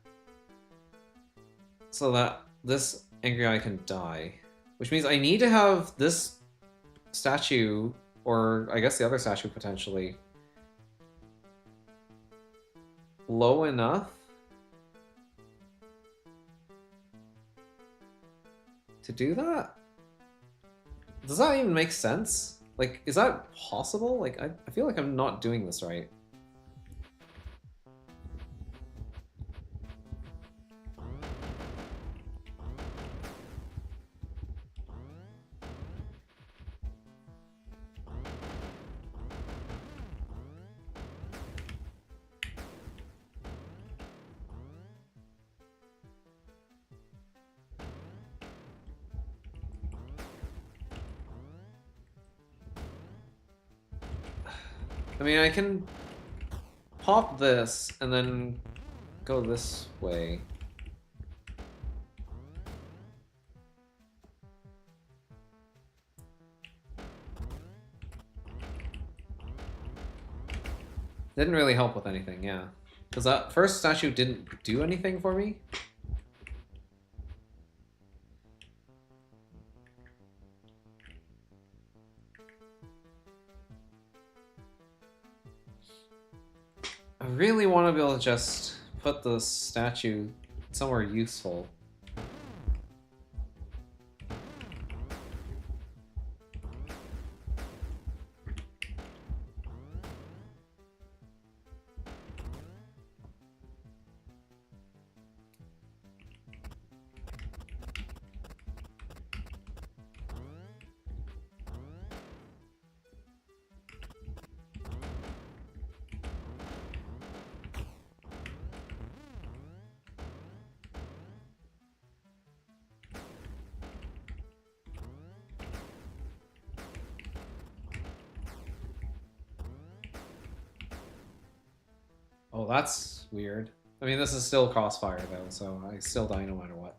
So that this angry eye can die. Which means I need to have this statue, or I guess the other statue potentially, low enough to do that? Does that even make sense? Like, is that possible? Like, I feel like I'm not doing this right. I mean, I can pop this and then go this way. Didn't really help with anything, yeah. Because that first statue didn't do anything for me. I really want to be able to just put the statue somewhere useful. Oh, that's weird. I mean, this is still crossfire, though, so I still die no matter what.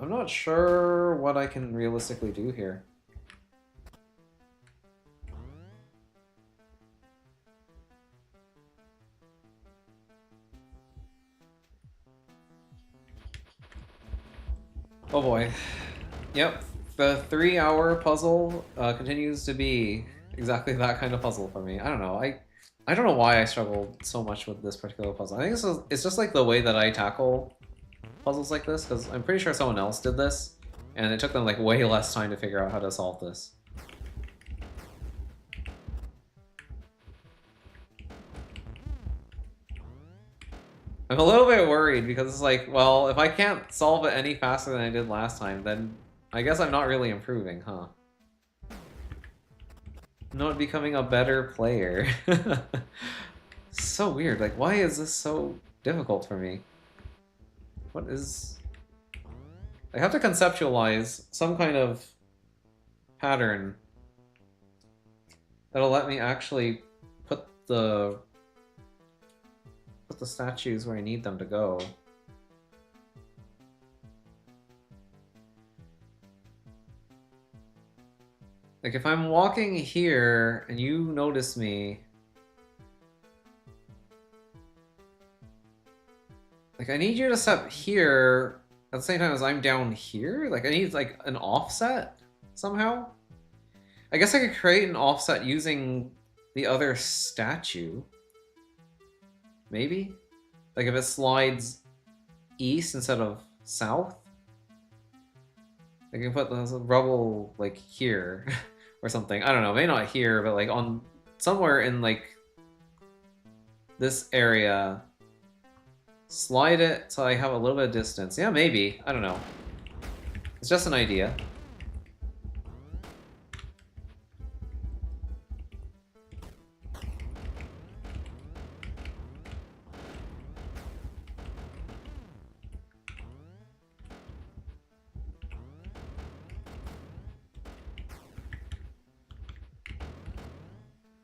I'm not sure what I can realistically do here. Oh boy. Yep, the 3-hour puzzle continues to be exactly that kind of puzzle for me. I don't know. I don't know why I struggled so much with this particular puzzle. I think it's just like the way that I tackle puzzles like this, because I'm pretty sure someone else did this, and it took them like way less time to figure out how to solve this. I'm a little bit worried because it's like, well, if I can't solve it any faster than I did last time, then I guess I'm not really improving, huh? I'm not becoming a better player. So weird. Like, why is this so difficult for me? What is... I have to conceptualize some kind of pattern that'll let me actually put the statues where I need them to go. Like, if I'm walking here and you notice me, like, I need you to step here at the same time as I'm down here? Like, I need, like, an offset somehow? I guess I could create an offset using the other statue. Maybe? Like, if it slides east instead of south? I can put the rubble, like, here or something. I don't know, maybe not here, but, like, on somewhere in, like, this area. Slide it so I have a little bit of distance. Yeah, maybe. I don't know. It's just an idea.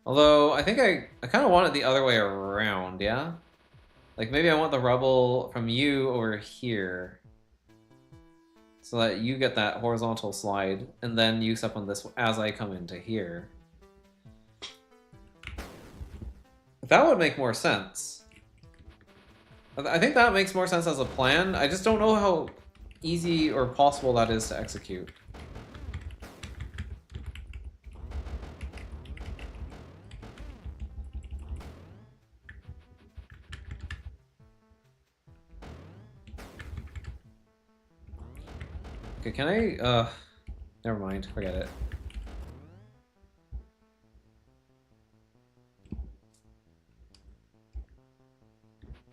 Although, I think I kind of want it the other way around, yeah? Like, maybe I want the rubble from you over here. So that you get that horizontal slide, and then you step on this as I come into here. That would make more sense. I think that makes more sense as a plan. I just don't know how easy or possible that is to execute. Okay, can I, never mind, forget it.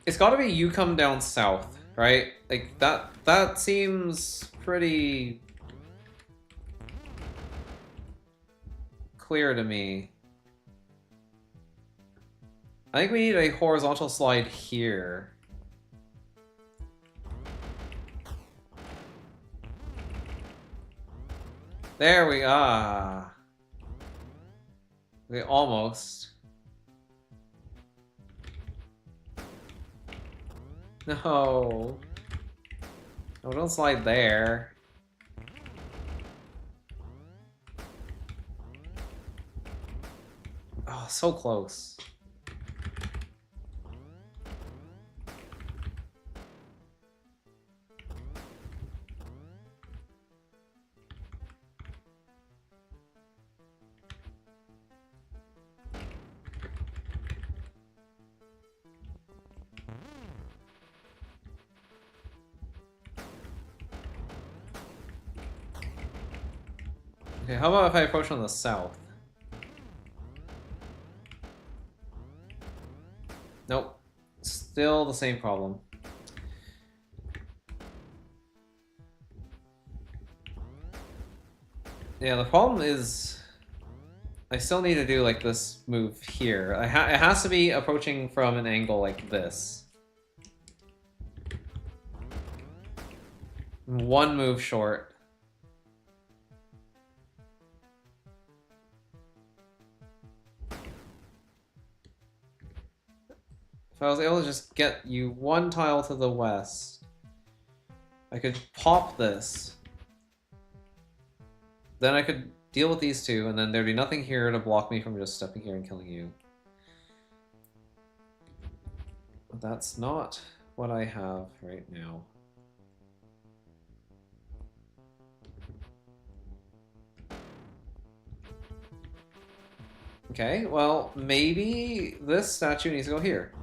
It's gotta be you come down south, right? Like, that seems pretty clear to me. I think we need a horizontal slide here. There we are. We almost. No. No, don't slide there. Oh, so close. Okay, how about if I approach from the south? Nope. Still the same problem. Yeah, the problem is I still need to do like this move here. It has to be approaching from an angle like this. One move short. If I was able to just get you one tile to the west, I could pop this. Then I could deal with these two, and then there'd be nothing here to block me from just stepping here and killing you. But that's not what I have right now. Okay, well, maybe this statue needs to go here.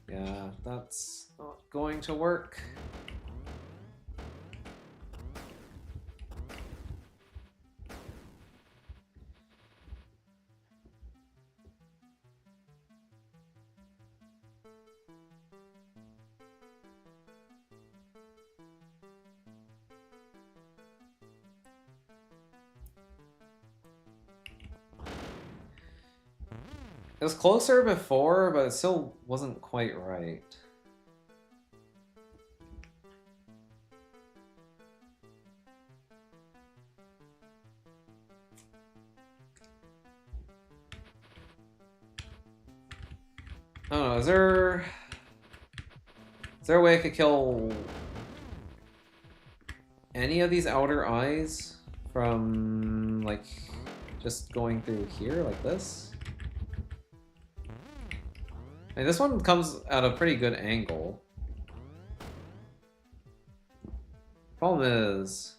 Yeah, that's not going to work. It was closer before, but it still wasn't quite right. I don't know, is there a way I could kill any of these outer eyes from, like, just going through here like this? I mean, this one comes at a pretty good angle. Problem is...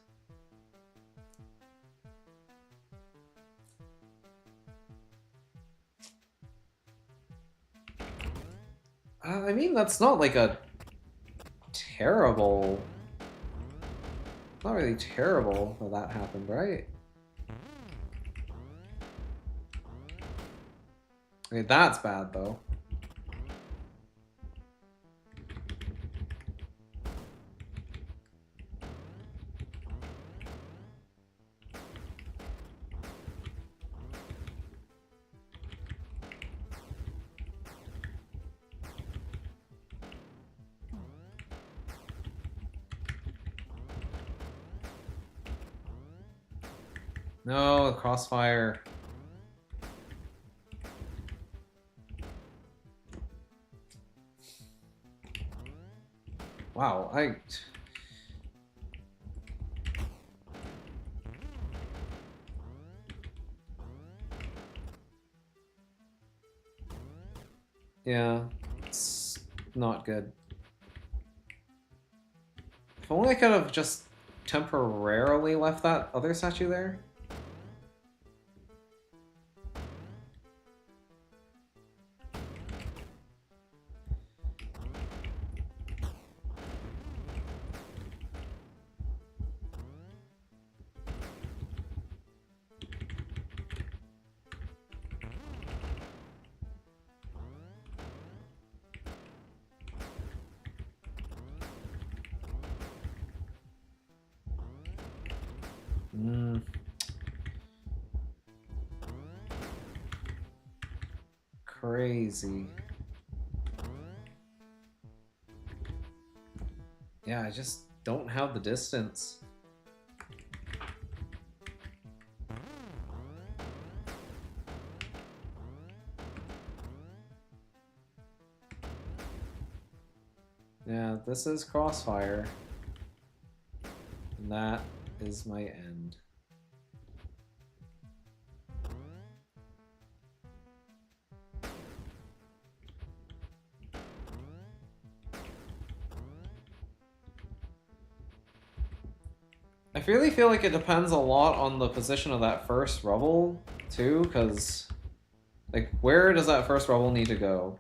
I mean, that's not like a terrible... Not really terrible that that happened, right? I mean, that's bad, though. No, crossfire. Wow, Yeah, it's not good. If only I could have just temporarily left that other statue there. crazy. Yeah, I just don't have the distance. Yeah, this is Crossfire. And that is my end. I really feel like it depends a lot on the position of that first rubble, too, because, like, where does that first rubble need to go?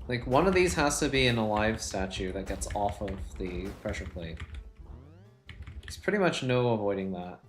Like, one of these has to be an alive statue that gets off of the pressure plate. There's pretty much no avoiding that.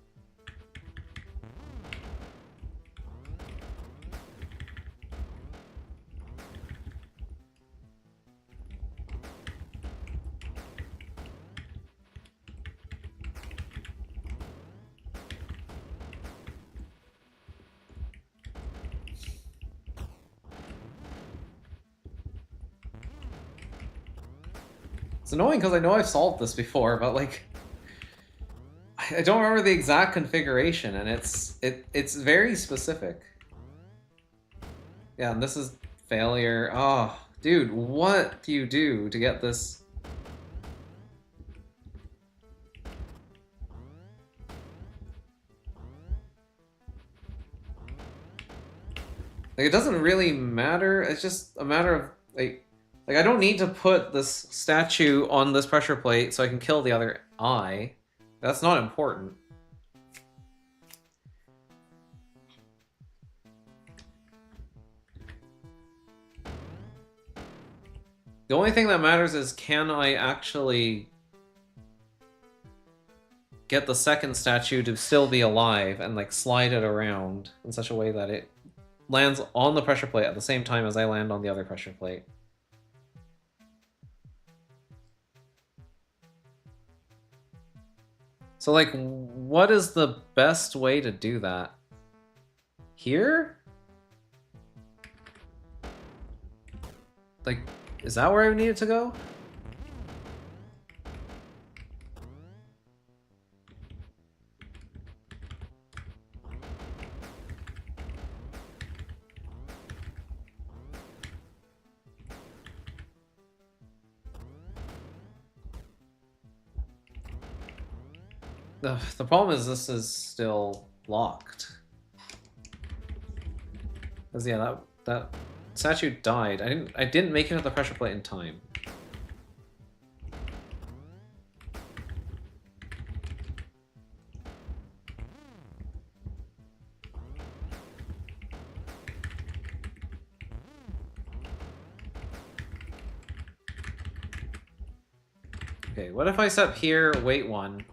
It's annoying because I know I've solved this before, but like, I don't remember the exact configuration, and it's very specific. Yeah, and this is failure. Oh, dude, what do you do to get this? Like, it doesn't really matter. It's just a matter of like I don't need to put this statue on this pressure plate so I can kill the other eye. That's not important. The only thing that matters is, can I actually get the second statue to still be alive and like slide it around in such a way that it lands on the pressure plate at the same time as I land on the other pressure plate. So like, what is the best way to do that? Here? Like, is that where I need it to go? The problem is this is still locked. Cause yeah, that statue died. I didn't make it to the pressure plate in time. Okay, what if I step here, wait one?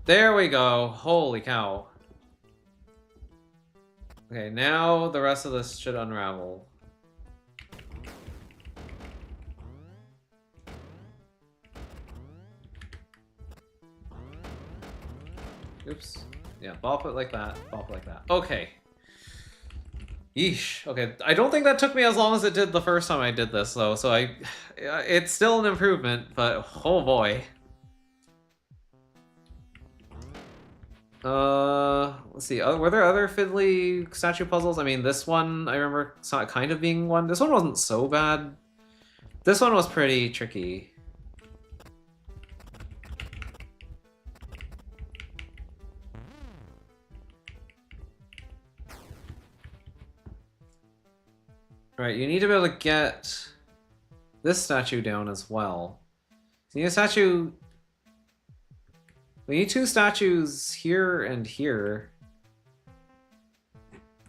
There we go. Holy cow. Okay, now the rest of this should unravel. Oops. Yeah, bop it like that, bop it like that. Okay. Yeesh. Okay, I don't think that took me as long as it did the first time I did this, though, so it's still an improvement, but oh boy. Let's see. Were there other fiddly statue puzzles? I mean, this one I remember kind of being one. This one wasn't so bad. This one was pretty tricky. Right, you need to be able to get this statue down as well. So you need a statue. We need two statues here and here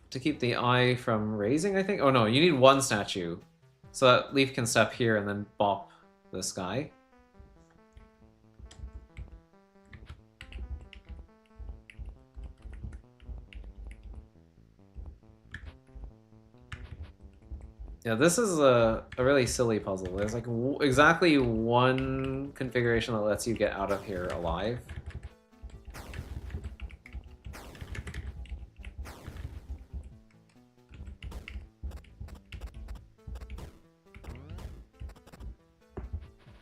to keep the eye from raising, I think. Oh no, you need one statue. So that Leaf can step here and then bop this guy. Yeah, this is a really silly puzzle. There's like exactly one configuration that lets you get out of here alive.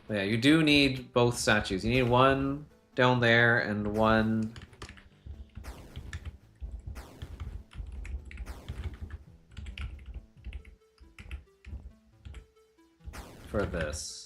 But yeah, you do need both statues. You need one down there and one for this.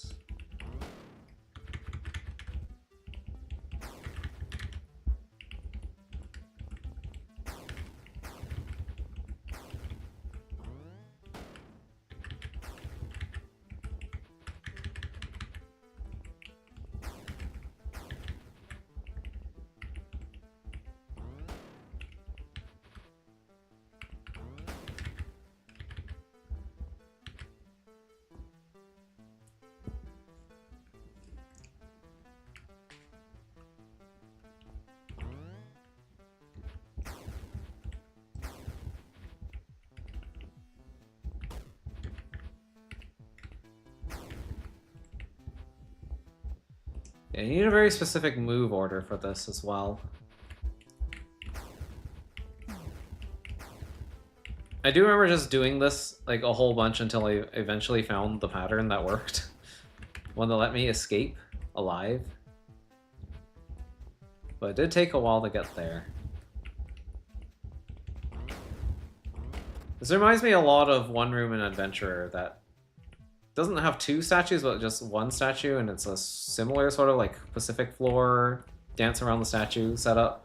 Yeah, you need a very specific move order for this as well. I do remember just doing this like a whole bunch until I eventually found the pattern that worked. One that let me escape alive. But it did take a while to get there. This reminds me a lot of One Room in Adventurer that doesn't have two statues, but just one statue, and it's a similar sort of like Pacific floor dance around the statue setup.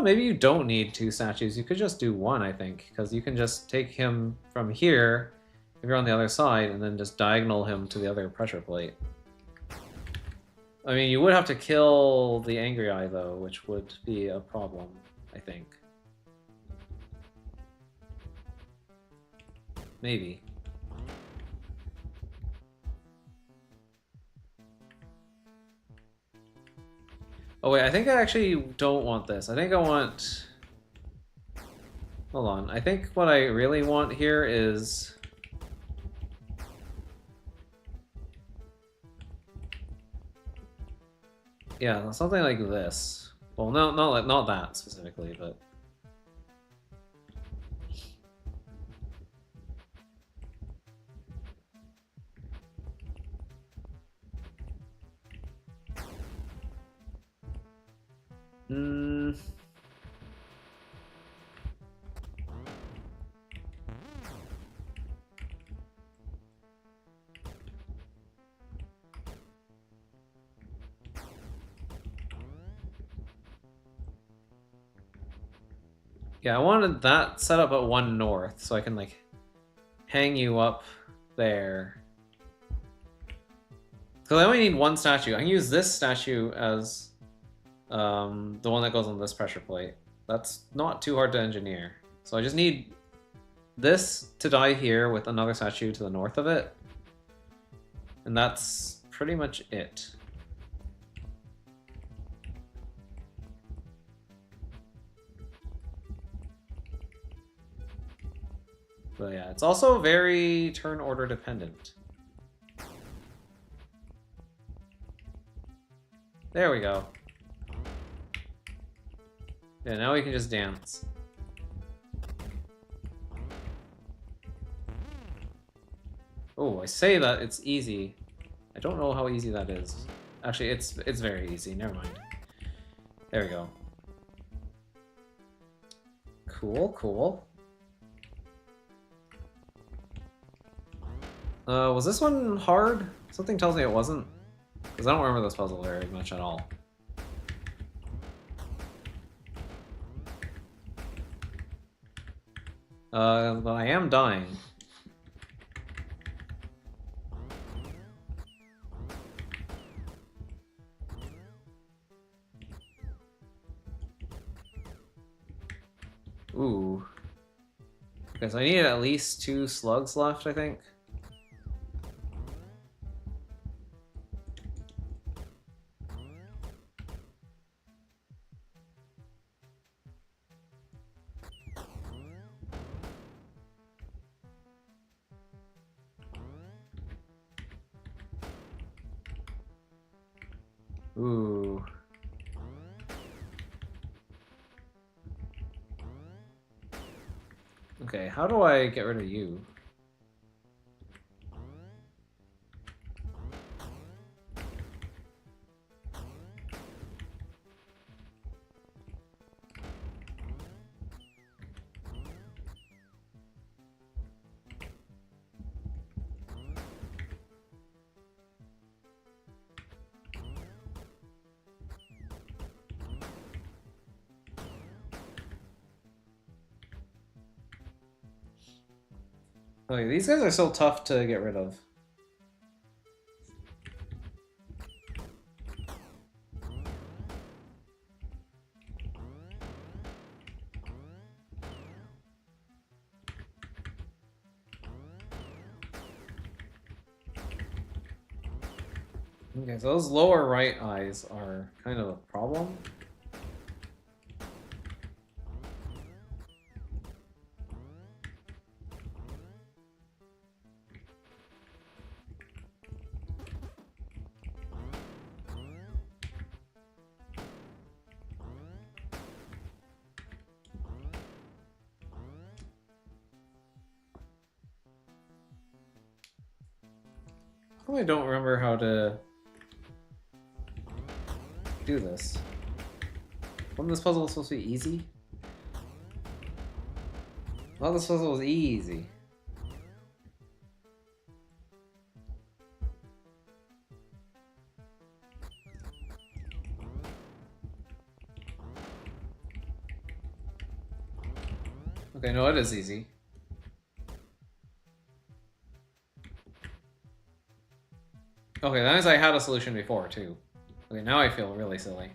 Maybe you don't need two statues. You could just do one, I think, because you can just take him from here, if you're on the other side, and then just diagonal him to the other pressure plate. I mean, you would have to kill the Angry Eye, though, which would be a problem, I think. Maybe. Oh wait, I think I actually don't want this. I think I want... Hold on. I think what I really want here is... Yeah, something like this. Well, no, not that specifically, but... Yeah, I wanted that set up at 1 north, so I can, like, hang you up there. Because I only need one statue. I can use this statue as the one that goes on this pressure plate. That's not too hard to engineer. So I just need this to die here with another statue to the north of it. And that's pretty much it. But yeah, it's also very turn order dependent. There we go. Yeah, now we can just dance. Oh, I say that it's easy. I don't know how easy that is. Actually, it's very easy. Never mind. There we go. Cool, cool. Was this one hard? Something tells me it wasn't. Because I don't remember this puzzle very much at all. But I am dying. Ooh. Okay, so I need at least 2 slugs left, I think. Ooh. Okay, how do I get rid of you? Okay, these guys are so tough to get rid of. Okay, so those lower right eyes are kind of a problem. I don't remember how to do this. Wasn't this puzzle supposed to be easy? I thought this puzzle was easy. Okay, no, it is easy. Okay, that means I had a solution before, too. Okay, now I feel really silly.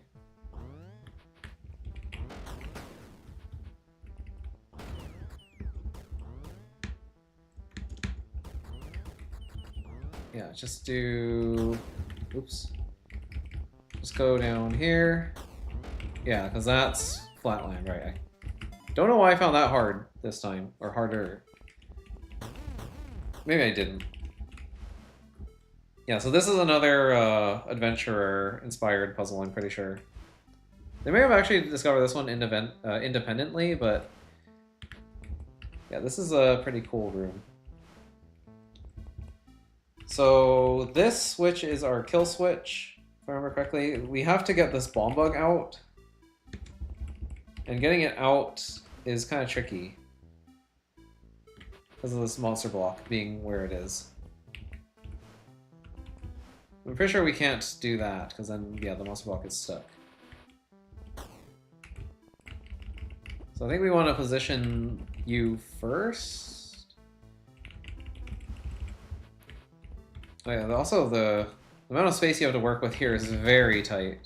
Yeah, just do... Oops. Just go down here. Yeah, because that's flatland, right? I don't know why I found that hard this time, or harder. Maybe I didn't. Yeah, so this is another adventurer-inspired puzzle, I'm pretty sure. They may have actually discovered this one independently, but... Yeah, this is a pretty cool room. So this switch is our kill switch, if I remember correctly. We have to get this bomb bug out. And getting it out is kind of tricky. Because of this monster block being where it is. I'm pretty sure we can't do that, because then, yeah, the monster block is stuck. So I think we want to position you first. Oh yeah, also the amount of space you have to work with here is very tight.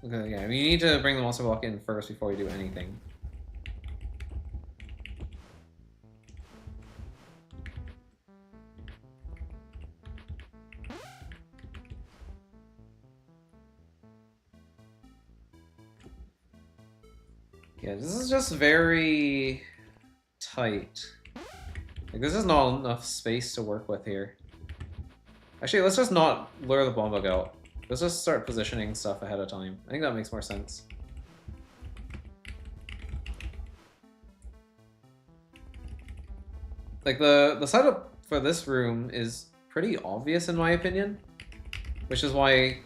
Okay, yeah, I mean, you need to bring the monster block in first before we do anything. Yeah, this is just very tight. Like, this is not enough space to work with here. Actually, let's just not lure the bomb bug out. Let's just start positioning stuff ahead of time. I think that makes more sense. Like, the setup for this room is pretty obvious in my opinion, which is why,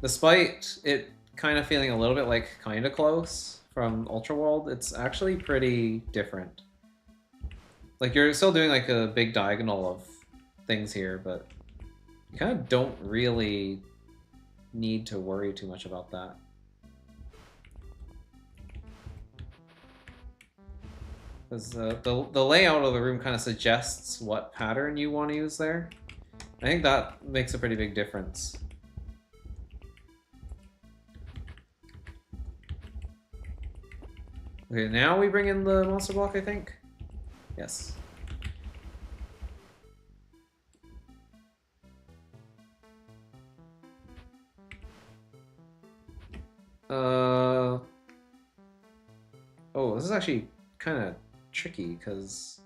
despite it kind of feeling a little bit like kind of close from Ultra World, it's actually pretty different. Like, you're still doing like a big diagonal of things here, but you kind of don't really need to worry too much about that. Because the layout of the room kind of suggests what pattern you want to use there. I think that makes a pretty big difference. Okay, now we bring in the monster block, I think? Yes. Oh, this is actually kind of tricky, because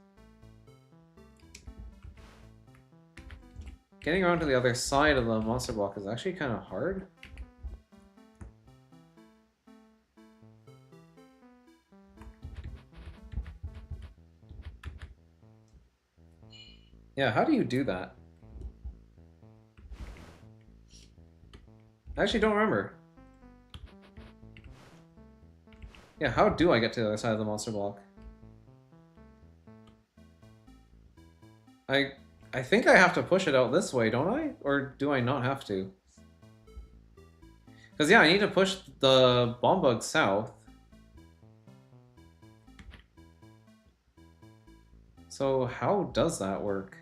getting around to the other side of the monster block is actually kind of hard. Yeah, how do you do that? I actually don't remember. Yeah, how do I get to the other side of the monster block? I think I have to push it out this way, don't I? Or do I not have to? Because, yeah, I need to push the bomb bug south. So how does that work?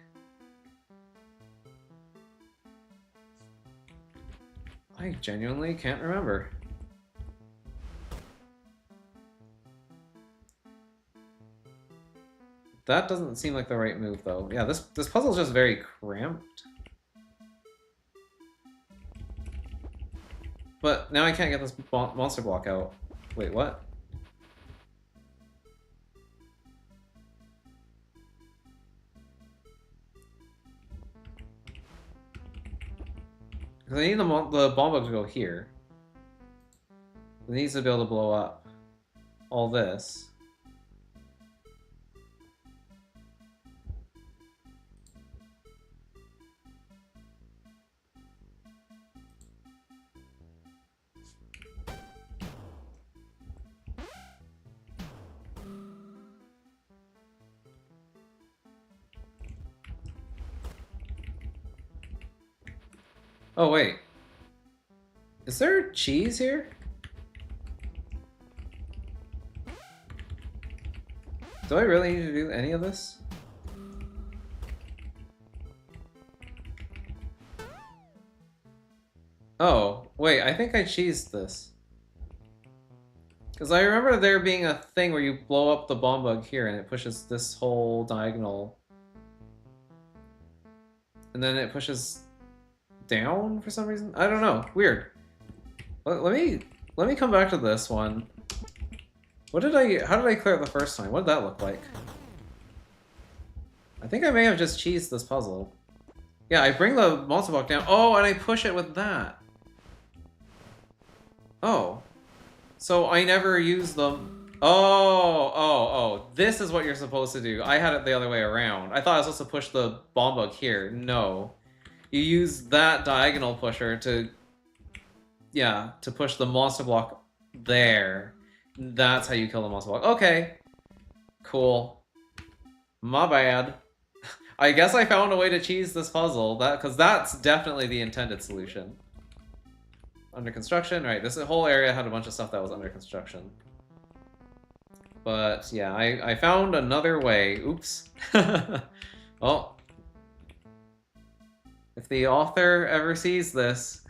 I genuinely can't remember. That doesn't seem like the right move, though. Yeah, this puzzle's just very cramped. But now I can't get this monster block out. Wait, what? Because I need the bomb bug to go here. It needs to be able to blow up all this. Oh, wait. Is there cheese here? Do I really need to do any of this? Oh, wait, I think I cheesed this. Because I remember there being a thing where you blow up the bomb bug here and it pushes this whole diagonal. And then it pushes down for some reason? I don't know. Weird. Let me come back to this one. How did I clear it the first time? What did that look like? I think I may have just cheesed this puzzle. Yeah, I bring the monster block down. Oh, and I push it with that. Oh. So I never use them. Oh. This is what you're supposed to do. I had it the other way around. I thought I was supposed to push the bomb bug here. No. You use that diagonal pusher to... Yeah, to push the monster block there. That's how you kill the monster block. Okay. Cool. My bad. I guess I found a way to cheese this puzzle, because that's definitely the intended solution. Under construction, right, this whole area had a bunch of stuff that was under construction. But, yeah, I found another way. Oops. Oh. If the author ever sees this...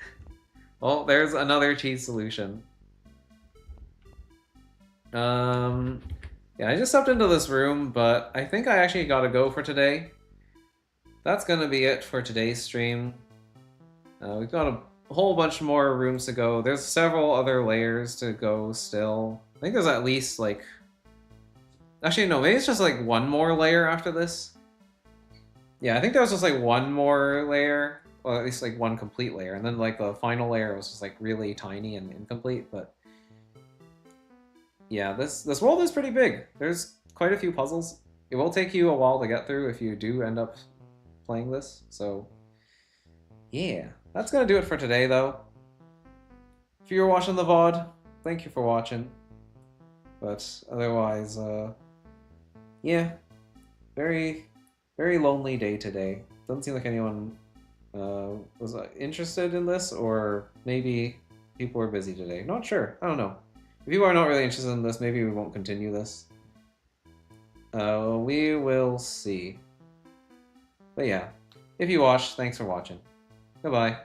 Oh, there's another cheese solution. Yeah, I just stepped into this room, but I think I actually gotta go for today. That's gonna be it for today's stream. We've got a whole bunch more rooms to go. There's several other layers to go still. I think there's at least, like... Actually, no, maybe it's just, like, one more layer after this. Yeah, I think there was just, like, one more layer. Well, at least, like, one complete layer. And then, like, the final layer was just, like, really tiny and incomplete, but... Yeah, this world is pretty big. There's quite a few puzzles. it will take you a while to get through if you do end up playing this. So yeah, that's gonna do it for today, though. If you were watching the VOD, thank you for watching. But otherwise, yeah, very, very lonely day today. Doesn't seem like anyone was interested in this, or maybe people were busy today. Not sure. I don't know. If people are not really interested in this, maybe we won't continue this. We will see. But yeah, if you watched, thanks for watching. Goodbye.